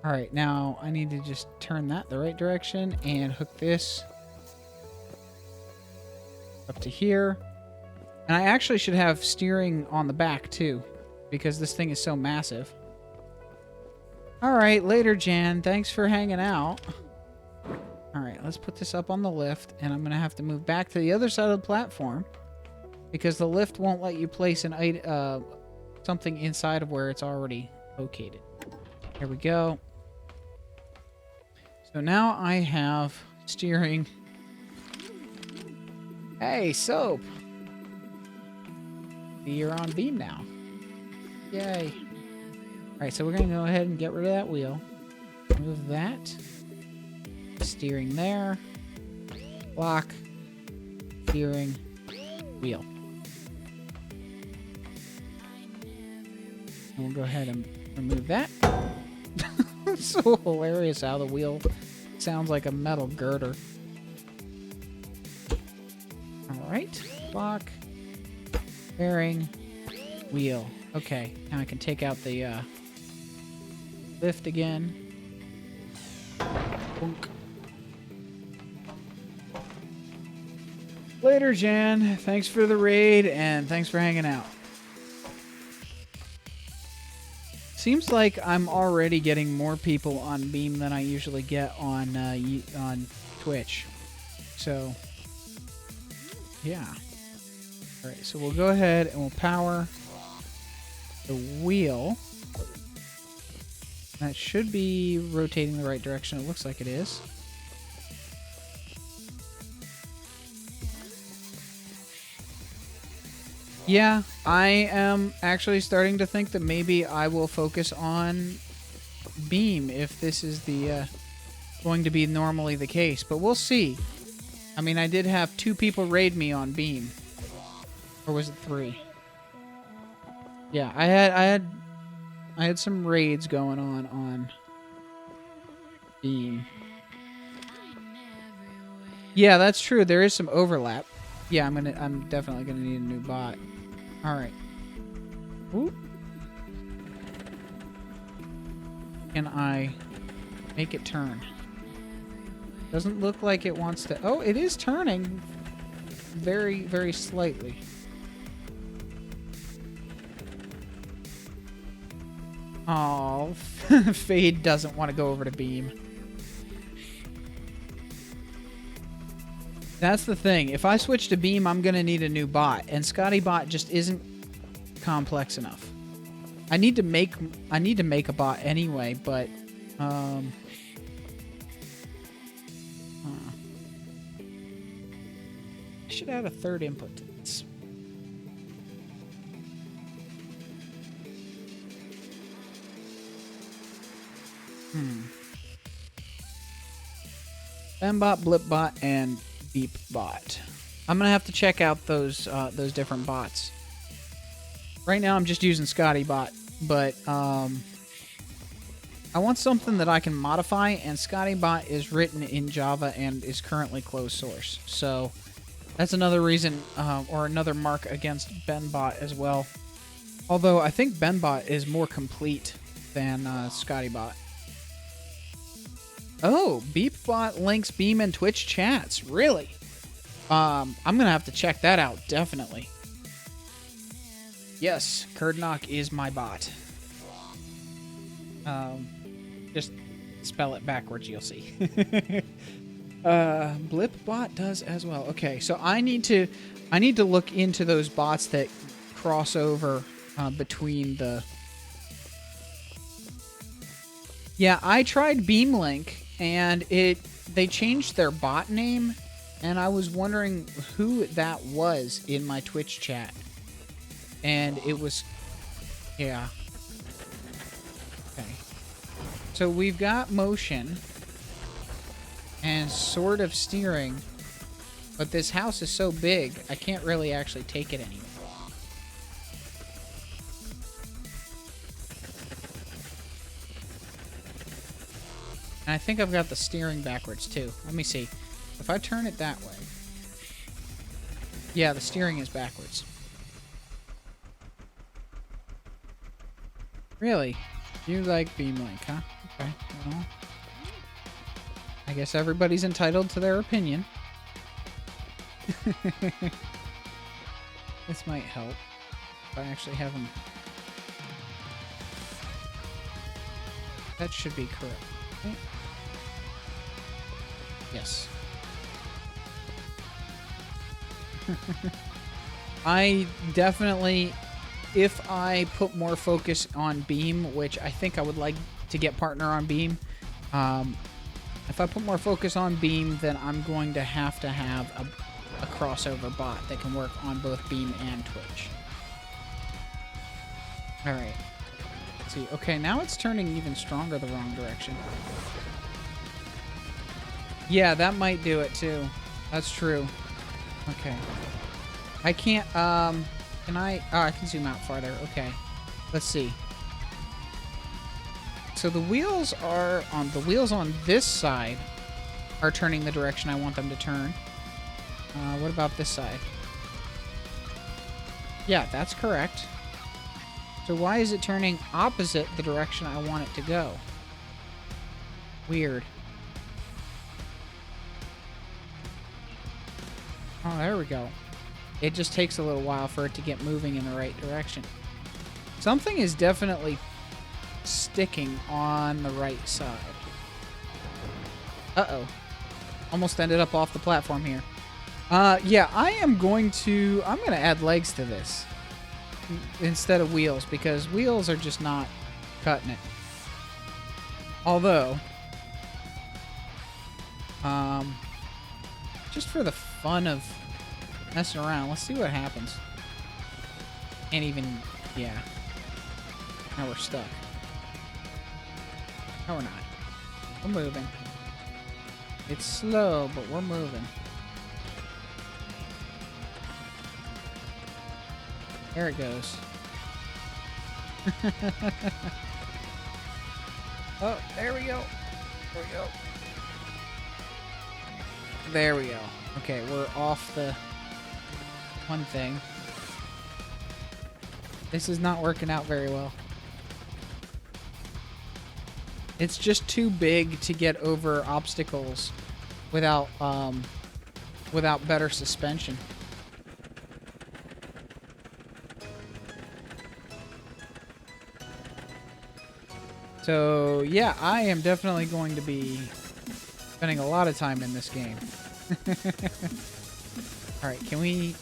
All right, now I need to just turn that the right direction and hook this up to here. And I actually should have steering on the back too, because this thing is so massive. All right, later, Jan. Thanks for hanging out. All right, let's put this up on the lift, and I'm going to have to move back to the other side of the platform because the lift won't let you place something inside of where it's already located. There we go. So now I have steering. Hey, Soap. You're on beam now. Yay. All right, so we're going to go ahead and get rid of that wheel. Move that. Steering there. Lock. Steering. Wheel. And we'll go ahead and remove that. It's so hilarious how the wheel sounds like a metal girder. All right. Lock. Bearing. Wheel. Okay. Now I can take out the lift again. Boink. Later, Jan. Thanks for the raid, and thanks for hanging out. Seems like I'm already getting more people on Beam than I usually get on Twitch. So, yeah. All right, so we'll go ahead and we'll power the wheel. That should be rotating the right direction. It looks like it is. Yeah, I am actually starting to think that maybe I will focus on Beam if this is the going to be normally the case. But we'll see. I mean, I did have 2 people raid me on Beam. Or was it 3? Yeah, I had some raids going on Beam. Yeah, that's true. There is some overlap. Yeah, I'm definitely gonna need a new bot. All right. Ooh. Can I make it turn? Doesn't look like it wants to. Oh, it is turning very, very slightly. Oh, Fade doesn't want to go over to Beam. That's the thing. If I switch to Beam, I'm going to need a new bot. And Scotty Bot just isn't complex enough. I need to make a bot anyway, but I should add a third input to this. Fembot, Blipbot, and Beepbot. I'm gonna have to check out those different bots. Right now, I'm just using Scotty Bot, but I want something that I can modify, and Scotty Bot is written in Java and is currently closed source. So that's another reason, or another mark against BenBot as well. Although I think BenBot is more complete than Scotty Bot. Oh, Beepbot links Beam and Twitch chats. Really? I'm going to have to check that out, definitely. Yes, Kurdnock is my bot. Just spell it backwards, you'll see. Blipbot does as well. Okay, so I need to look into those bots that cross over between the... Yeah, I tried Beamlink, and they changed their bot name And I was wondering who that was in my Twitch chat. And it was... Yeah. Okay. So we've got motion and sort of steering, but this house is so big, I can't really actually take it anymore. And I think I've got the steering backwards too. Let me see. If I turn it that way. Yeah, the steering is backwards. Really? You like Beam Link, huh? Okay. Well, I guess everybody's entitled to their opinion. This might help. If I actually have them... That should be correct. Right? Yes. I definitely... If I put more focus on Beam, which I think I would like to get partner on Beam, if I put more focus on Beam, then I'm going to have a crossover bot that can work on both Beam and Twitch. Alright. Let's see. Okay, now it's turning even stronger the wrong direction. Yeah, that might do it too. That's true. Okay. I can't, can I... Oh, I can zoom out farther. Okay. Let's see. So the wheels on this side are turning the direction I want them to turn. What about this side? Yeah, that's correct. So why is it turning opposite the direction I want it to go? Weird. Oh, there we go. It just takes a little while for it to get moving in the right direction. Something is definitely sticking on the right side. Uh-oh. Almost ended up off the platform here. Yeah, I'm going to add legs to this instead of wheels, because wheels are just not cutting it. Although, just for the fun of messing around, let's see what happens. And even, yeah. Now we're stuck. No, we're not. We're moving. It's slow, but we're moving. There it goes. Oh, there we go. There we go. There we go. Okay, we're off the one thing. This is not working out very well. It's just too big to get over obstacles without better suspension. So, yeah, I am definitely going to be spending a lot of time in this game. Alright, can we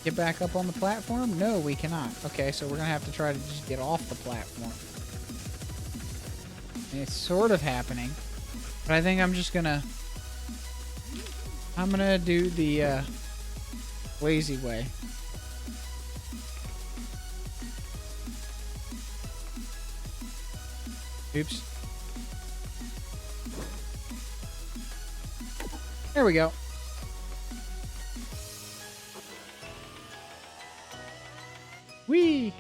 get back up on the platform? No, we cannot. Okay, so we're going to have to try to just get off the platform. And it's sort of happening. But I think I'm just going to... I'm going to do the lazy way. Oops. There we go. Whee!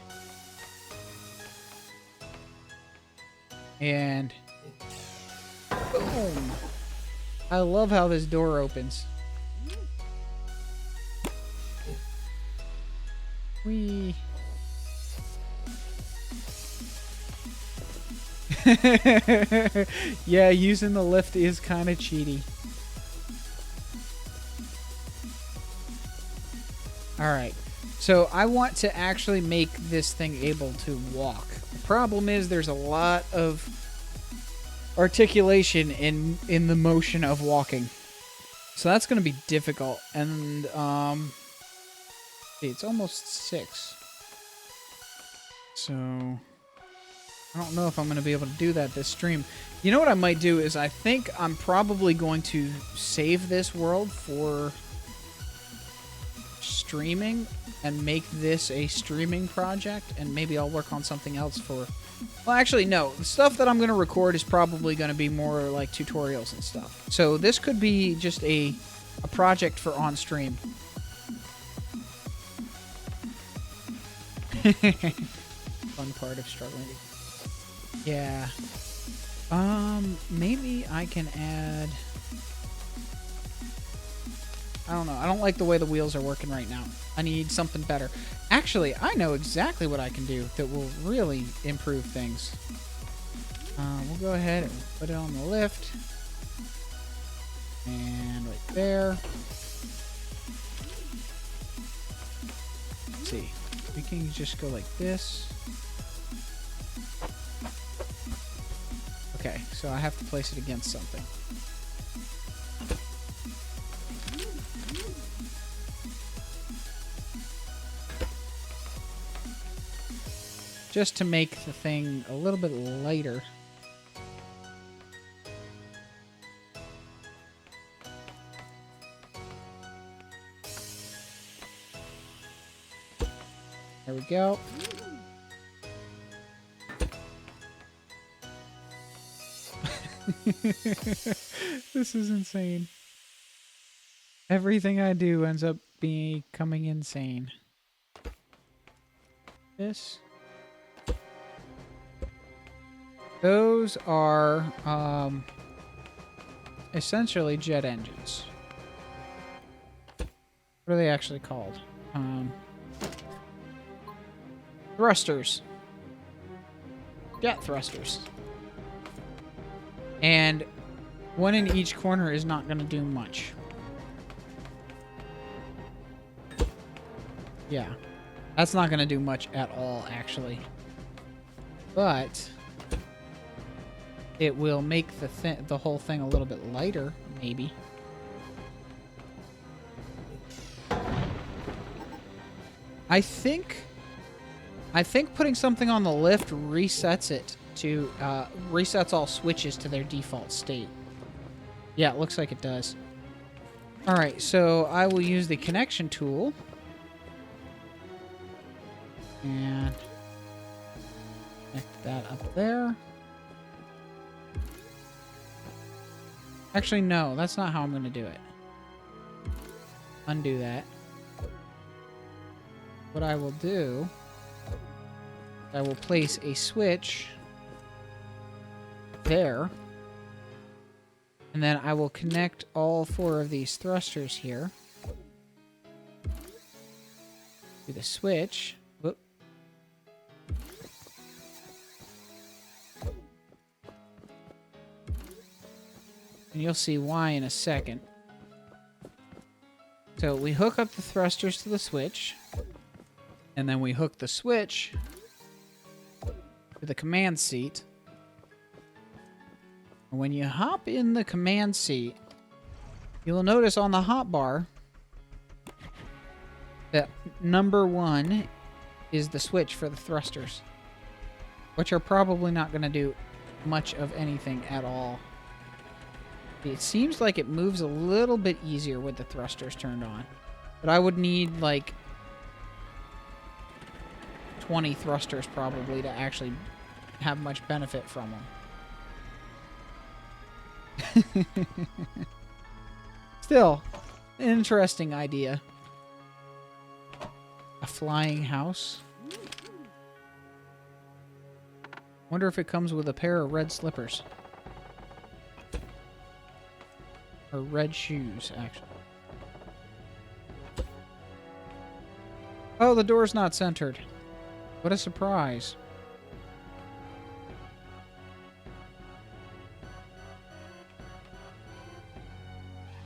And boom! I love how this door opens. Whee! Yeah, using the lift is kind of cheaty. Alright, so I want to actually make this thing able to walk. The problem is there's a lot of articulation in the motion of walking. So that's going to be difficult. And, see, it's almost 6. So, I don't know if I'm going to be able to do that this stream. You know what I might do is I think I'm probably going to save this world for streaming and make this a streaming project, and maybe I'll work on something else for... Well, actually, no. The stuff that I'm going to record is probably going to be more like tutorials and stuff. So this could be just a project for on stream. Fun part of struggling. Yeah. Maybe I can add... I don't know. I don't like the way the wheels are working right now. I need something better. Actually, I know exactly what I can do that will really improve things. We'll go ahead and put it on the lift. And right there. Let's see. We can just go like this. Okay, so I have to place it against something. Just to make the thing a little bit lighter. There we go. This is insane. Everything I do ends up becoming insane. This. Those are essentially jet engines. What are they actually called? Thrusters. Jet thrusters. And one in each corner is not going to do much. Yeah. That's not going to do much at all, actually. But it will make the whole thing a little bit lighter, maybe. I think putting something on the lift resets it to resets all switches to their default state. Yeah, it looks like it does. All right, so I will use the connection tool and connect that up there. Actually, no, that's not how I'm going to do it. Undo that. What I will do, I will place a switch there, and then I will connect all 4 of these thrusters here to the switch. Whoop. And you'll see why in a second. So we hook up the thrusters to the switch, and then we hook the switch to the command seat. And when you hop in the command seat, you'll notice on the hotbar that number 1 is the switch for the thrusters, which are probably not going to do much of anything at all. It seems like it moves a little bit easier with the thrusters turned on, but I would need like 20 thrusters probably to actually have much benefit from them. Still, an interesting idea. A flying house. Wonder if it comes with a pair of red slippers. Or red shoes, actually. Oh, the door's not centered. What a surprise.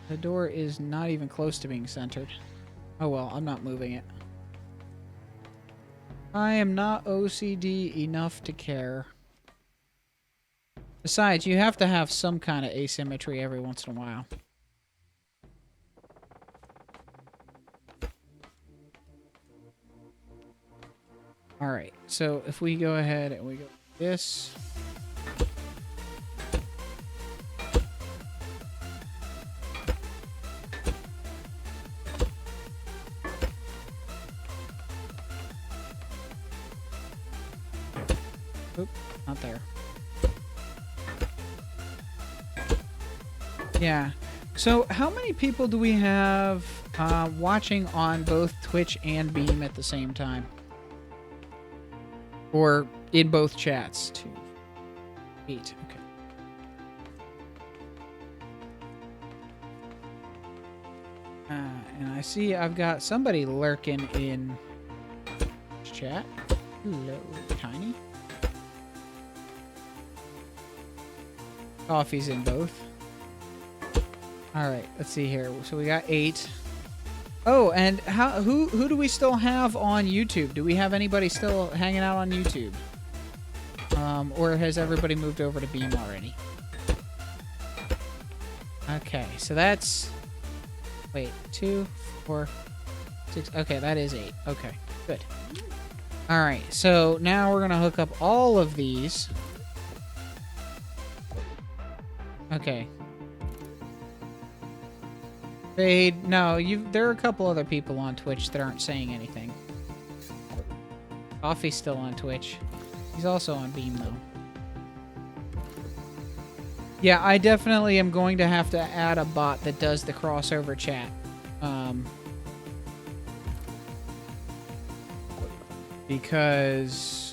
The door is not even close to being centered. Oh well, I'm not moving it. I am not OCD enough to care. Besides, you have to have some kind of asymmetry every once in a while. Alright, so if we go ahead and we go this. Oop, not there. Yeah. So how many people do we have watching on both Twitch and Beam at the same time? Or in both chats? 2, 8. Okay. And I see I've got somebody lurking in chat. Hello, Tiny. Coffee's in both. All right, let's see here. So we got 8. Oh, and who do we still have on YouTube? Do we have anybody still hanging out on YouTube? Or has everybody moved over to Beam already? Okay, so that's... Wait, 2, 4, 6... Okay, that is 8. Okay, good. Alright, so now we're going to hook up all of these. Okay. Fade. No, there are a couple other people on Twitch that aren't saying anything. Coffee's still on Twitch. He's also on Beam, though. Yeah, I definitely am going to have to add a bot that does the crossover chat. Because,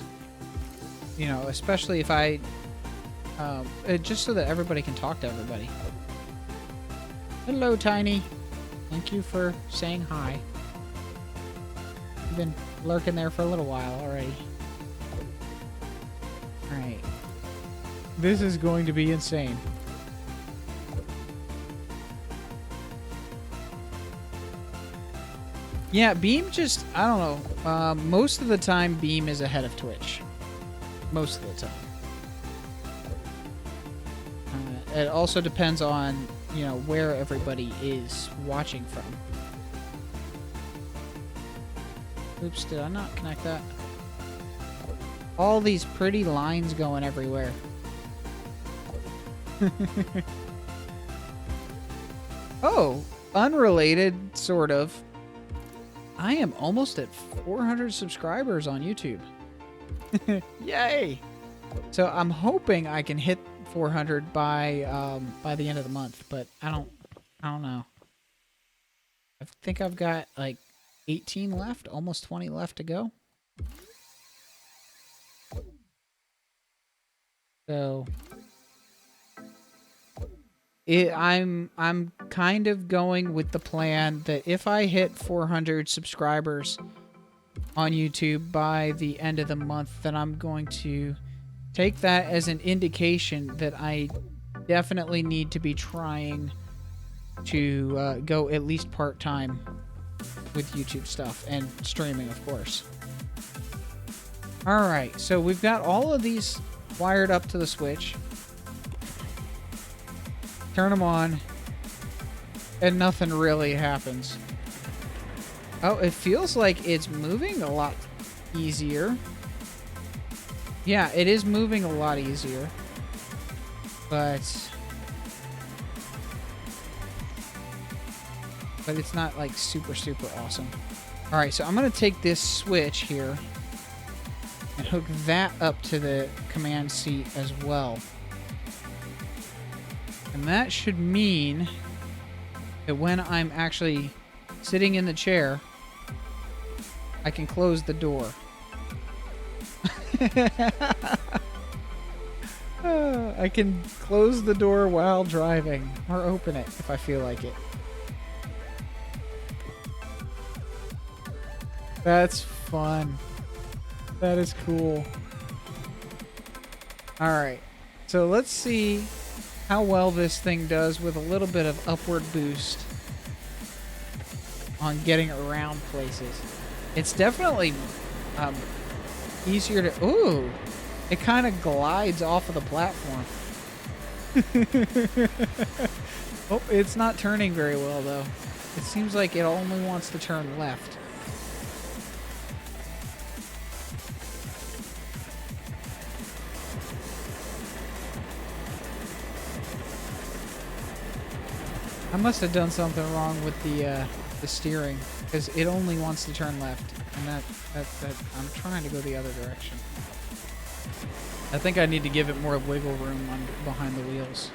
you know, especially if I... just so that everybody can talk to everybody. Hello, Tiny. Thank you for saying hi. You've been lurking there for a little while already. Alright. This is going to be insane. Yeah, Beam just... I don't know. Most of the time, Beam is ahead of Twitch. Most of the time. It also depends on, you know, where everybody is watching from. Oops, did I not connect that? All these pretty lines going everywhere. Oh, unrelated, sort of. I am almost at 400 subscribers on YouTube. Yay! So I'm hoping I can hit 400 by the end of the month, but I don't know. I think I've got like 18 left, almost 20 left to go. So I'm kind of going with the plan that if I hit 400 subscribers on YouTube by the end of the month, then I'm going to take that as an indication that I definitely need to be trying to go at least part-time with YouTube stuff and streaming, of course. Alright, so we've got all of these wired up to the switch. Turn them on, and nothing really happens. Oh, it feels like it's moving a lot easier. Yeah, it is moving a lot easier. But it's not like super awesome. Alright, so I'm going to take this switch here and hook that up to the command seat as well. And that should mean that when I'm actually sitting in the chair, I can close the door. I can close the door while driving, or open it if I feel like it. That's fun. That is cool. Alright, so let's see how well this thing does with a little bit of upward boost on getting around places. It's definitely easier to... Ooh! It kind of glides off of the platform. Oh, it's not turning very well, though. It seems like it only wants to turn left. must have done something wrong with the steering, because it only wants to turn left, and that I'm trying to go the other direction. I think I need to give it more wiggle room behind the wheels.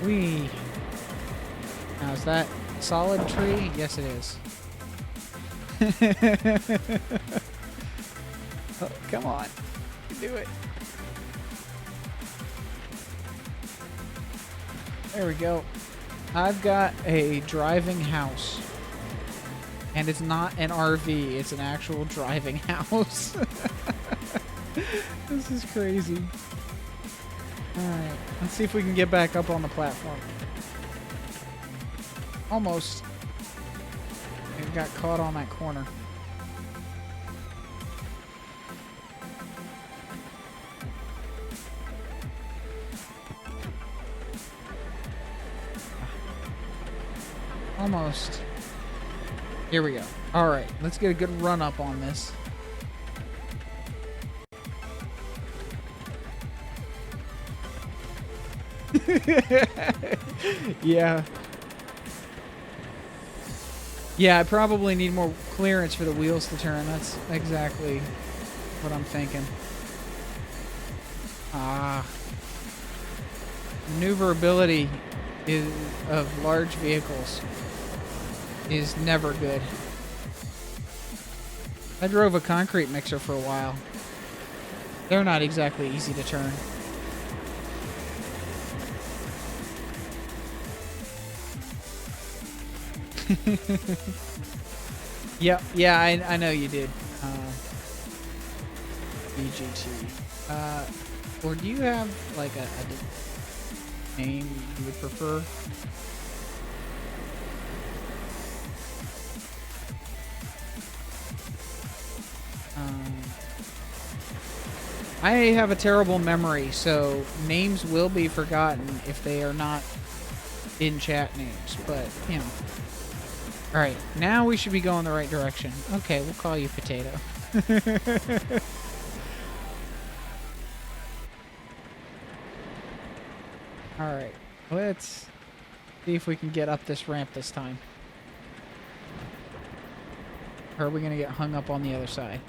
Whee! Now is that solid tree? Yes, it is. Oh, come on. You can do it. There we go. I've got a driving house. And it's not an RV, it's an actual driving house. This is crazy. Alright, let's see if we can get back up on the platform. Almost. It got caught on that corner. Almost. Here we go. Alright, let's get a good run up on this. Yeah. Yeah, I probably need more clearance for the wheels to turn. That's exactly what I'm thinking. Ah. Maneuverability of large vehicles is never good. I drove a concrete mixer for a while. They're not exactly easy to turn. Yep, yeah, I know you did. BGT. Or do you have like a name you would prefer? I have a terrible memory, so names will be forgotten if they are not in chat names, but, you know. Alright, now we should be going the right direction. Okay, we'll call you Potato. Alright, let's see if we can get up this ramp this time. Or are we going to get hung up on the other side?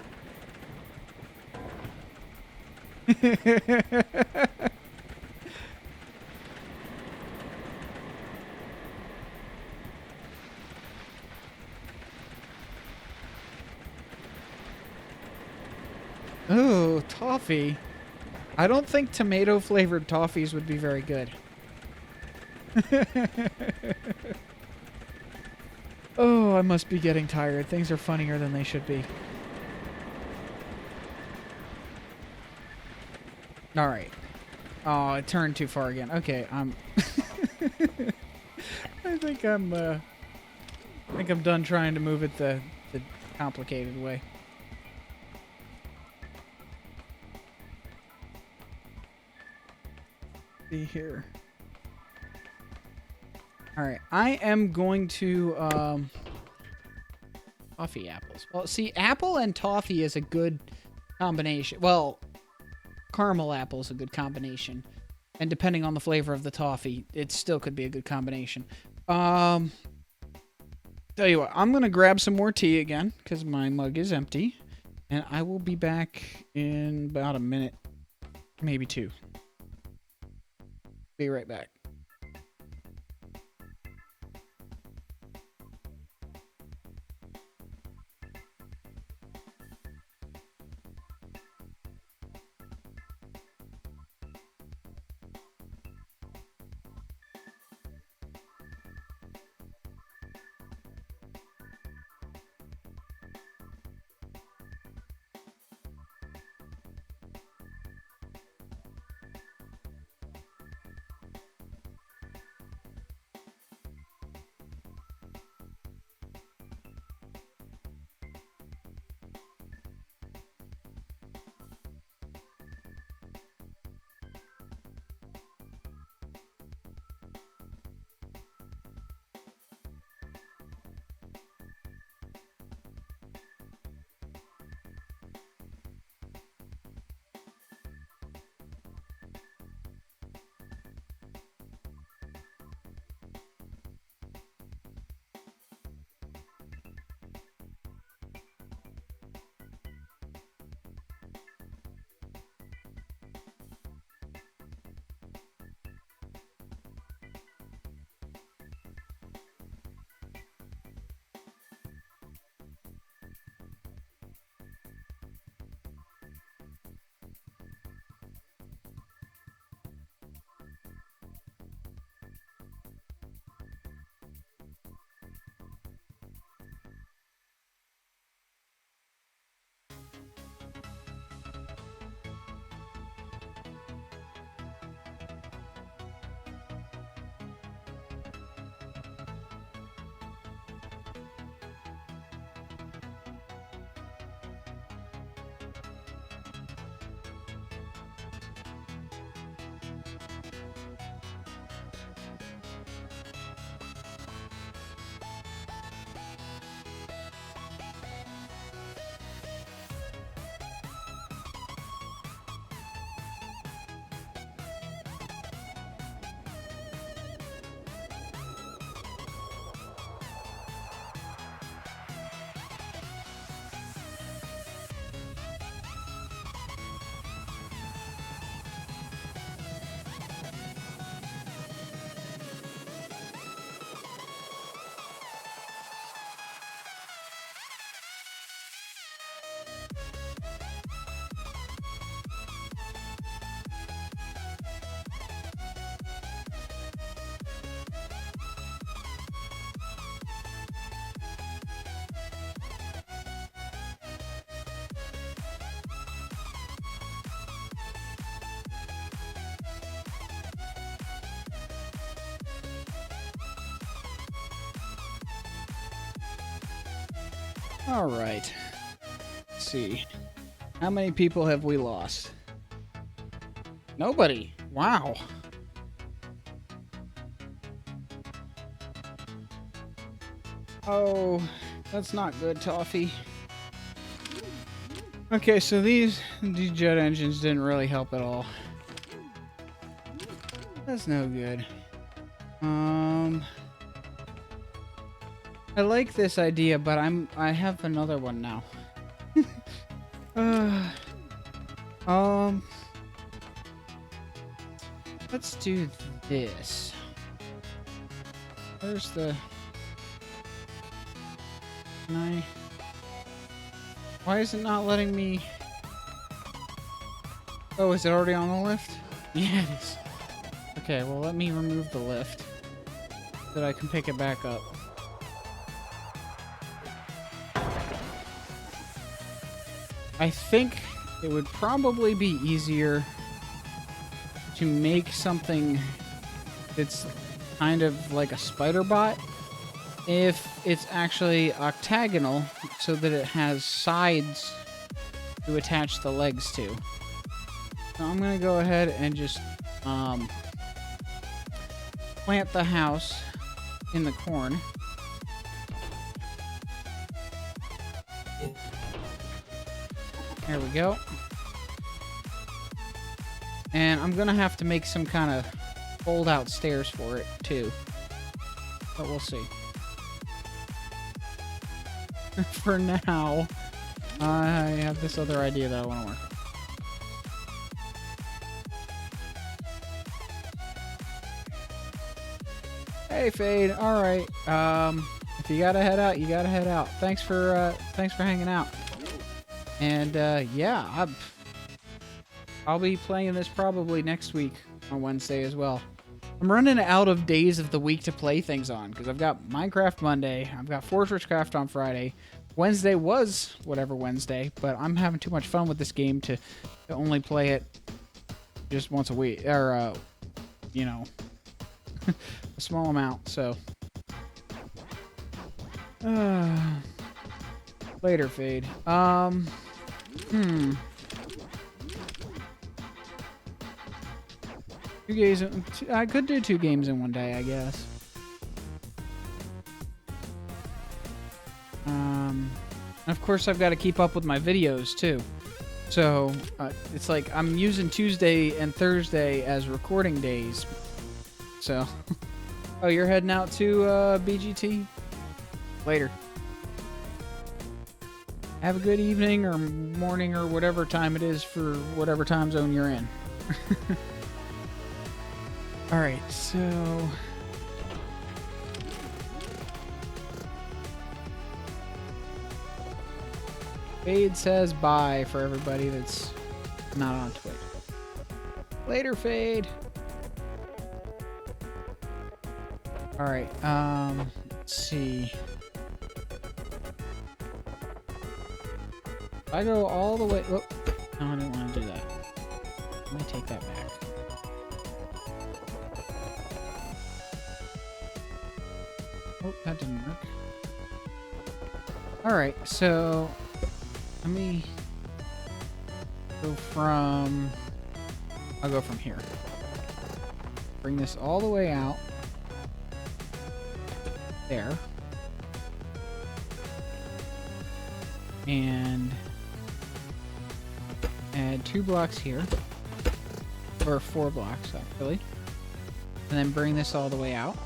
Ooh, toffee. I don't think tomato-flavored toffees would be very good. Oh, I must be getting tired. Things are funnier than they should be. Alright. Oh, it turned too far again. Okay, I'm... I think I'm done trying to move it the complicated way. See here. Alright, I am going to, toffee apples. Well, see, apple and toffee is a good combination. Well, caramel apple is a good combination. And depending on the flavor of the toffee, it still could be a good combination. Tell you what, I'm going to grab some more tea again, because my mug is empty. And I will be back in about a minute, maybe two. Be right back. All right. Let's see. How many people have we lost? Nobody. Wow. Oh, that's not good, Toffee. Okay, so these jet engines didn't really help at all. That's no good. I like this idea, but I have another one now. Let's do this. Where's the... Can I... Why is it not letting me... Oh, is it already on the lift? Yeah, it is. Okay, well, let me remove the lift so that I can pick it back up. I think it would probably be easier to make something that's kind of like a spider bot if it's actually octagonal so that it has sides to attach the legs to. So I'm gonna go ahead and just plant the house in the corn. There we go. And I'm gonna have to make some kind of fold-out stairs for it, too. But we'll see. For now, I have this other idea that I want to work on. Hey, Fade. All right. If you gotta head out, you gotta head out. Thanks for hanging out. And yeah, I'll be playing this probably next week on Wednesday as well. I'm running out of days of the week to play things on because I've got Minecraft Monday, I've got Fortress Craft on Friday. Wednesday was whatever Wednesday, but I'm having too much fun with this game to only play it just once a week, or you know, a small amount. So later, Fade. Two games. I could do 2 games in one day, I guess. Of course, I've got to keep up with my videos too. So it's like I'm using Tuesday and Thursday as recording days. So, oh, you're heading out to BGT? Later. Have a good evening or morning or whatever time it is for whatever time zone you're in. Alright, so... Fade says bye for everybody that's not on Twitch. Later, Fade! Alright, let's see. If I go all the way... Whoop. No, I didn't want to do that. Let me take that back. Oh, that didn't work. Alright, so... Let me... go from... I'll go from here. Bring this all the way out. There. And... add 2 blocks here. Or 4 blocks, actually. And then bring this all the way out.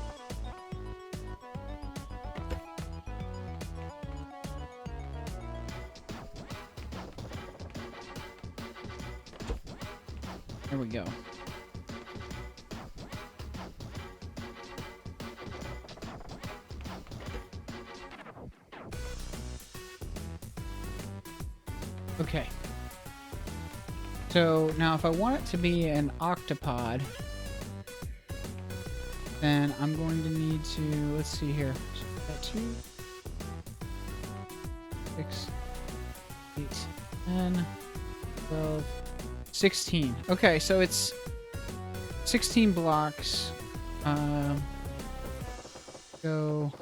There we go. Okay. So now if I want it to be an octopod, then I'm going to need to, let's see here. So we've got 2, 6, 8, 10, 12, 16. Okay, so it's 16 blocks. Go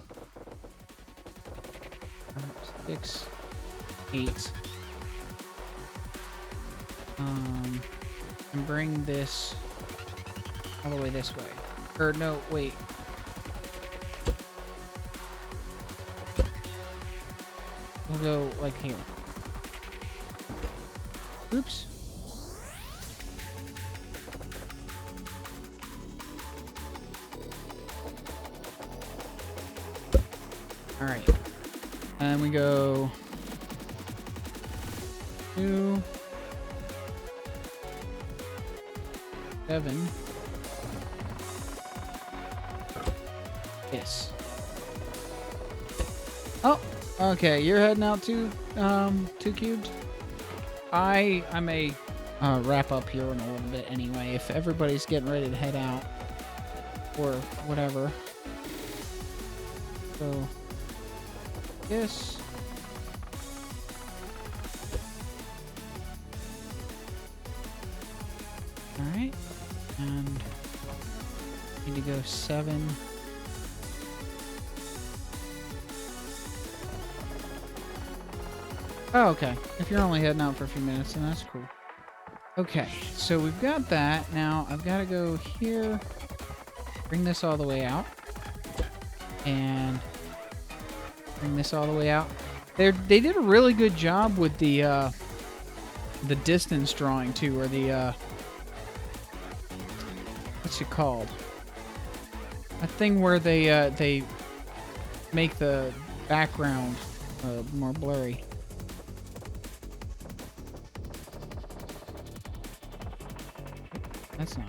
6, 8. And bring this all the way this way. Or no, wait. We'll go like here. Oops. All right. And we go 2, 7. Yes. Oh, okay. You're heading out to 2 cubed. I may wrap up here in a little bit anyway. If everybody's getting ready to head out or whatever. So, yes. All right, and need to go 7. Oh, okay. If you're only heading out for a few minutes, then that's cool. Okay, so we've got that. Now I've got to go here, bring this all the way out, and bring this all the way out. They did a really good job with the distance drawing too, or the what's it called? A thing where they make the background more blurry. That's not.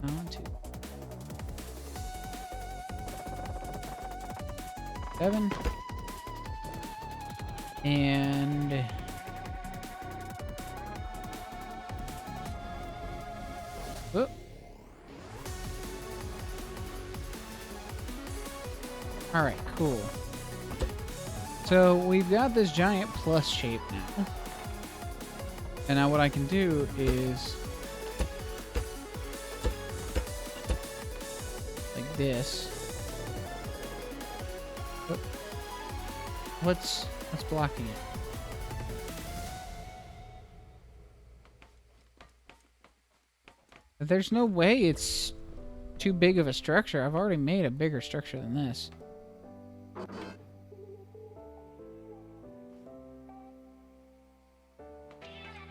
1, 2, 7, and oh. All right, cool. So we've got this giant plus shape now. And now what I can do is like this. Oh. What's blocking it? There's no way it's too big of a structure. I've already made a bigger structure than this.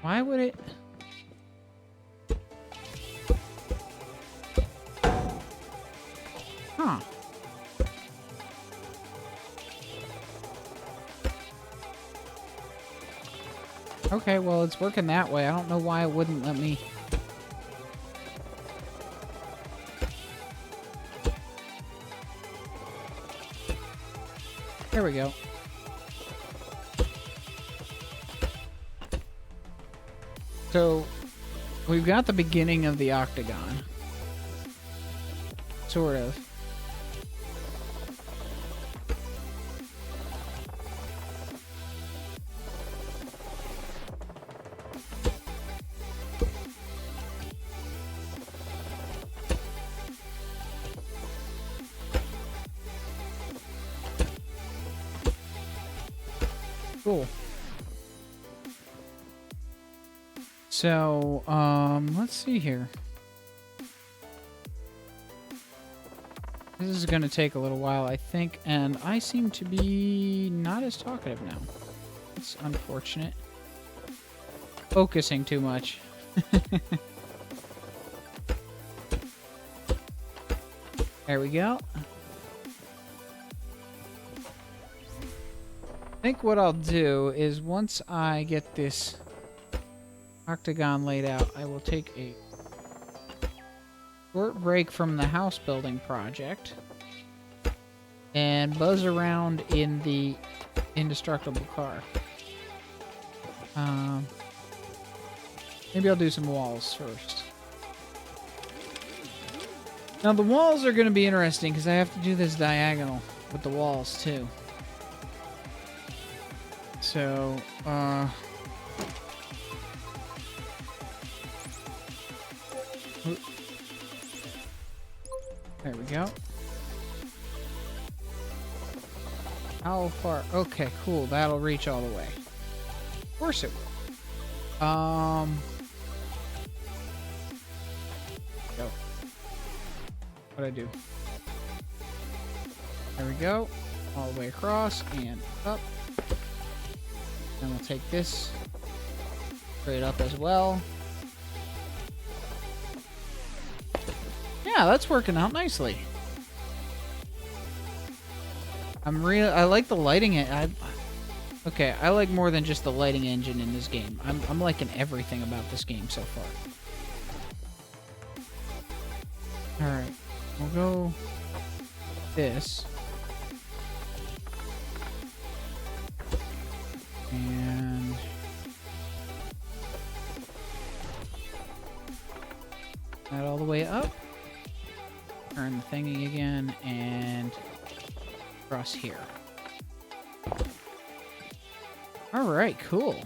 Why would it? Huh. Okay, well, it's working that way. I don't know why it wouldn't let me. There we go. So, we've got the beginning of the octagon. Sort of. Cool. So, let's see here. This is going to take a little while, I think, and I seem to be not as talkative now. It's unfortunate. Focusing too much. There we go. I think what I'll do is once I get this octagon laid out, I will take a short break from the house building project and buzz around in the indestructible car. Maybe I'll do some walls first. Now the walls are going to be interesting because I have to do this diagonal with the walls too. So, there we go. How far? Okay, cool. That'll reach all the way. Of course it will. Go. What'd I do? There we go. All the way across and up. Then we'll take this straight up as well. Yeah, that's working out nicely. I like the lighting. Okay, I like more than just the lighting engine in this game. I'm liking everything about this game so far. All right, we'll go this. And that all the way up. Turn the thingy again and across here. All right, cool.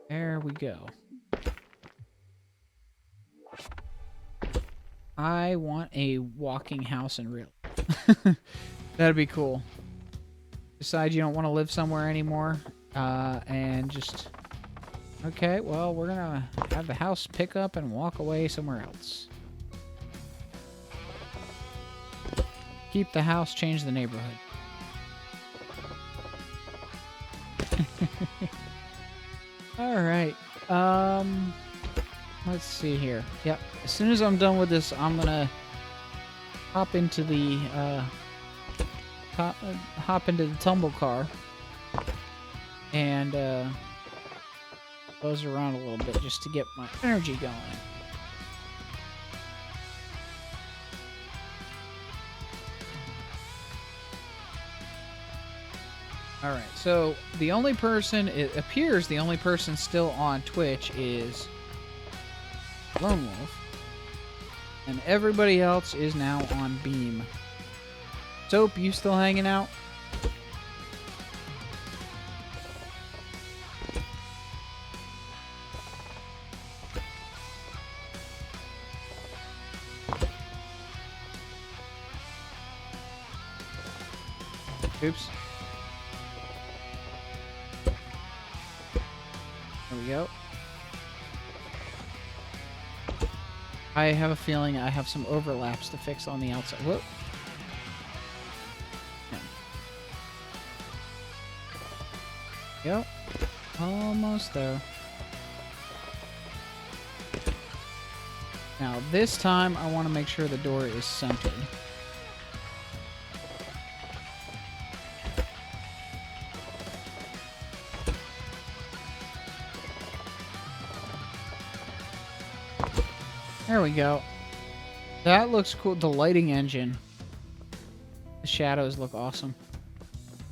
There we go. I want a walking house in real. That'd be cool. Decide you don't want to live somewhere anymore, and just... Okay, well, we're gonna have the house pick up and walk away somewhere else. Keep the house, change the neighborhood. Alright, let's see here. Yep, as soon as I'm done with this, I'm gonna hop into the, hop into the tumble car and buzz around a little bit just to get my energy going. Alright, so the only person, it appears the only person still on Twitch is Lone Wolf, and everybody else is now on Beam. Soap, you still hanging out? Oops. There we go. I have a feeling I have some overlaps to fix on the outside. Whoop. Yep. Almost there. Now, this time, I want to make sure the door is centered. There we go. That looks cool. The lighting engine. The shadows look awesome.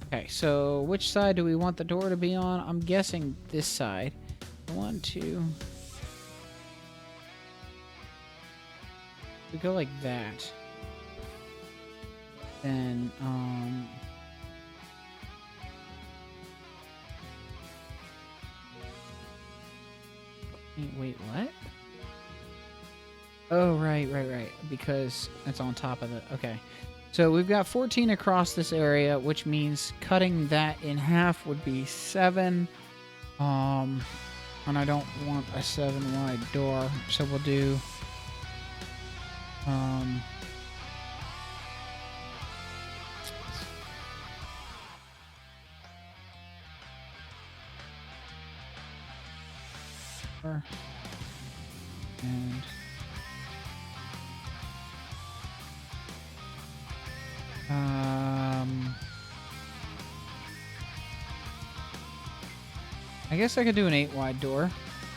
Okay, so which side do we want the door to be on? I'm guessing this side. 1, 2. We go like that. Then, wait, what? Oh, right. Because it's on top of it. Okay. So we've got 14 across this area, which means cutting that in half would be 7. And I don't want a 7-wide door, so we'll do... and... I guess I could do an 8-wide door.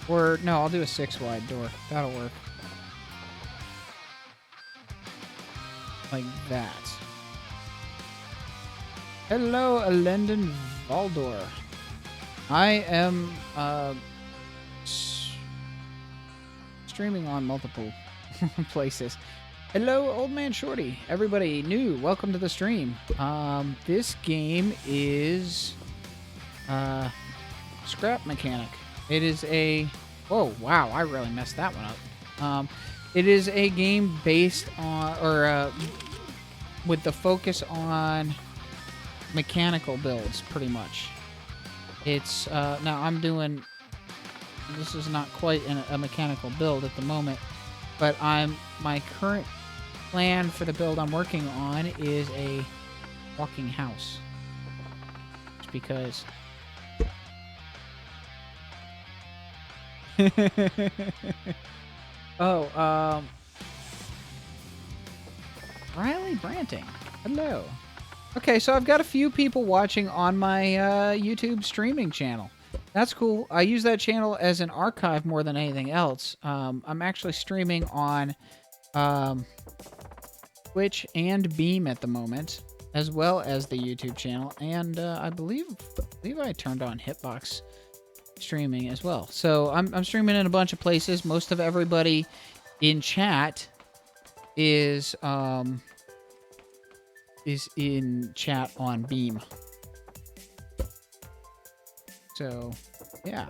Or, no, I'll do a 6-wide door. That'll work. Like that. Hello, Elendon Valdor. I am, streaming on multiple places. Hello, Old Man Shorty. Everybody new, welcome to the stream. This game is, Scrap Mechanic. It is a... Whoa, wow, I really messed that one up. It is a game based on, or with the focus on mechanical builds, pretty much. It's, now I'm doing, this is not quite a mechanical build at the moment, but my current plan for the build I'm working on is a walking house. Just because... Oh, Riley Branting. Hello. Okay, so I've got a few people watching on my YouTube streaming channel. That's cool. I use that channel as an archive more than anything else. I'm actually streaming on Twitch and Beam at the moment, as well as the YouTube channel. And I believe I turned on Hitbox streaming as well. So I'm streaming in a bunch of places. Most of everybody in chat is in chat on Beam. So yeah.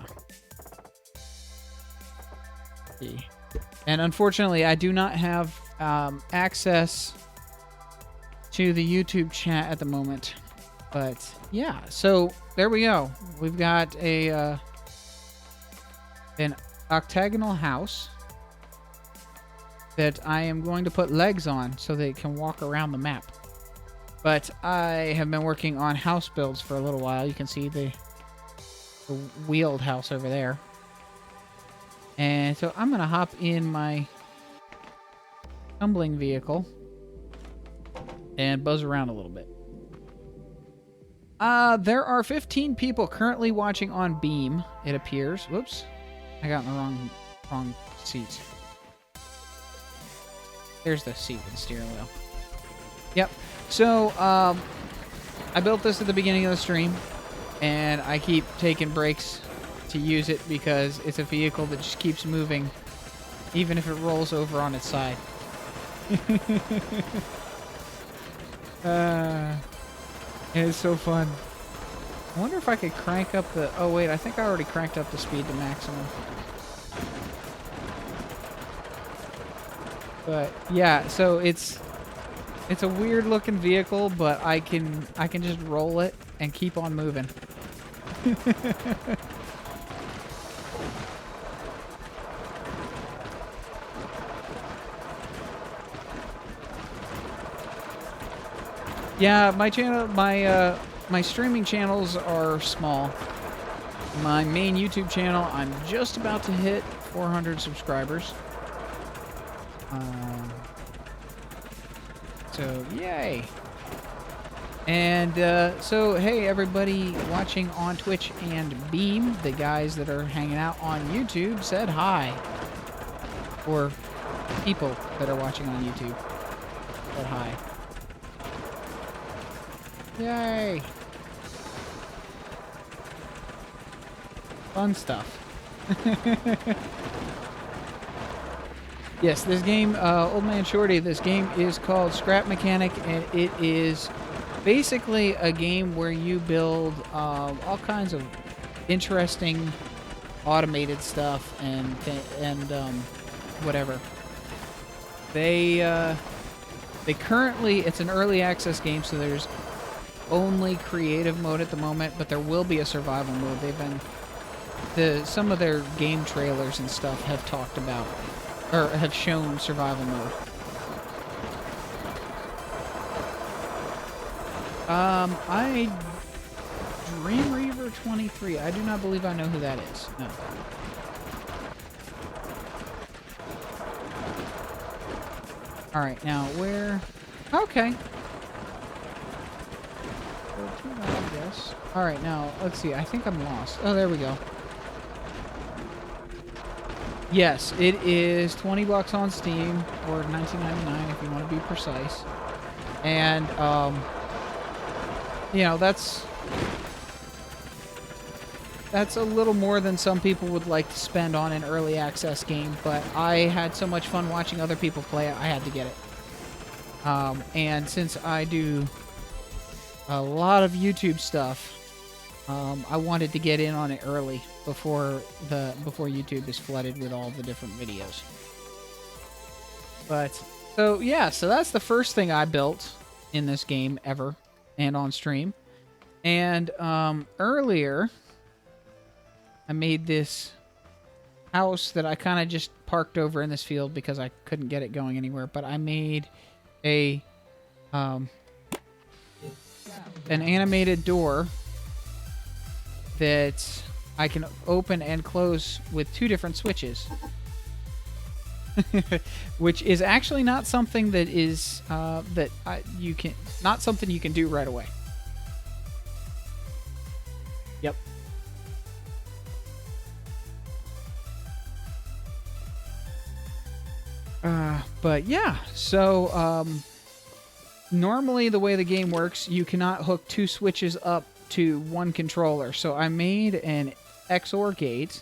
And unfortunately, I do not have access to the YouTube chat at the moment. But yeah, so there we go. We've got a an octagonal house that I am going to put legs on so they can walk around the map. But I have been working on house builds for a little while. You can see the wheeled house over there. And so I'm going to hop in my tumbling vehicle and buzz around a little bit. There are 15 people currently watching on Beam, it appears. Whoops. I got in the wrong seat. There's the seat with the steering wheel. Yep. So, I built this at the beginning of the stream, and I keep taking breaks to use it because it's a vehicle that just keeps moving, even if it rolls over on its side. It is so fun. I wonder if I could crank up the... Oh, wait, I think I already cranked up the speed to maximum. But, yeah, so it's a weird-looking vehicle, but I can just roll it and keep on moving. Yeah, my channel, my streaming channels are small. My main YouTube channel, I'm just about to hit 400 subscribers. So, yay! And, so, hey, everybody watching on Twitch and Beam, the guys that are hanging out on YouTube said hi. Or people that are watching on YouTube said hi. Yay! Fun stuff. Yes, this game, Old Man Shorty, this game is called Scrap Mechanic, and it is basically a game where you build all kinds of interesting automated stuff and whatever. They currently, it's an early access game, so there's only creative mode at the moment, but there will be a survival mode. They've been, some of their game trailers and stuff have talked about, or have shown survival mode. Dreamreaver 23. I do not believe I know who that is. No. Alright, now where... Okay. I guess. Alright, now, let's see. I think I'm lost. Oh, there we go. Yes, it is $20 on Steam, or $19.99 if you want to be precise. And, you know, that's a little more than some people would like to spend on an early access game, but I had so much fun watching other people play it, I had to get it. And since I do a lot of YouTube stuff, I wanted to get in on it early before YouTube is flooded with all the different videos. But so yeah, so that's the first thing I built in this game ever and on stream. And earlier I made this house that I kind of just parked over in this field because I couldn't get it going anywhere, but I made a an animated door that I can open and close with 2 different switches. Which is actually not something that is not something you can do right away. Yep. But yeah, so normally the way the game works, you cannot hook 2 switches up to one controller. So I made an XOR gate,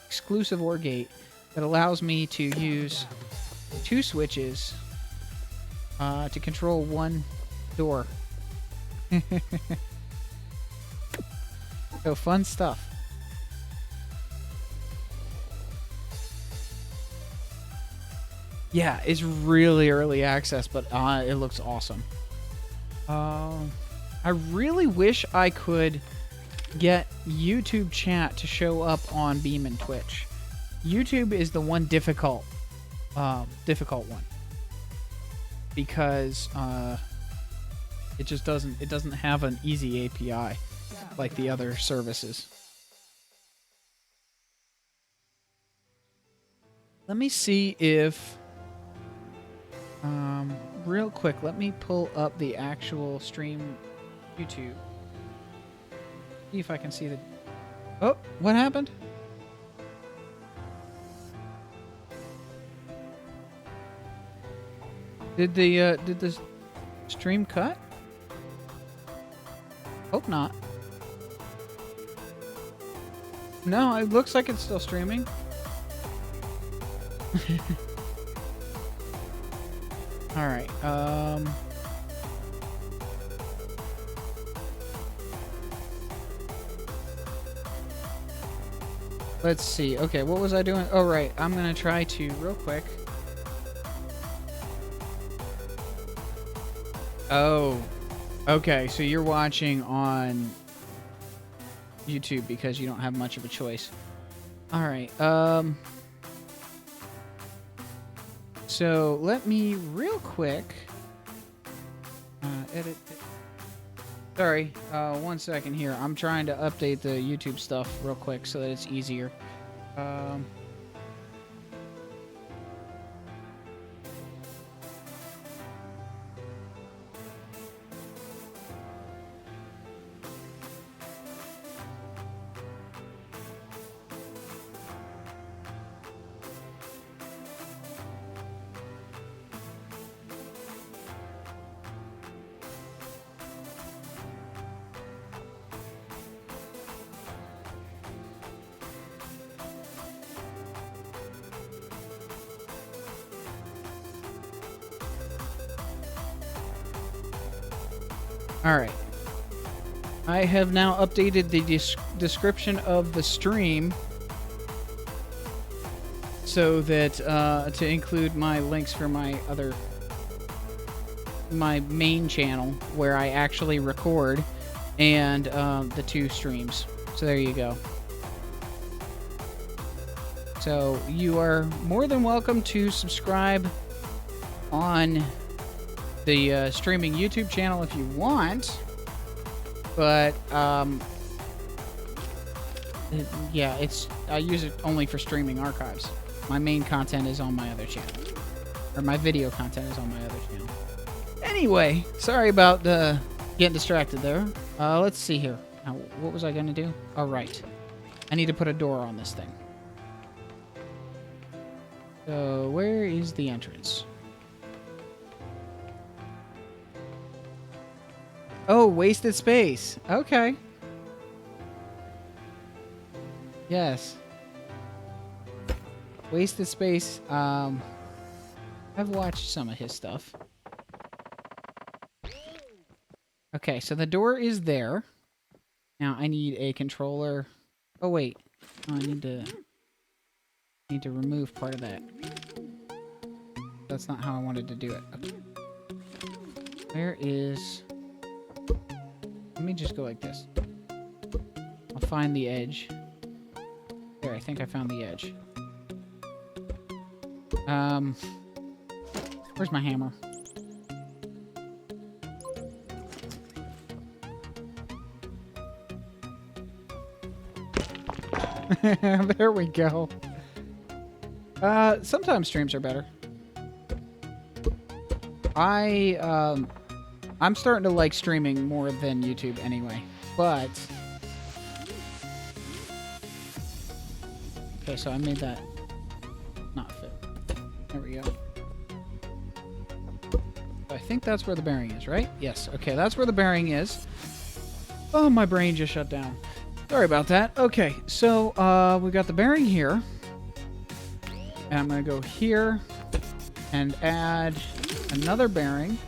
exclusive OR gate, that allows me to use 2 switches to control one door. So fun stuff. Yeah, it's really early access, but it looks awesome. I really wish I could get YouTube chat to show up on Beam and Twitch. YouTube is the one difficult one because it just doesn't have an easy API like the other services. Let me see if real quick, let me pull up the actual stream YouTube. See if I can see the... Oh, what happened? Did the stream cut? Hope not. No, it looks like it's still streaming. All right. Let's see. Okay, what was I doing? Oh, right. I'm gonna try to real quick. Oh, okay. So you're watching on YouTube because you don't have much of a choice. All right. So let me real quick edit. Sorry, 1 second here. I'm trying to update the YouTube stuff real quick so that it's easier. Alright. I have now updated the description of the stream so that to include my links for my main channel where I actually record and the 2 streams. So there you go. So you are more than welcome to subscribe on the streaming YouTube channel if you want, but yeah, I use it only for streaming archives. My main content is on my other channel, or my video content is on my other channel. Anyway, sorry about getting distracted there. Let's see here. Now, what was I gonna do? Oh, right. I need to put a door on this thing. So where is the entrance? Oh, wasted space. Okay. Yes. Wasted space. I've watched some of his stuff. Okay, so the door is there. Now I need a controller. Oh wait, oh, I need to remove part of that. That's not how I wanted to do it. Okay. Where is... Let me just go like this. I'll find the edge. There, I think I found the edge. Where's my hammer? There we go. Sometimes streams are better. I'm starting to like streaming more than YouTube anyway, but... Okay, so I made that not fit. There we go. I think that's where the bearing is, right? Yes, okay, that's where the bearing is. Oh, my brain just shut down. Sorry about that. Okay, so we got the bearing here. And I'm going to go here and add another bearing.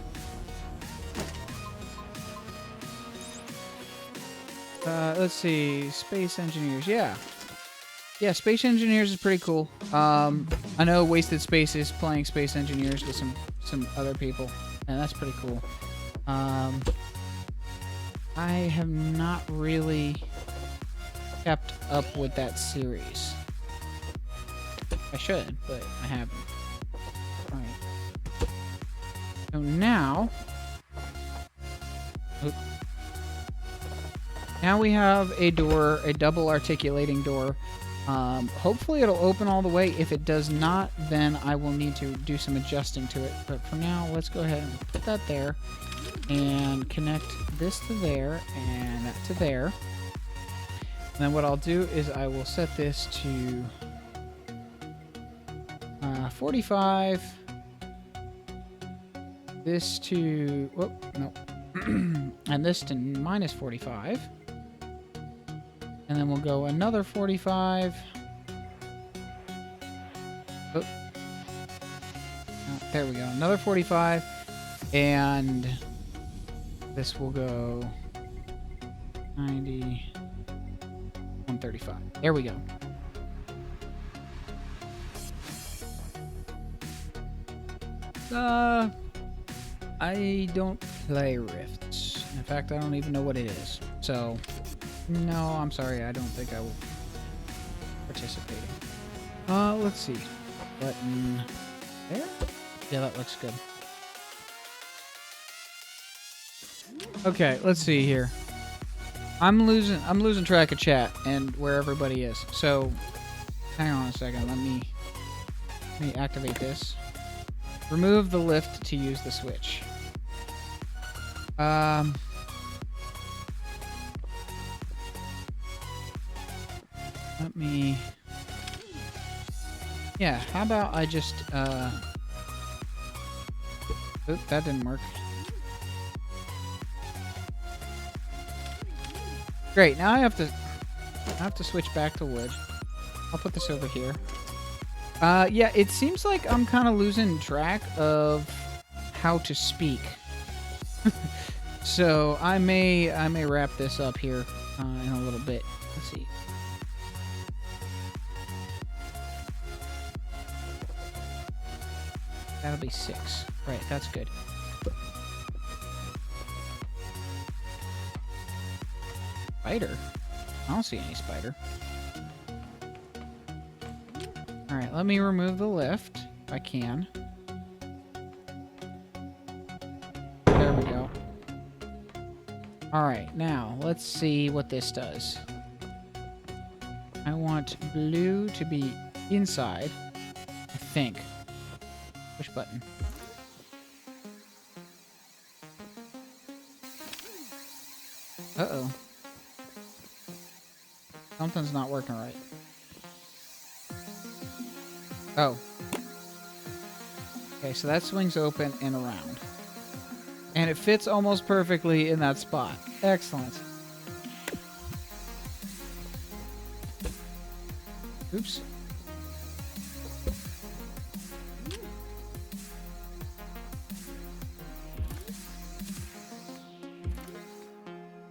Let's see. Space Engineers. Yeah. Yeah, Space Engineers is pretty cool. I know Wasted Space is playing Space Engineers with some other people. And that's pretty cool. I have not really kept up with that series. I should, but I haven't. Alright. So now... Now we have a door, a double articulating door. Hopefully it'll open all the way. If it does not, then I will need to do some adjusting to it. But for now, let's go ahead and put that there. And connect this to there, and that to there. And then what I'll do is I will set this to 45. This to... Whoop, no. And this to minus 45. And then we'll go another 45. Oh. There we go. Another 45. And this will go 90, 135. There we go. I don't play Rifts. In fact, I don't even know what it is. So, no, I'm sorry. I don't think I will participate. Let's see. Button there? Yeah, that looks good. Okay, let's see here. I'm losing track of chat and where everybody is. So, hang on a second. Let me activate this. Remove the lift to use the switch. Let me... Yeah, how about I just, Oop, that didn't work. Great, now I have to switch back to wood. I'll put this over here. Yeah, it seems like I'm kind of losing track of how to speak. So I may wrap this up here in a little bit. Let's see. That'll be 6. Right, that's good. Spider? I don't see any spider. Alright, let me remove the lift, if I can. There we go. Alright, now, let's see what this does. I want blue to be inside, I think. Push button. Uh-oh. Something's not working right. Oh. Okay, so that swings open and around. And it fits almost perfectly in that spot. Excellent. Oops.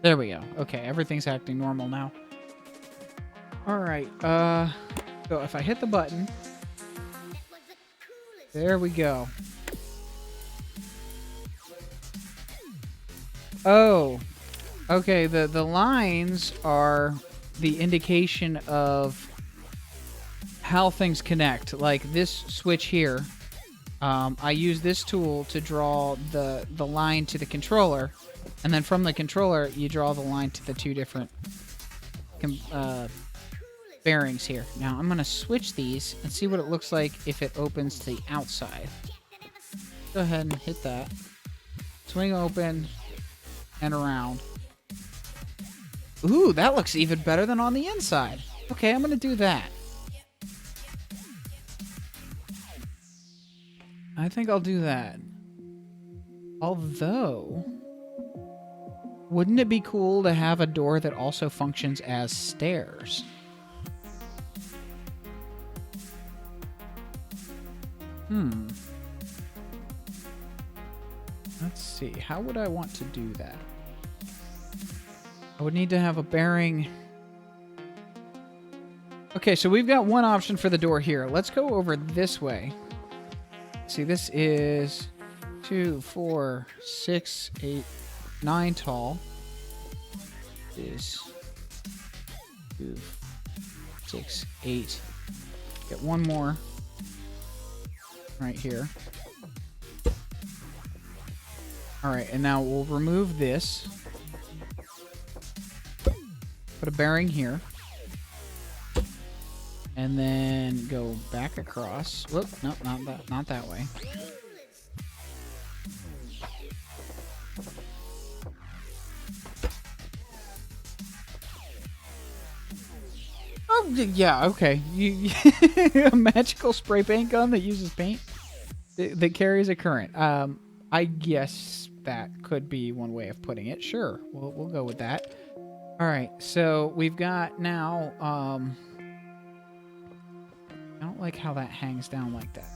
There we go. Okay, everything's acting normal now. Alright, so if I hit the button... There we go. Oh. Okay, the lines are the indication of how things connect. Like this switch here, I use this tool to draw the line to the controller, and then from the controller, you draw the line to the two different bearings here. Now, I'm going to switch these and see what it looks like if it opens to the outside. Go ahead and hit that. Swing open and around. Ooh, that looks even better than on the inside. Okay, I'm going to do that. I think I'll do that. Although, wouldn't it be cool to have a door that also functions as stairs? Let's see. How would I want to do that? I would need to have a bearing. Okay, so we've got one option for the door here. Let's go over this way. See, this is 2, 4, 6, 8, 9 tall. Is 2, 6, 8. Get one more right here. All right, and now we'll remove this. Put a bearing here. And then go back across. Whoop, nope, not that way. Oh, yeah, okay. A magical spray paint gun that uses paint that carries a current. I guess that could be one way of putting it. Sure, we'll go with that. All right, so we've got now. I don't like how that hangs down like that.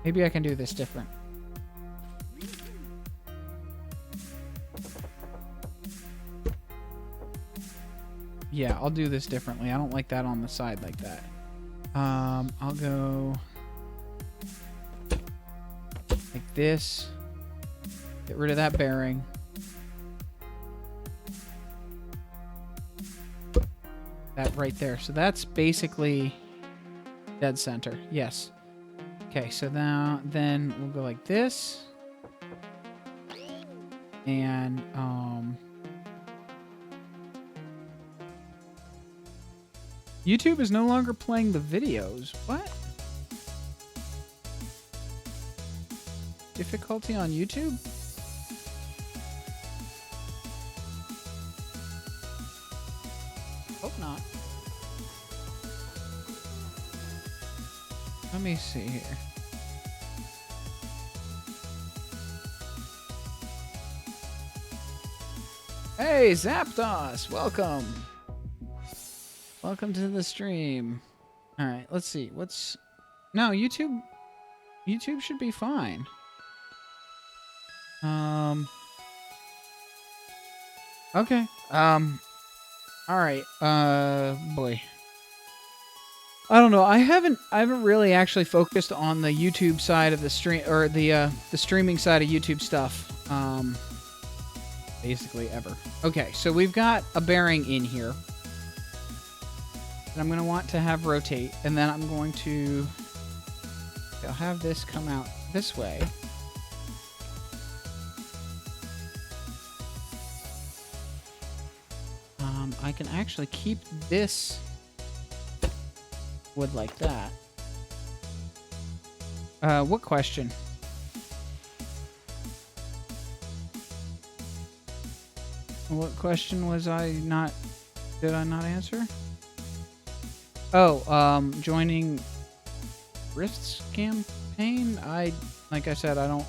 Maybe I can do this different. Yeah, I'll do this differently. I don't like that on the side like that. I'll go like this. Get rid of that bearing. That right there. So that's basically dead center. Yes. Okay, so now then we'll go like this. And YouTube is no longer playing the videos. What? Difficulty on YouTube? Hope not. Let me see here. Hey, Zapdos! Welcome! Welcome to the stream. Alright, let's see. What's... No, YouTube should be fine. Okay. Alright. Boy. I don't know. I haven't really actually focused on the YouTube side of the stream, or the streaming side of YouTube stuff. Basically ever. Okay, so we've got a bearing in here that I'm going to want to have rotate, and then I'm going to... I'll have this come out this way. I can actually keep this wood like that. What question? What question was I not... Did I not answer? Oh, joining Rifts campaign? Like I said, I don't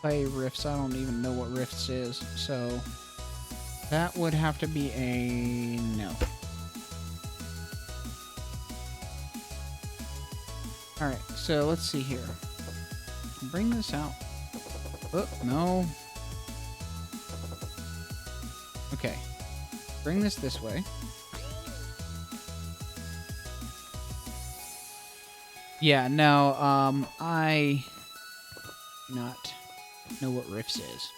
play Rifts. I don't even know what Rifts is, so that would have to be a no. Alright, so let's see here. Bring this out. Oh, no. Okay. Bring this way. Yeah, no, I do not know what Riffs is.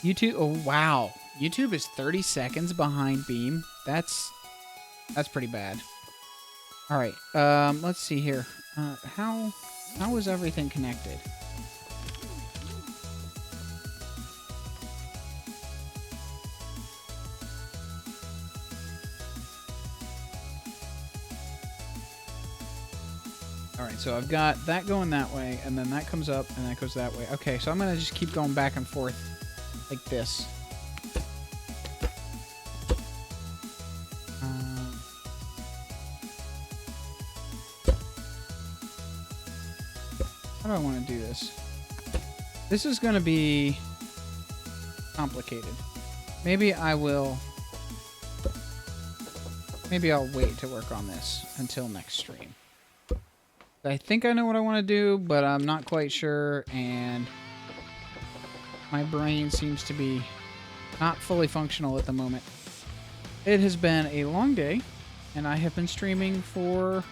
YouTube, oh wow. YouTube is 30 seconds behind Beam. That's pretty bad. All right, let's see here. How is everything connected? Alright, so I've got that going that way, and then that comes up, and that goes that way. Okay, so I'm going to just keep going back and forth like this. How do I want to do this? This is going to be complicated. Maybe I'll wait to work on this until next stream. I think I know what I want to do, but I'm not quite sure, and my brain seems to be not fully functional at the moment. It has been a long day, and I have been streaming for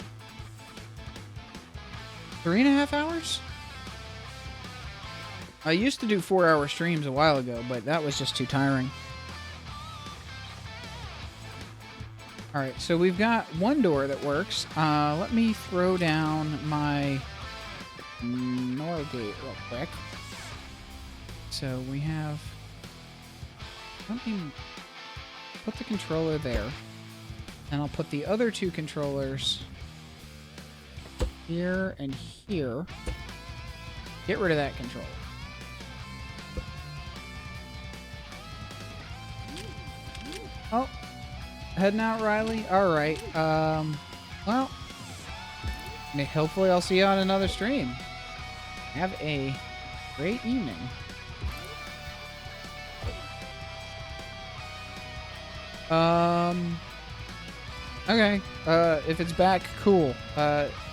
3.5 hours? I used to do 4-hour streams a while ago, but that was just too tiring. Alright, so we've got one door that works. Let me throw down my NOR gate real quick. So we have... Let me put the controller there. And I'll put the other two controllers here and here. Get rid of that controller. Oh. Heading out, Riley? Alright, well, hopefully I'll see you on another stream. Have a great evening. Okay, if it's back, cool.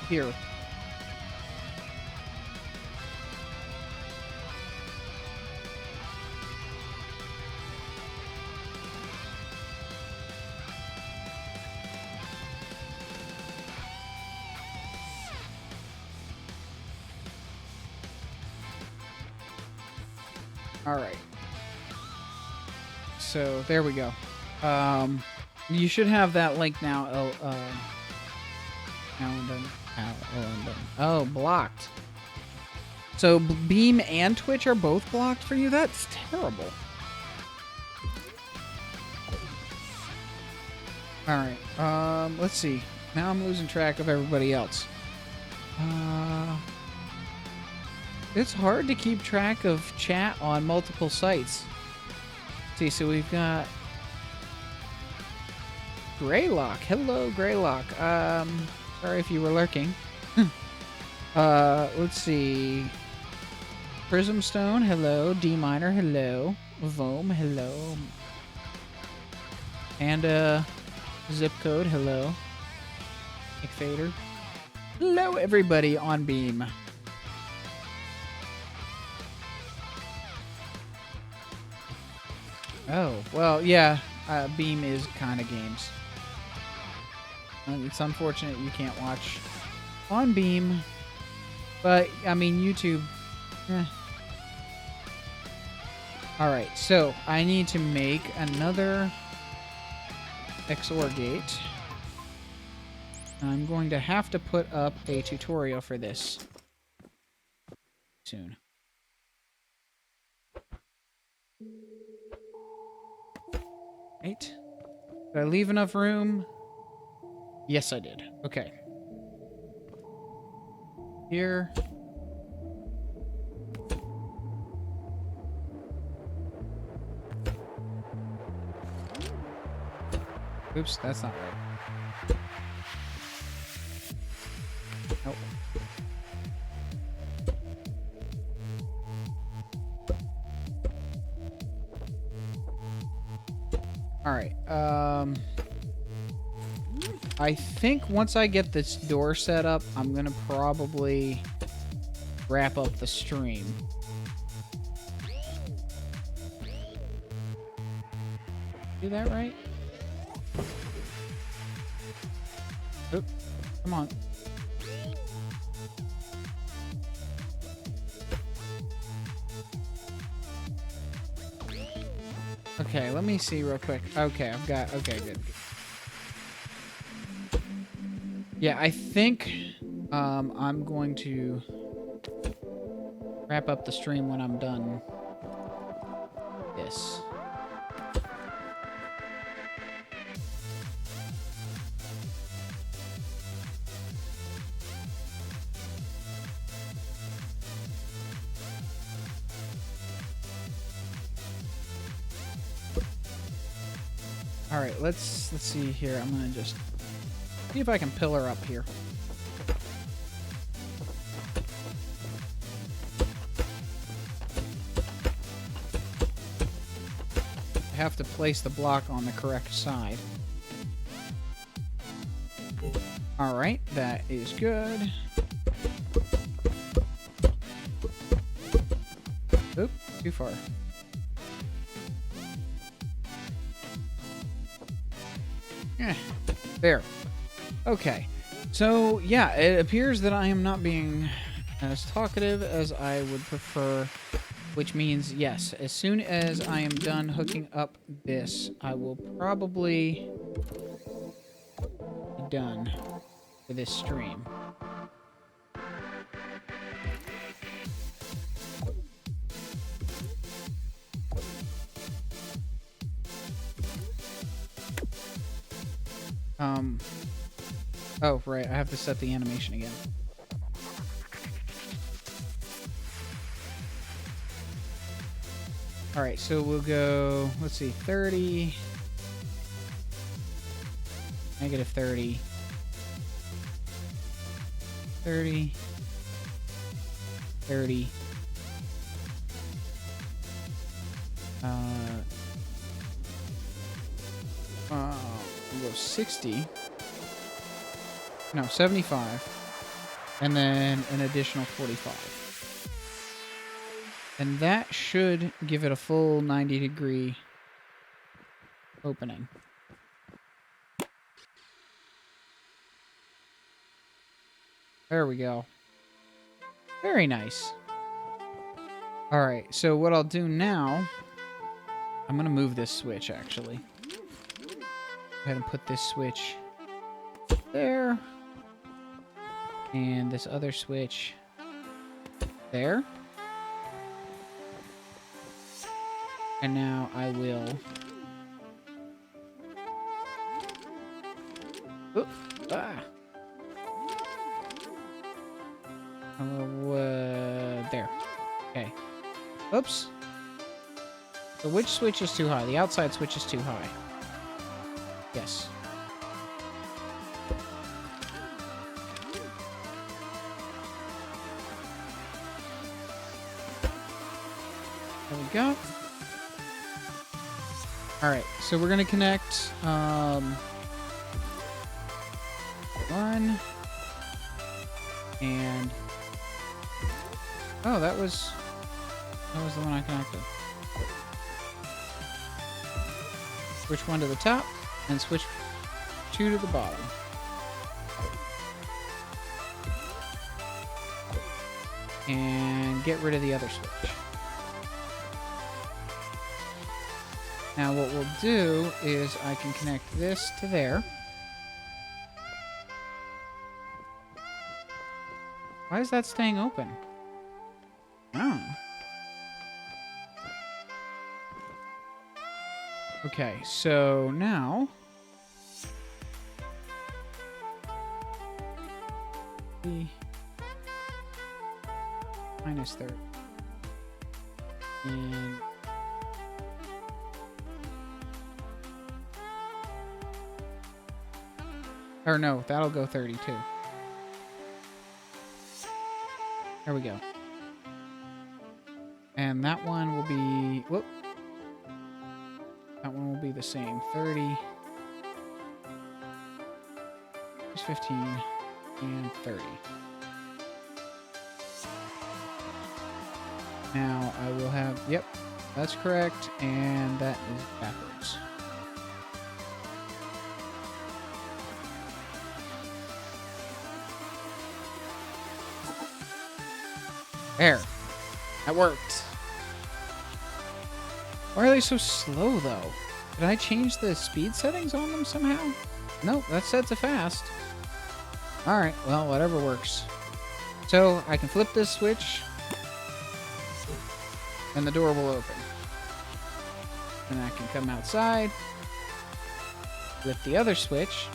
Here. Alright. So, there we go. You should have that link now. Oh, blocked. So, Beam and Twitch are both blocked for you? That's terrible. Alright, let's see. Now I'm losing track of everybody else. It's hard to keep track of chat on multiple sites. See, so we've got Greylock. Hello, Greylock. Sorry if you were lurking. Let's see. Prismstone, hello. D Minor, hello. Vom, hello. And Zip Code, hello. McFader. Hello, everybody on Beam. Oh, well, yeah, Beam is kind of games. It's unfortunate you can't watch on Beam, but, I mean, YouTube, Alright, so I need to make another XOR gate. I'm going to have to put up a tutorial for this soon. Right? Did I leave enough room? Yes, I did. Okay. Here. Oops, that's not right. Nope. Alright, I think once I get this door set up, I'm gonna probably wrap up the stream. Do that right? Oop, come on. Okay, let me see real quick. Okay, I've got... Okay, good. Yeah, I think I'm going to wrap up the stream when I'm done this. All right, let's see here. I'm gonna just see if I can pillar up here. I have to place the block on the correct side. All right, that is good. Oop, too far. There. Okay. So, yeah, it appears that I am not being as talkative as I would prefer, which means, yes, as soon as I am done hooking up this, I will probably be done with this stream. Oh, right, I have to set the animation again. Alright, so we'll go, let's see, 30, negative 30, 30, 30, we'll go 60, no, 75, and then an additional 45. And that should give it a full 90-degree opening. There we go. Very nice. Alright, so what I'll do now... I'm going to move this switch, actually. Go ahead and put this switch there. And this other switch there. And now I will... Oop, ah. There. Okay. Oops. So which switch is too high? The outside switch is too high. Yes. There we go. Alright, so we're going to connect one and oh, that was the one I connected. Switch one to the top and switch two to the bottom. And get rid of the other switch. Now what we'll do is I can connect this to there. Why is that staying open? Oh. Okay, so now... minus 30. And... or no, that'll go 32. There we go. And that one will be... whoop. That one will be the same. 30. 15. And 30. Now I will have... yep, that's correct. And that is backwards. There. That worked. Why are they so slow, though? Did I change the speed settings on them somehow? Nope, that's set to fast. Alright, well, whatever works. So, I can flip this switch, and the door will open. And I can come outside, flip the other switch,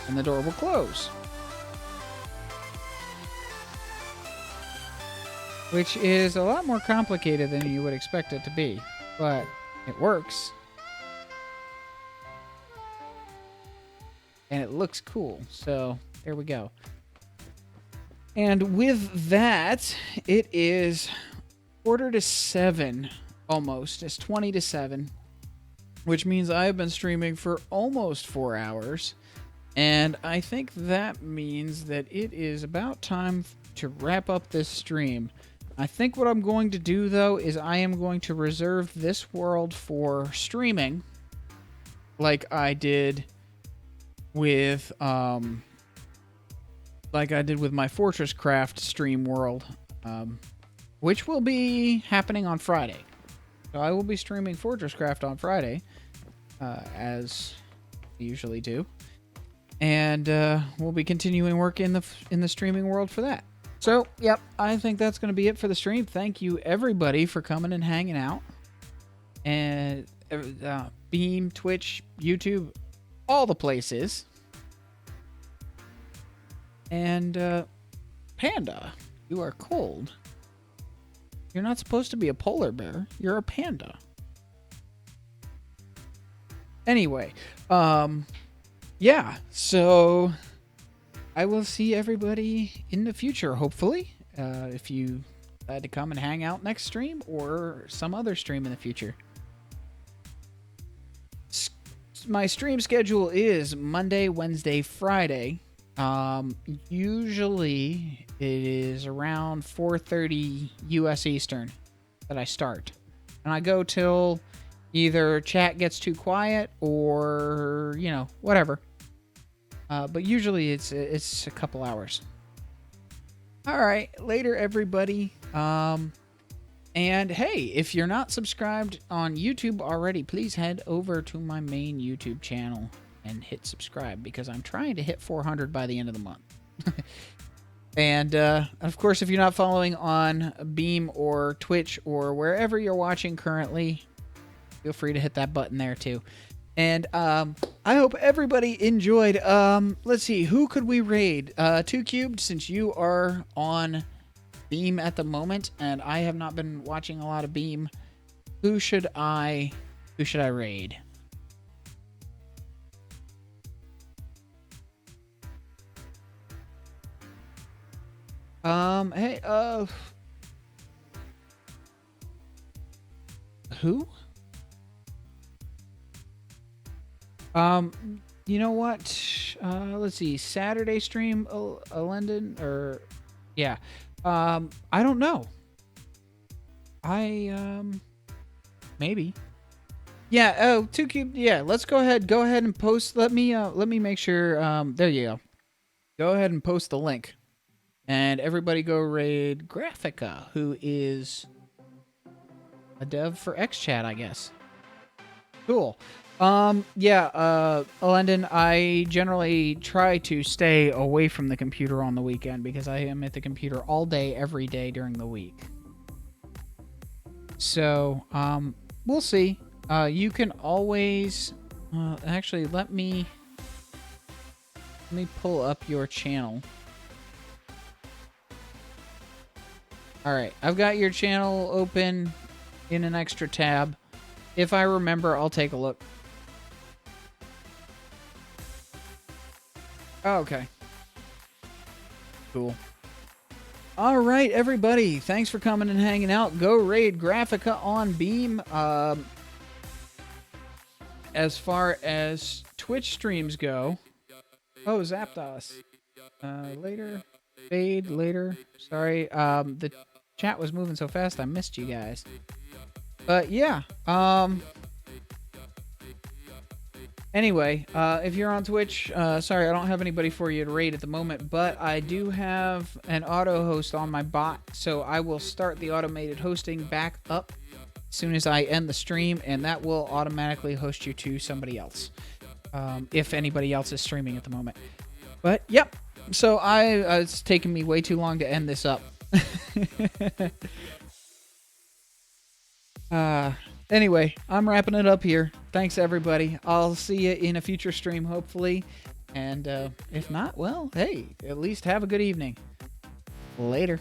and the door will close. Which is a lot more complicated than you would expect it to be, but it works. And it looks cool, so there we go. And with that, it is 6:45, almost. It's 20 to 7, which means I've been streaming for almost 4 hours. And I think that means that it is about time to wrap up this stream. I think what I'm going to do, though, is I am going to reserve this world for streaming, like I did with my Fortress Craft stream world, which will be happening on Friday. So I will be streaming Fortress Craft on Friday, as we usually do, and we'll be continuing work in the streaming world for that. So, yep, I think that's going to be it for the stream. Thank you, everybody, for coming and hanging out. And Beam, Twitch, YouTube, all the places. And, Panda, you are cold. You're not supposed to be a polar bear. You're a panda. Anyway, yeah, so I will see everybody in the future, hopefully, if you decide to come and hang out next stream or some other stream in the future. My stream schedule is Monday, Wednesday, Friday. Usually it is around 4:30 U.S. Eastern that I start. And I go till either chat gets too quiet or, whatever. But usually it's a couple hours. All right, later, everybody. And hey, if you're not subscribed on YouTube already, please head over to my main YouTube channel and hit subscribe, because I'm trying to hit 400 by the end of the month. And of course, if you're not following on Beam or Twitch or wherever you're watching currently, feel free to hit that button there too. And I hope everybody enjoyed. Let's see, who could we raid? 2Cubed, since you are on Beam at the moment, and I have not been watching a lot of Beam. Who should I raid? Hey, who? You know what? Let's see. Saturday stream, London, or yeah. I don't know. Maybe. Yeah. Oh, 2Cube. Yeah. Let's go ahead. Go ahead and post. Let me make sure. There you go. Go ahead and post the link, and everybody go raid Graphica, who is a dev for XChat, I guess. Cool. Yeah, London, I generally try to stay away from the computer on the weekend because I am at the computer all day, every day during the week. So, we'll see. You can always, actually, let me pull up your channel. All right, I've got your channel open in an extra tab. If I remember, I'll take a look. Oh, okay. Cool. All right, everybody. Thanks for coming and hanging out. Go raid Graphica on Beam. As far as Twitch streams go... Oh, Zapdos. Later. Fade, later. Sorry, the chat was moving so fast I missed you guys. But yeah, Anyway, if you're on Twitch, sorry, I don't have anybody for you to raid at the moment, but I do have an auto host on my bot, so I will start the automated hosting back up as soon as I end the stream, and that will automatically host you to somebody else, if anybody else is streaming at the moment. But, yep, so it's taken me way too long to end this up. Anyway, I'm wrapping it up here. Thanks, everybody. I'll see you in a future stream, hopefully. And if not, well, hey, at least have a good evening. Later.